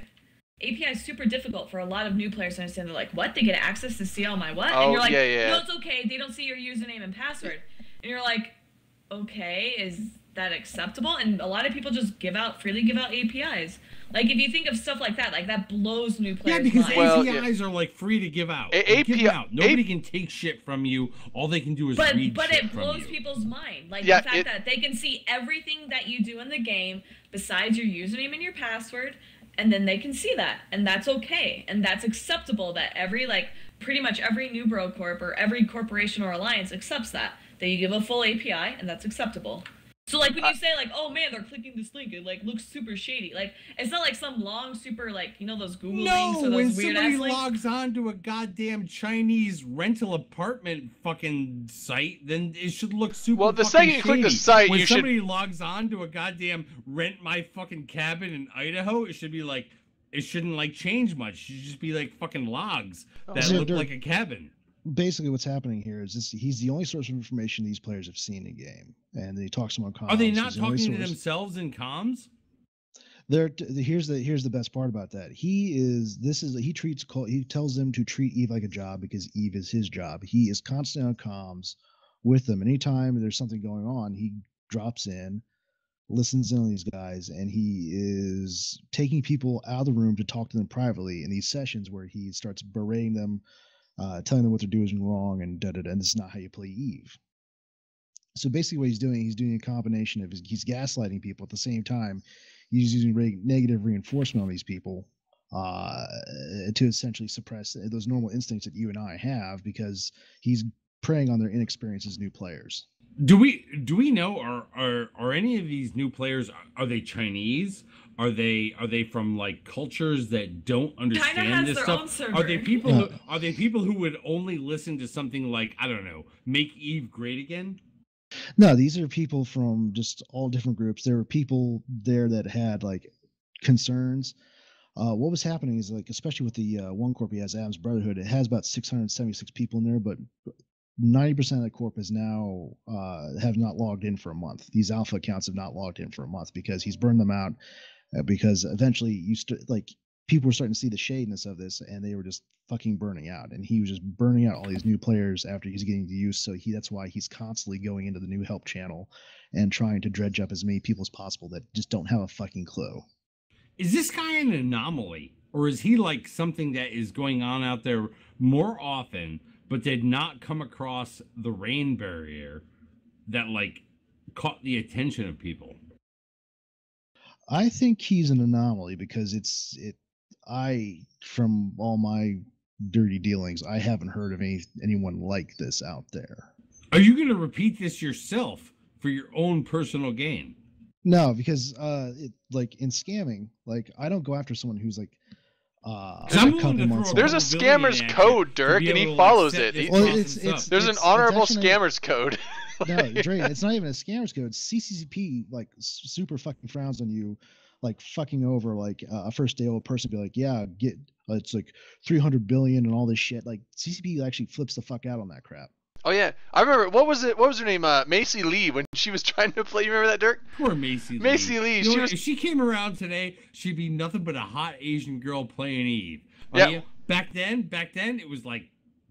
API is super difficult for a lot of new players to understand. They're like, what? They get access to see all my what? Oh, and you're like, yeah. no, it's okay. They don't see your username and password. And you're like, okay, is that acceptable? And a lot of people just freely give out APIs. Like, if you think of stuff like that blows new players' minds. Yeah, because APIs are like free to give out. Nobody can take shit from you. All they can do is read shit from you. But it blows people's mind. Like, the fact that they can see everything that you do in the game besides your username and your password. And then they can see that, and that's okay, and that's acceptable. That pretty much every new bro corp or every corporation or alliance accepts that you give a full API, and that's acceptable. So like when you say like, oh man, they're clicking this link, it like looks super shady. Like it's not like some long super like those Google links or those weird ass links. No, when somebody logs on to a goddamn Chinese rental apartment fucking site, then it should look super. Well, the second you click the site, when somebody logs on to a goddamn rent my fucking cabin in Idaho, it should be like it shouldn't like change much. It should just be like fucking logs that look like a cabin. Basically what's happening here is he's the only source of information these players have seen in game, and he talks to them on comms. Are they not talking to themselves in comms? Here's the best part about that. He tells them to treat Eve like a job because Eve is his job. He is constantly on comms with them. Anytime there's something going on, he drops in, listens in on these guys, and he is taking people out of the room to talk to them privately in these sessions where he starts berating them, telling them what they're doing wrong, and and this is not how you play Eve. So basically what he's doing a combination of he's gaslighting people at the same time. He's using negative reinforcement on these people to essentially suppress those normal instincts that you and I have, because he's preying on their inexperience as new players. Do we know are any of these new players, are they Chinese? Are they from like cultures that don't understand this stuff? Are they people who would only listen to something like, I don't know, Make Eve Great Again? No, these are people from just all different groups. There were people there that had like concerns. What was happening is like, especially with the one corp he has, Adam's Brotherhood, it has about 676 people in there, but 90% of the corp is now have not logged in for a month. These alpha accounts have not logged in for a month because he's burned them out. Because eventually like people were starting to see the shadiness of this, and they were just fucking burning out. And he was just burning out all these new players after he's getting to use. So that's why he's constantly going into the new help channel and trying to dredge up as many people as possible that just don't have a fucking clue. Is this guy an anomaly, or is he like something that is going on out there more often, but did not come across the rain barrier that like caught the attention of people? I think he's an anomaly because from all my dirty dealings, I haven't heard of anyone like this out there. Are you going to repeat this yourself for your own personal gain? No, because like in scamming, like I don't go after someone who's like there's a scammer's code, Dirk, and he follows it. There's an honorable scammer's code. No, Dre, it's not even a scammer's code. CCCP like super fucking frowns on you, like fucking over like a first day old person. Be like, yeah, get it's like 300 billion and all this shit. Like CCP actually flips the fuck out on that crap. Oh yeah, I remember. What was her name? Macy Lee, when she was trying to play. You remember that, Dirk? Poor Macy Lee. Macy Lee. You know, if she came around today, she'd be nothing but a hot Asian girl playing Eve. Yeah. Back then, it was like,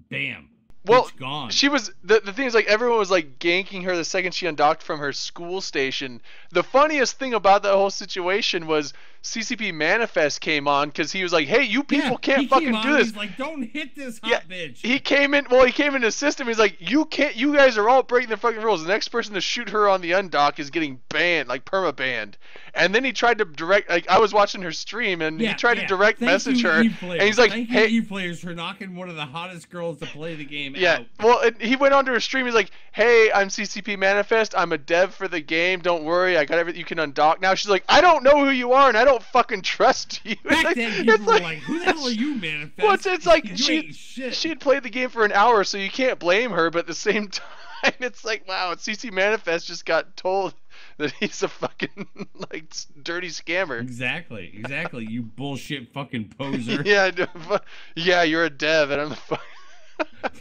bam. Well, gone. She was the thing is like everyone was like ganking her the second she undocked from her school station. The funniest thing about that whole situation was CCP Manifest came on because he was like, "Hey, you people can't fucking do this." He's like, "Don't hit this hot bitch." He came in. Well, he came in to assist him. He's like, "You can't. You guys are all breaking the fucking rules. The next person to shoot her on the undock is getting banned, like perma banned." And then he tried to direct. Like I was watching her stream, and he tried to direct message her, and he's like, "Hey, you players for knocking one of the hottest girls to play the game out." Yeah. Well, he went onto her stream. He's like, "Hey, I'm CCP Manifest. I'm a dev for the game. Don't worry. I got everything. You can undock now." She's like, "I don't know who you are, and I don't fucking trust you." Back then, people were like, "Who the hell are you, Manifest?" Well, it's like she'd played the game for an hour, so you can't blame her. But at the same time, it's like, wow, CC Manifest just got told that he's a fucking like dirty scammer. Exactly. You bullshit fucking poser. Yeah, you're a dev, and I'm the fuck.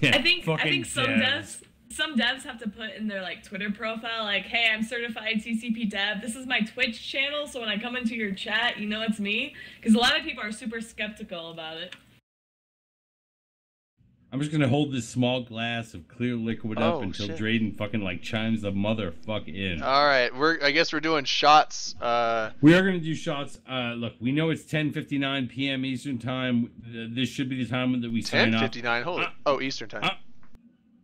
Yeah, I think some devs have to put in their like Twitter profile like, "Hey, I'm certified CCP dev. This is my Twitch channel, so when I come into your chat, you know it's me." Because a lot of people are super skeptical about it. I'm just gonna hold this small glass of clear liquid up until Drayden fucking like chimes the motherfuck in. All right, I guess we're doing shots. We are gonna do shots. Look, we know it's 10:59 p.m. Eastern time. This should be the time that we sign off. 10:59. Holy, Eastern time.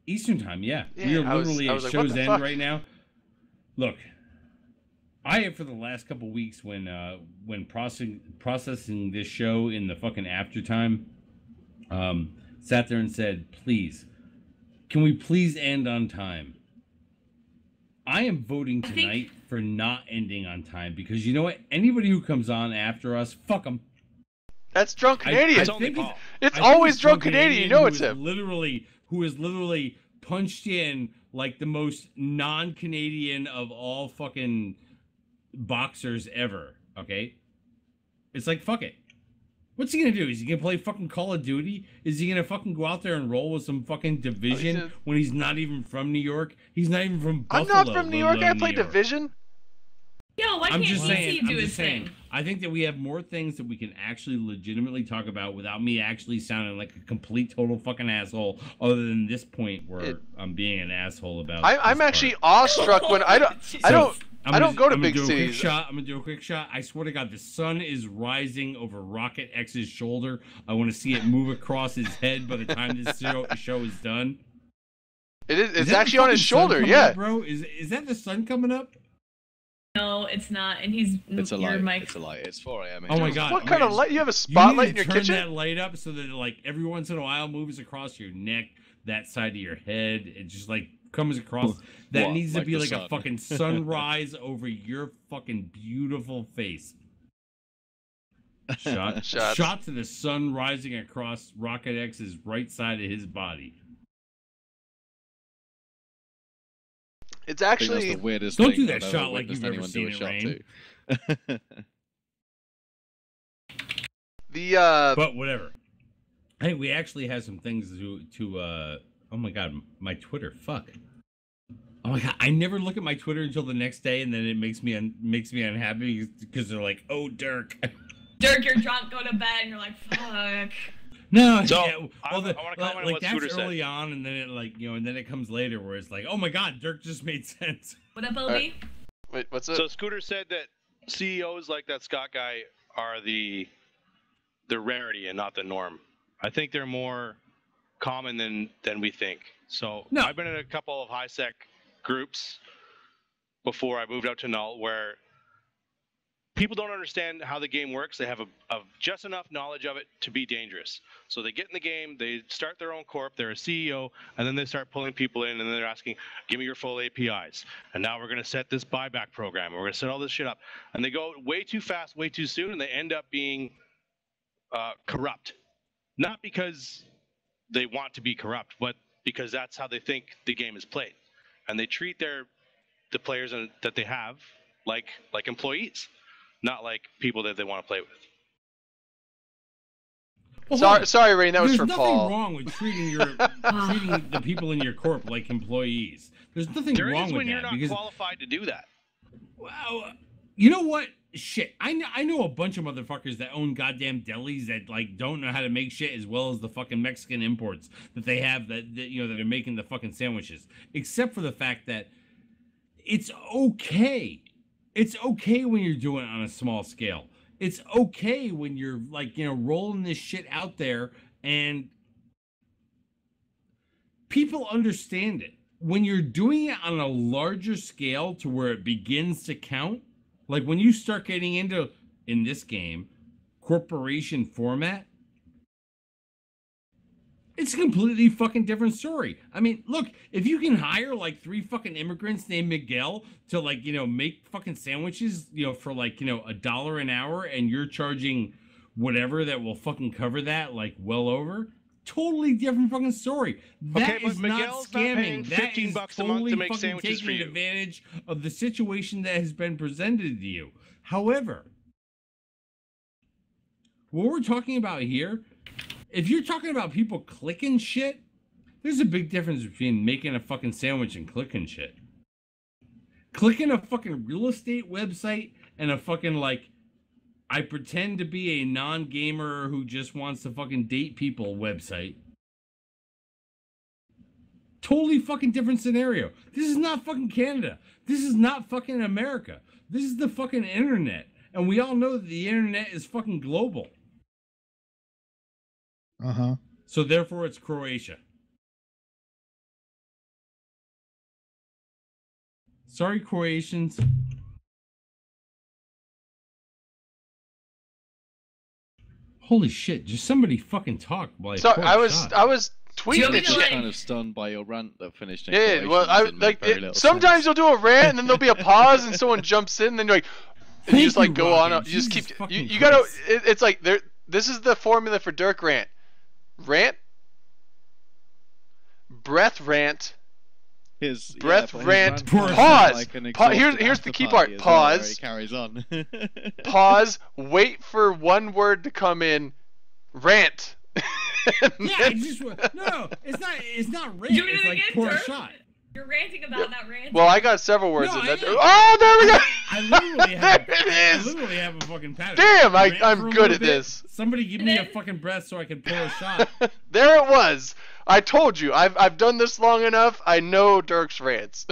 Eastern time, yeah. We are literally at show's end right now. Look, I have for the last couple weeks when processing this show in the fucking after time, sat there and said, please, can we please end on time? I am voting tonight for not ending on time because you know what? Anybody who comes on after us, fuck them. That's Drunk Canadian. It's always Drunk Canadian. You know it's him. Who is literally punched in like the most non-Canadian of all fucking boxers ever. Okay? It's like, fuck it. What's he gonna do? Is he gonna play fucking Call of Duty? Is he gonna fucking go out there and roll with some fucking Division when he's not even from New York? He's not even from Buffalo. I'm not from New York. I play Division. Yo, why can't DC do his thing? I think that we have more things that we can actually legitimately talk about without me actually sounding like a complete total fucking asshole. Other than this point where I'm being an asshole about. I'm actually awestruck when I don't go to big cities. I'm gonna do a quick shot. I swear to God, the sun is rising over Rocket X's shoulder. I want to see it move across his head by the time this show is done. It is. It's actually on his shoulder. Yeah, up, bro. Is that the sun coming up? No, it's not. And he's It's a light. It's a light. It's 4 a.m. Oh my God! What kind of light? You have a spotlight in your kitchen? Turn that light up so that like every once in a while moves across your neck, that side of your head. It just like comes across. That needs to be like a fucking sunrise over your fucking beautiful face. Shot to the sun rising across Rocket X's right side of his body. It's I think that's actually the weirdest Don't thing do that I've shot ever like witnessed you've ever anyone seen do a it shot rain. to. the But whatever. Hey, we actually have some things to oh my god, my Twitter, fuck. Oh my god, I never look at my Twitter until the next day, and then it makes me unhappy because they're like, "Oh, Dirk." Dirk, you're drunk, go to bed, and you're like, fuck. No, So, yeah, well, I want to comment on like what that's Scooter early said. on, and then it and then it comes later where it's like, "Oh my god, Dirk just made sense." What up, LB? wait, what's it? So Scooter said that CEOs like that Scott guy are the rarity and not the norm. I think they're more common than we think. So No. I've been in a couple of high sec groups before I moved out to Null where people don't understand how the game works. They have just enough knowledge of it to be dangerous. So they get in the game, they start their own corp, they're a CEO, and then they start pulling people in, and then they're asking, give me your full APIs. And now we're going to set this buyback program, and we're going to set all this shit up. And they go way too fast, way too soon, and they end up being corrupt. Not because they want to be corrupt, but because that's how they think the game is played. And they treat the players that they have like employees, not like people that they want to play with. Well, Sorry, Rain. That was There's for Paul. nothing wrong with treating the people in your corp like employees. There's nothing There wrong is with when that you're not because qualified to do that. well, you know what? Shit, I know a bunch of motherfuckers that own goddamn delis that like don't know how to make shit as well as the fucking Mexican imports that they have that are making the fucking sandwiches. Except for the fact that it's okay. It's okay when you're doing it on a small scale. It's okay when you're like, rolling this shit out there and people understand it. When you're doing it on a larger scale to where it begins to count, like when you start getting into, in this game, corporation format, it's a completely fucking different story. I mean, look, if you can hire like 3 fucking immigrants named Miguel to like, make fucking sandwiches, for like, $1 an hour and you're charging whatever that will fucking cover that, like well over, totally different fucking story. That Okay, but is Miguel's not not paying scamming. That $15 is a month to totally make fucking sandwiches for taking you. advantage of the situation that has been presented to you. However, what we're talking about here, if you're talking about people clicking shit, there's a big difference between making a fucking sandwich and clicking shit. Clicking a fucking real estate website and a fucking like, I pretend to be a non-gamer who just wants to fucking date people website. Totally fucking different scenario. This is not fucking Canada. This is not fucking America. This is the fucking internet. And we all know that the internet is fucking global. Uh-huh. So therefore it's Croatia. Sorry, Croatians. Holy shit, just somebody fucking talk while So I was tweeting it. I'm kind of stunned by your rant that finished in Yeah, well, Croatians and made very little sometimes sense. you'll do a rant and then there'll be a pause and someone jumps in and then you're like, and you just like go on. You just keep. You gotta. It's like there. This is the formula for Dirk rant. Rant. Breath rant. Breath rant. Pause. Here's the key part. Pause. He carries on. Pause. Wait for one word to come in. Rant. Yeah, no, it's not rant. Doing It's it like again, pour a Dirk? shot. You're ranting about not ranting. Well, I got several words No, in that. I am. Oh, there we go. I literally have. There it I is. literally have a fucking pattern. Damn, Rant I'm for a good little at bit. this. Somebody give me a fucking breath so I can pour a shot. There it was. I told you. I've done this long enough. I know Dirk's rants.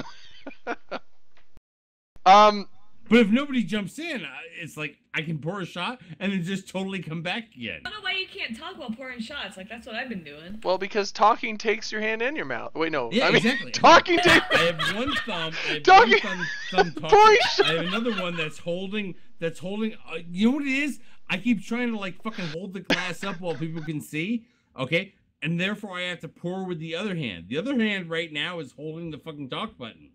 But if nobody jumps in, it's like I can pour a shot and then just totally come back again. I don't know why you can't talk while pouring shots. Like, that's what I've been doing. Well, because talking takes your hand in your mouth. Wait, no. Yeah, I mean, exactly. Talking takes. I have one thumb. I have Talking- one thumb talking. pouring shots. I have another one that's holding. You know what it is? I keep trying to like fucking hold the glass up while people can see. Okay, and therefore I have to pour with the other hand. The other hand right now is holding the fucking talk button.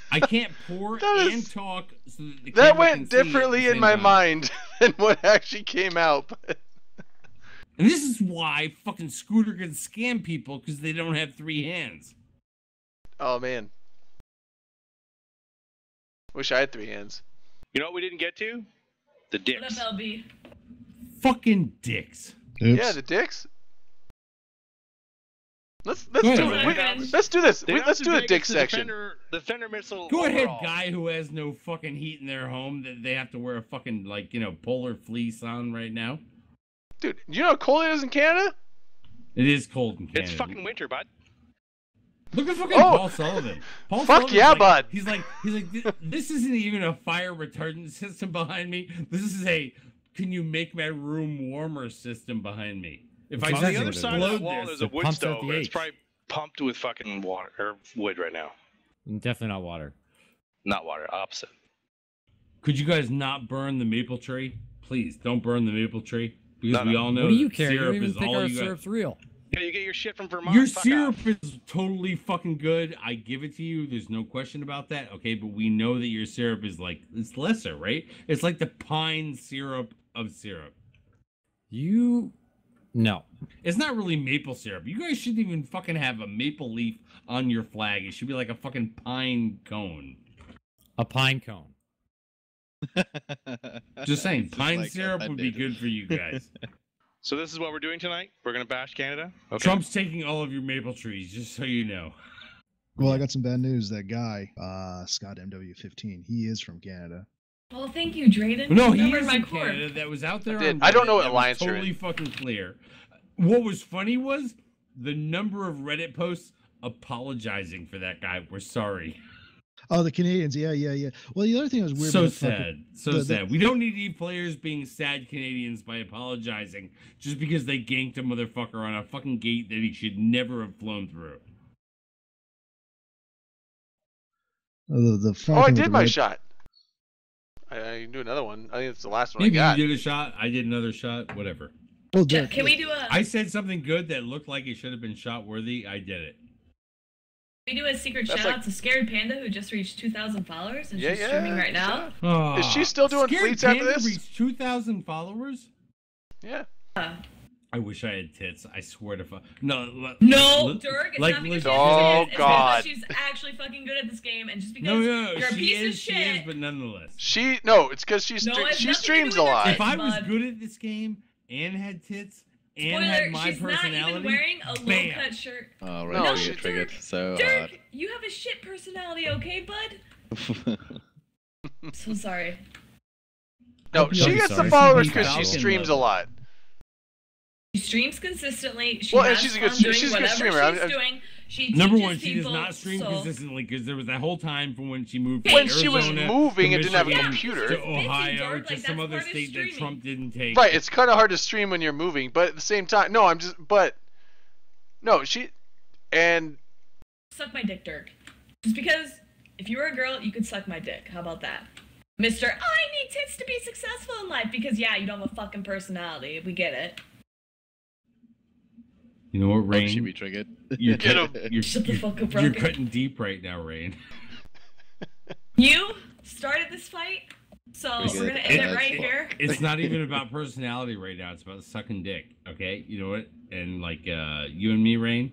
I can't pour and talk. So that the That camera went can see at the differently in same my time. mind than what actually came out. And this is why fucking Scooter can scam people because they don't have 3 hands. Oh man. Wish I had 3 hands. You know what we didn't get to? The What up, dicks. LB? Fucking dicks. Oops. Yeah, the dicks. Let's Go do ahead. it. Let's do this. They Let's do a Vegas dick the section. Defender missile. Go ahead, overall. guy who has no fucking heat in their home that they have to wear a fucking, like, you know, polar fleece on right now. Dude, you know how cold it is in Canada? It is cold in Canada. It's fucking winter, bud. Look at fucking Oh! Paul Sullivan. Paul Fuck Sullivan's yeah, like, bud. He's like, this isn't even a fire retardant system behind me. This is a, can you make my room warmer system behind me. If I On the just other side of the explode wall, this, there's a it wood pumps out stove. the And it's H. probably pumped with fucking water or wood right now. Definitely not water. Not water. Opposite. could you guys not burn the maple tree? Please, don't burn the maple tree. Because No, we no. all know What do you that care? You don't syrup even is think all our you got. syrup's real. Yeah, you get your shit from Vermont. Your Fuck syrup off. is totally fucking good. I give it to you. There's no question about that. Okay, but we know that your syrup is like, it's lesser, right? It's like the pine syrup of syrup. No. It's not really maple syrup. You guys shouldn't even fucking have a maple leaf on your flag. It should be like a fucking pine cone. A pine cone. Just saying, It's just pine like syrup would be offended. good for you guys. So this is what we're doing tonight. We're gonna bash Canada. Okay. Trump's taking all of your maple trees, just so you know. Well, I got some bad news. That guy, Scott MW15, he is from Canada. Well, thank you, Drayden. No, he Remembered is my in core. Canada. That was out there. I did. On I don't know Reddit. what That alliance was you're totally in. fucking clear. What was funny was the number of Reddit posts apologizing for that guy. We're sorry. Oh, the Canadians. Yeah. Well, the other thing that was weird. So about the fucking- sad. So the- sad. We don't need any players being sad Canadians by apologizing just because they ganked a motherfucker on a fucking gate that he should never have flown through. The Oh, funny I thing with did the my Red- shot. I can do another one. I think it's the last one Maybe I got. you did a shot. I did another shot. Whatever. Well, Yeah, Dirk, can we do a I said something good that looked like it should have been shot worthy. I did it. secret That's shout like- out to Scared Panda who just reached 2,000 followers and Yeah, she's yeah, streaming right now? Oh, Is she still doing Scared fleets after Panda this? reached 2,000 followers? Yeah. I wish I had tits. I swear to fuck. No, No, Dirk, it's like not because legit- she Oh, has tits, it's God. because she's actually fucking good at this game, and just because No, you're a she piece is, of she shit. is, but nonetheless. No, it's because she No, it has nothing to streams do a with her lot. tits. If I was bud. good at this game and had tits and Spoiler, had my she's not personality, even wearing a bam. low-cut shirt. Oh, right, No, you she- get triggered so Dirk, hard. you have a shit personality, okay, bud? So sorry. No, Hope you she don't be gets the sorry. followers She's because she Falcon streams a level. lot. She streams consistently. She Well, and has she's a good fun stre- doing she's a good whatever streamer. she's I'm- doing. She Number teaches one, she does people, not stream so... consistently because there was that whole time from when she moved When from she was Arizona moving to and didn't have a Michigan computer. to She's busy, Ohio Dirk, to like, some that's other part of state that streaming. Trump didn't take. Right, it's kind of hard to stream when you're moving, but at the same time, and Suck my dick, Dirk. Just because if you were a girl, you could suck my dick. How about that? Mr. I need tits to be successful in life because, yeah, you don't have a fucking personality. We get it. You know what, Oh, Rain? should be triggered. You're, Get you're, Shut the you're- fuck up, you're Rocket. cutting deep right now, Rain. You started this fight, so Pretty we're good. gonna end Yeah, it right that's here. It's not even about personality right now. It's about sucking dick. Okay, you know what? And like you and me, Rain.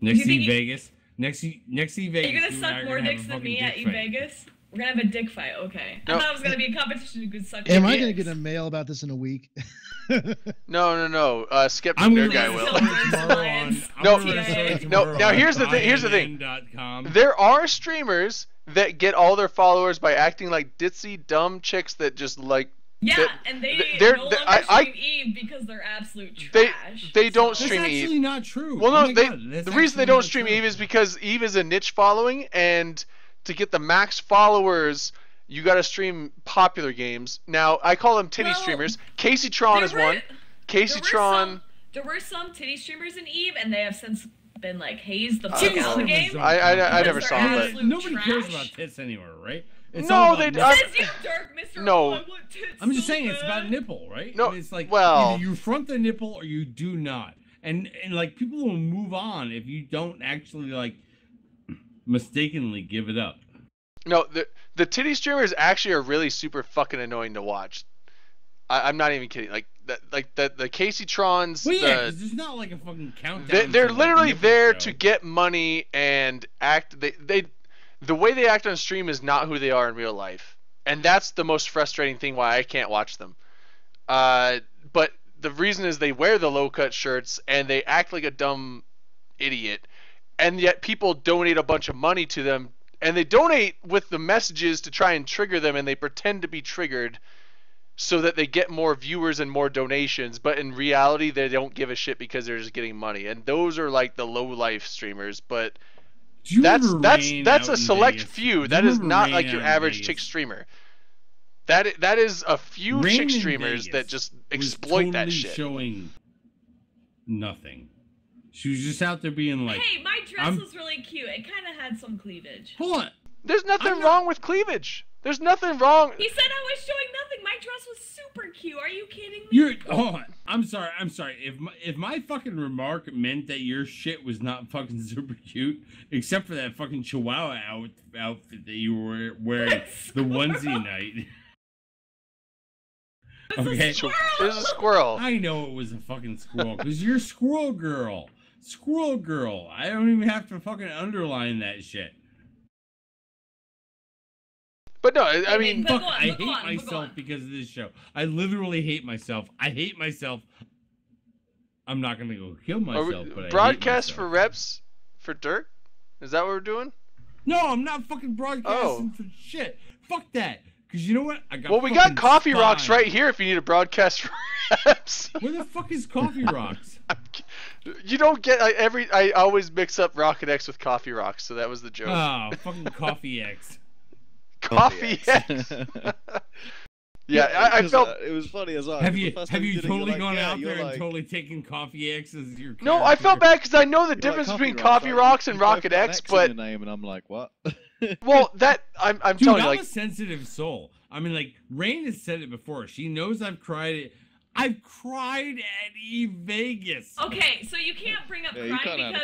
Next You think E you- Vegas. Next E Vegas. Are you you gonna and I suck are more gonna have dicks a than fucking me at dick E fight. Vegas? We're gonna have a dick fight. Okay. No. I thought it was gonna be a competition who could suck. Am more I going to dicks. get a mail about this in a week? no. Skeptic I'm Nerd gonna Guy Please will. don't start do tomorrow science. on. No, I'm gonna start no, tomorrow now on here's the thing- here's the thing. INN.com. There are streamers that get all their followers by acting like ditzy, dumb chicks that just like Yeah, They're- and they they're- no longer I- stream Eve because they're absolute They- trash. they don't so. That's stream Eve. actually not true. Well, Oh no, my they. God, that's The reason they actually don't not stream true. Eve is because Eve is a niche following, and to get the max followers, you got to stream popular games. Now, I call them titty Well, streamers. Casey Tron is one. Casey Tron. There were some titty streamers in Eve, and they have since been like hazed the fuck Titty out of the streamers game. don't I Because never they're saw them, but absolute Nobody cares trash. about tits anywhere, right? It's No, all they- about Says you, Dirk, Mr. No. Oh, I want tits I'm just so saying it's about bad. nipple, right? No, And it's like well- either you front the nipple or you do not. And like people will move on if you don't actually like mistakenly give it up. No, the titty streamers actually are really super fucking annoying to watch. I'm not even kidding. Like the Casey Trons. Well, yeah, the, 'cause there's not like a fucking countdown. they're to, like, literally nipple there show. to get money and act. the way they act on stream is not who they are in real life, and that's the most frustrating thing why I can't watch them. But the reason is they wear the low cut shirts and they act like a dumb idiot, and yet people donate a bunch of money to them, and they donate with the messages to try and trigger them, and they pretend to be triggered so that they get more viewers and more donations, but in reality they don't give a shit because they're just getting money. And those are like the low life streamers, but that's a select few. That is not like your average chick streamer. That is a few chick streamers that just exploit that shit. Showing nothing. She was just out there being like, "Hey, my dress was really cute. It kind of had some cleavage." Hold on. There's nothing wrong with cleavage. There's nothing wrong. He said I was showing nothing. My dress was super cute. Are you kidding me? Hold on. I'm sorry. If my fucking remark meant that your shit was not fucking super cute, except for that fucking Chihuahua outfit that you were wearing the onesie night. Okay. It was a squirrel. I know it was a fucking squirrel because you're squirrel girl. Squirrel girl. I don't even have to fucking underline that shit. But no, I mean, fuck, I hate myself because of this show. I literally hate myself. I hate myself. I'm not gonna go kill myself, but broadcast for reps for Dirk? Is that what we're doing? No, I'm not fucking broadcasting for shit. Fuck that. Cause you know what? We got Coffee Rocks right here if you need a broadcast for reps. Where the fuck is Coffee Rocks? You don't get I always mix up Rocket X with Coffee Rocks, so that was the joke. Oh, fucking Coffee X. Coffee X. Yeah, I felt it was funny as well. Have you totally gone out there and totally taken Coffee X as your character? No, I felt bad because I know the difference between Coffee Rocks and Rocket X, but name and I'm like, what? Well, that I'm Dude, telling you, I'm like, a sensitive soul. I mean, like, Rain has said it before. She knows I've cried. I've cried at Vegas. Okay, so you can't bring up crying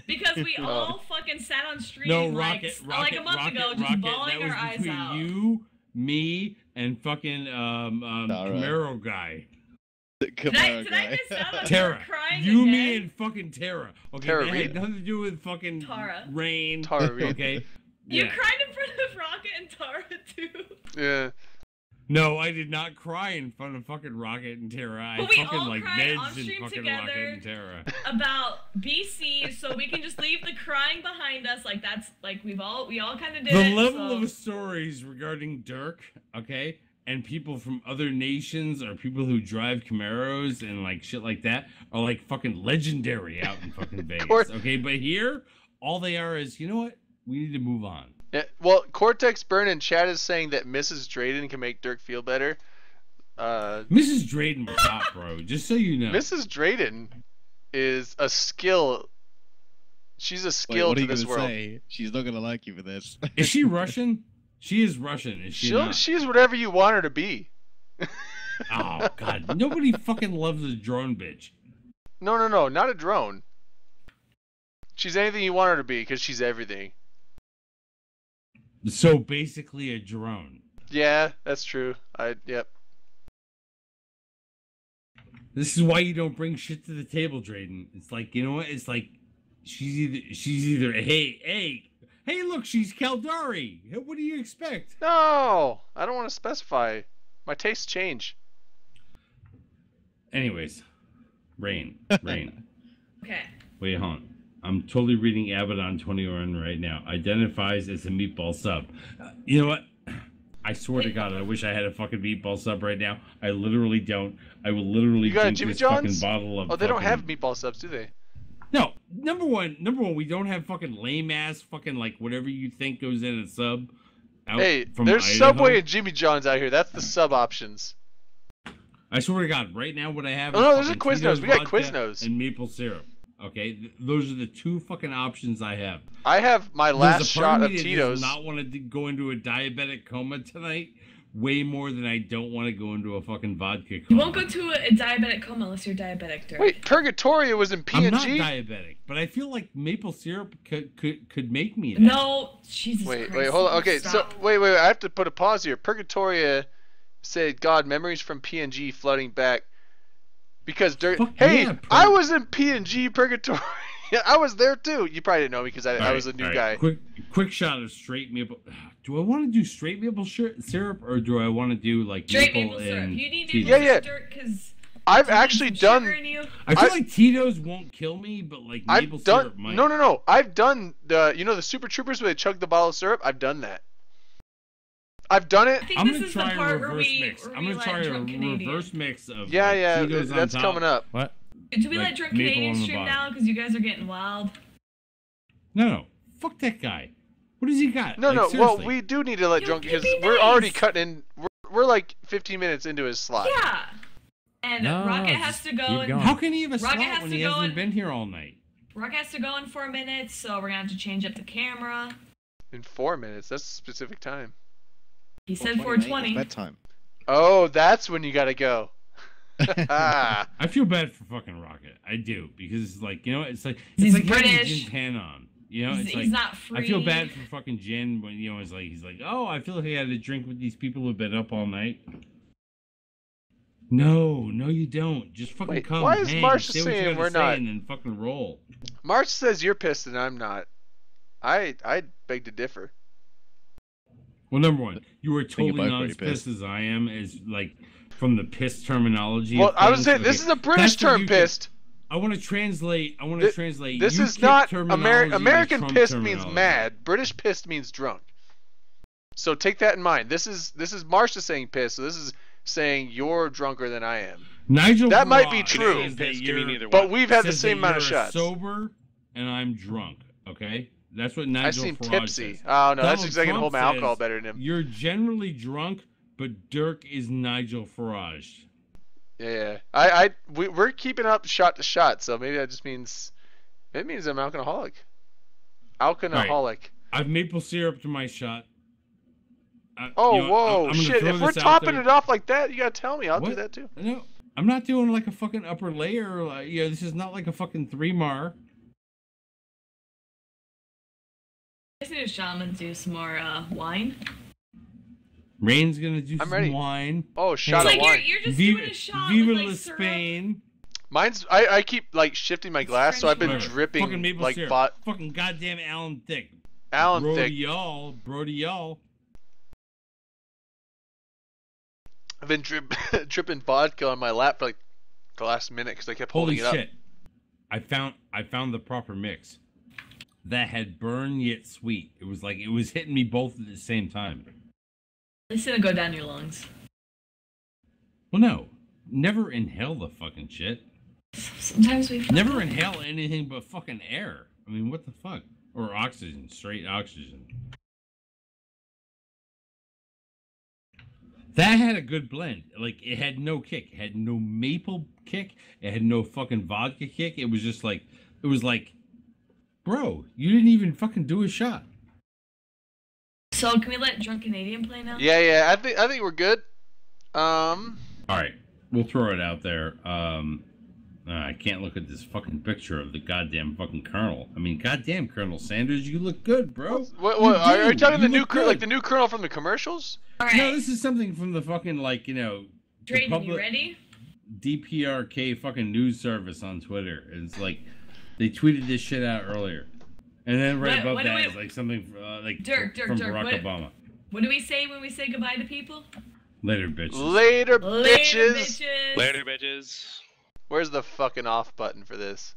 because we all fucking sat on stream like a month ago just bawling our eyes out. You, me, and fucking Camaro guy. Did I miss out on Tara. Crying You, again? me, and fucking Tara. Okay, Tara that Reid? had nothing to do with fucking Tara. Rain. Tara Reid. Okay. You Yeah. cried in front of Rocket and Tara too. Yeah. No, I did not cry in front of fucking Rocket and Tara. But I we fucking all like cried on meds and stream fucking together Rocket and Tara. about BC, so we can just leave the crying behind us. Like that's like we all kind of did The it. level so. of stories regarding Dirk, okay, and people from other nations or people who drive Camaros and like shit like that are like fucking legendary out in fucking Vegas. Okay, but here, all they are is, you know what? We need to move on. Yeah, well, Cortex Burn in chat is saying that Mrs. Drayden can make Dirk feel better. Mrs. Drayden was hot, bro. Just so you know. Mrs. Drayden is a skill. She's a skill to this world. Say? She's not gonna like you for this. Is she Russian? She is Russian, is she not? She's whatever you want her to be. Oh, God. Nobody fucking loves a drone bitch. No, not a drone. She's anything you want her to be because she's everything. So basically a drone. Yeah, that's true. Yep. This is why you don't bring shit to the table, Drayden. It's like, you know what? It's like she's either hey, look, she's Kaldari. What do you expect? No, I don't want to specify. My tastes change. Anyways, Rain. Okay. Wait, hold on. I'm totally reading Abaddon 21 right now. Identifies as a meatball sub. You know what? I swear to God, I wish I had a fucking meatball sub right now. I literally don't. I will literally drink this fucking bottle of. Oh, they don't have meatball subs, do they? No. Number one, we don't have fucking lame ass fucking like whatever you think goes in a sub. Hey, from there's Idaho. Subway and Jimmy John's out here. That's the sub options. I swear to God, right now what I have. Oh is no, there's a fucking Quiznos. We got vodka Quiznos and maple syrup. Okay, those are the two fucking options I have. I have my last shot of Tito's. Tito's. Does not want to go into a diabetic coma tonight. Way more than I don't want to go into a fucking vodka coma. You won't go to a diabetic coma unless you're diabetic, Dirk. Wait, Purgatoria was in PNG? I'm not diabetic, but I feel like maple syrup could make me that. No, Jesus Wait, Christ. hold on. Okay, Stop. so wait. I have to put a pause here. Purgatoria said, "God, memories from PNG flooding back." Because I was in PNG Purgatoria. I was there too. You probably didn't know me because I was a new guy. quick shot of straight maple. Do I want to do straight maple syrup or do I want to do like straight maple syrup? and You need to because I've actually done. I feel like Tito's won't kill me, but like maple syrup might. No. I've done the Super Troopers where they chug the bottle of syrup. I've done that. I've done it. I'm gonna try a reverse mix. I'm gonna try a reverse mix of Tito's that's on top. coming up. What? Do we let Drunk Canadian stream now because you guys are getting wild? No, fuck that guy. What does he got? No. Seriously. Well, we do need to let Drunk because we're already cutting in. We're like 15 minutes into his slot. Yeah. And Rocket has to go. How can he have a slot has when to he go hasn't been here all night? Rocket has to go in 4 minutes, so we're gonna have to change up the camera. In 4 minutes? That's a specific time. He said 4:20. Bedtime. Oh, that's when you gotta go. I feel bad for fucking Rocket. I do because it's like it's like he's like British. having Gin Tan on. It's like, he's not free. I feel bad for fucking Jen when he's like, oh, I feel like I had to drink with these people who've been up all night. No, you don't. Just fucking come. Why is Marsh say saying we're not? And then fucking roll. Marsh says you're pissed and I'm not. I beg to differ. Well, number one, you are totally not as pissed as I am, as like from the piss terminology. Well, I was saying this is a British term, pissed. I want to translate. This is not American pissed means mad. British pissed means drunk. So take that in mind. This is Marsh is saying pissed. So this is saying you're drunker than I am. Nigel, that might be true, but we've had the same amount of shots. Sober, and I'm drunk. Okay, that's what Nigel. I seem Farage tipsy. says. Oh no, that's Donald because I can hold my Trump alcohol says, better than him. You're generally drunk, but Dirk is Nigel Farage. Yeah, we're keeping up shot to shot, so maybe that just means I'm alcoholic. Alcoholic. Right. I've maple syrup to my shot. Whoa, shit! If we're topping it off like that, you gotta tell me. I'll do that too. No, I'm not doing like a fucking upper layer. This is not like a fucking 3-mar. I just need Shaman do some more wine. Rain's gonna do some wine. Oh, shot of wine. You're just doing a shot Viva with la Spain. Mine's. I keep like shifting my glass, so I've been dripping fucking maple like syrup. Fucking goddamn Alan Thicke. Brody y'all. I've been dripping vodka on my lap for like the last minute because I kept holding it up. Holy shit! I found the proper mix. That had burn yet sweet. It was hitting me both at the same time. It's gonna go down your lungs. Well, no. Never inhale the fucking shit. Sometimes we never inhale anything but fucking air. I mean, what the fuck? Or oxygen, straight oxygen. That had a good blend. Like, it had no kick. It had no maple kick. It had no fucking vodka kick. It was just like, bro, you didn't even fucking do a shot. So can we let Drunk Canadian play now? Yeah. I think we're good. All right, we'll throw it out there. I can't look at this fucking picture of the goddamn fucking Colonel. I mean, goddamn Colonel Sanders, you look good, bro. What are you talking the new Colonel, like the new Colonel from the commercials? All right. No, this is something from the fucking Drayden, you ready? DPRK fucking news service on Twitter. It's like they tweeted this shit out earlier. And then above that is like something from Dirk, Barack Obama. What do we say when we say goodbye to people? Later, bitches. Later, bitches. Later, bitches. Where's the fucking off button for this?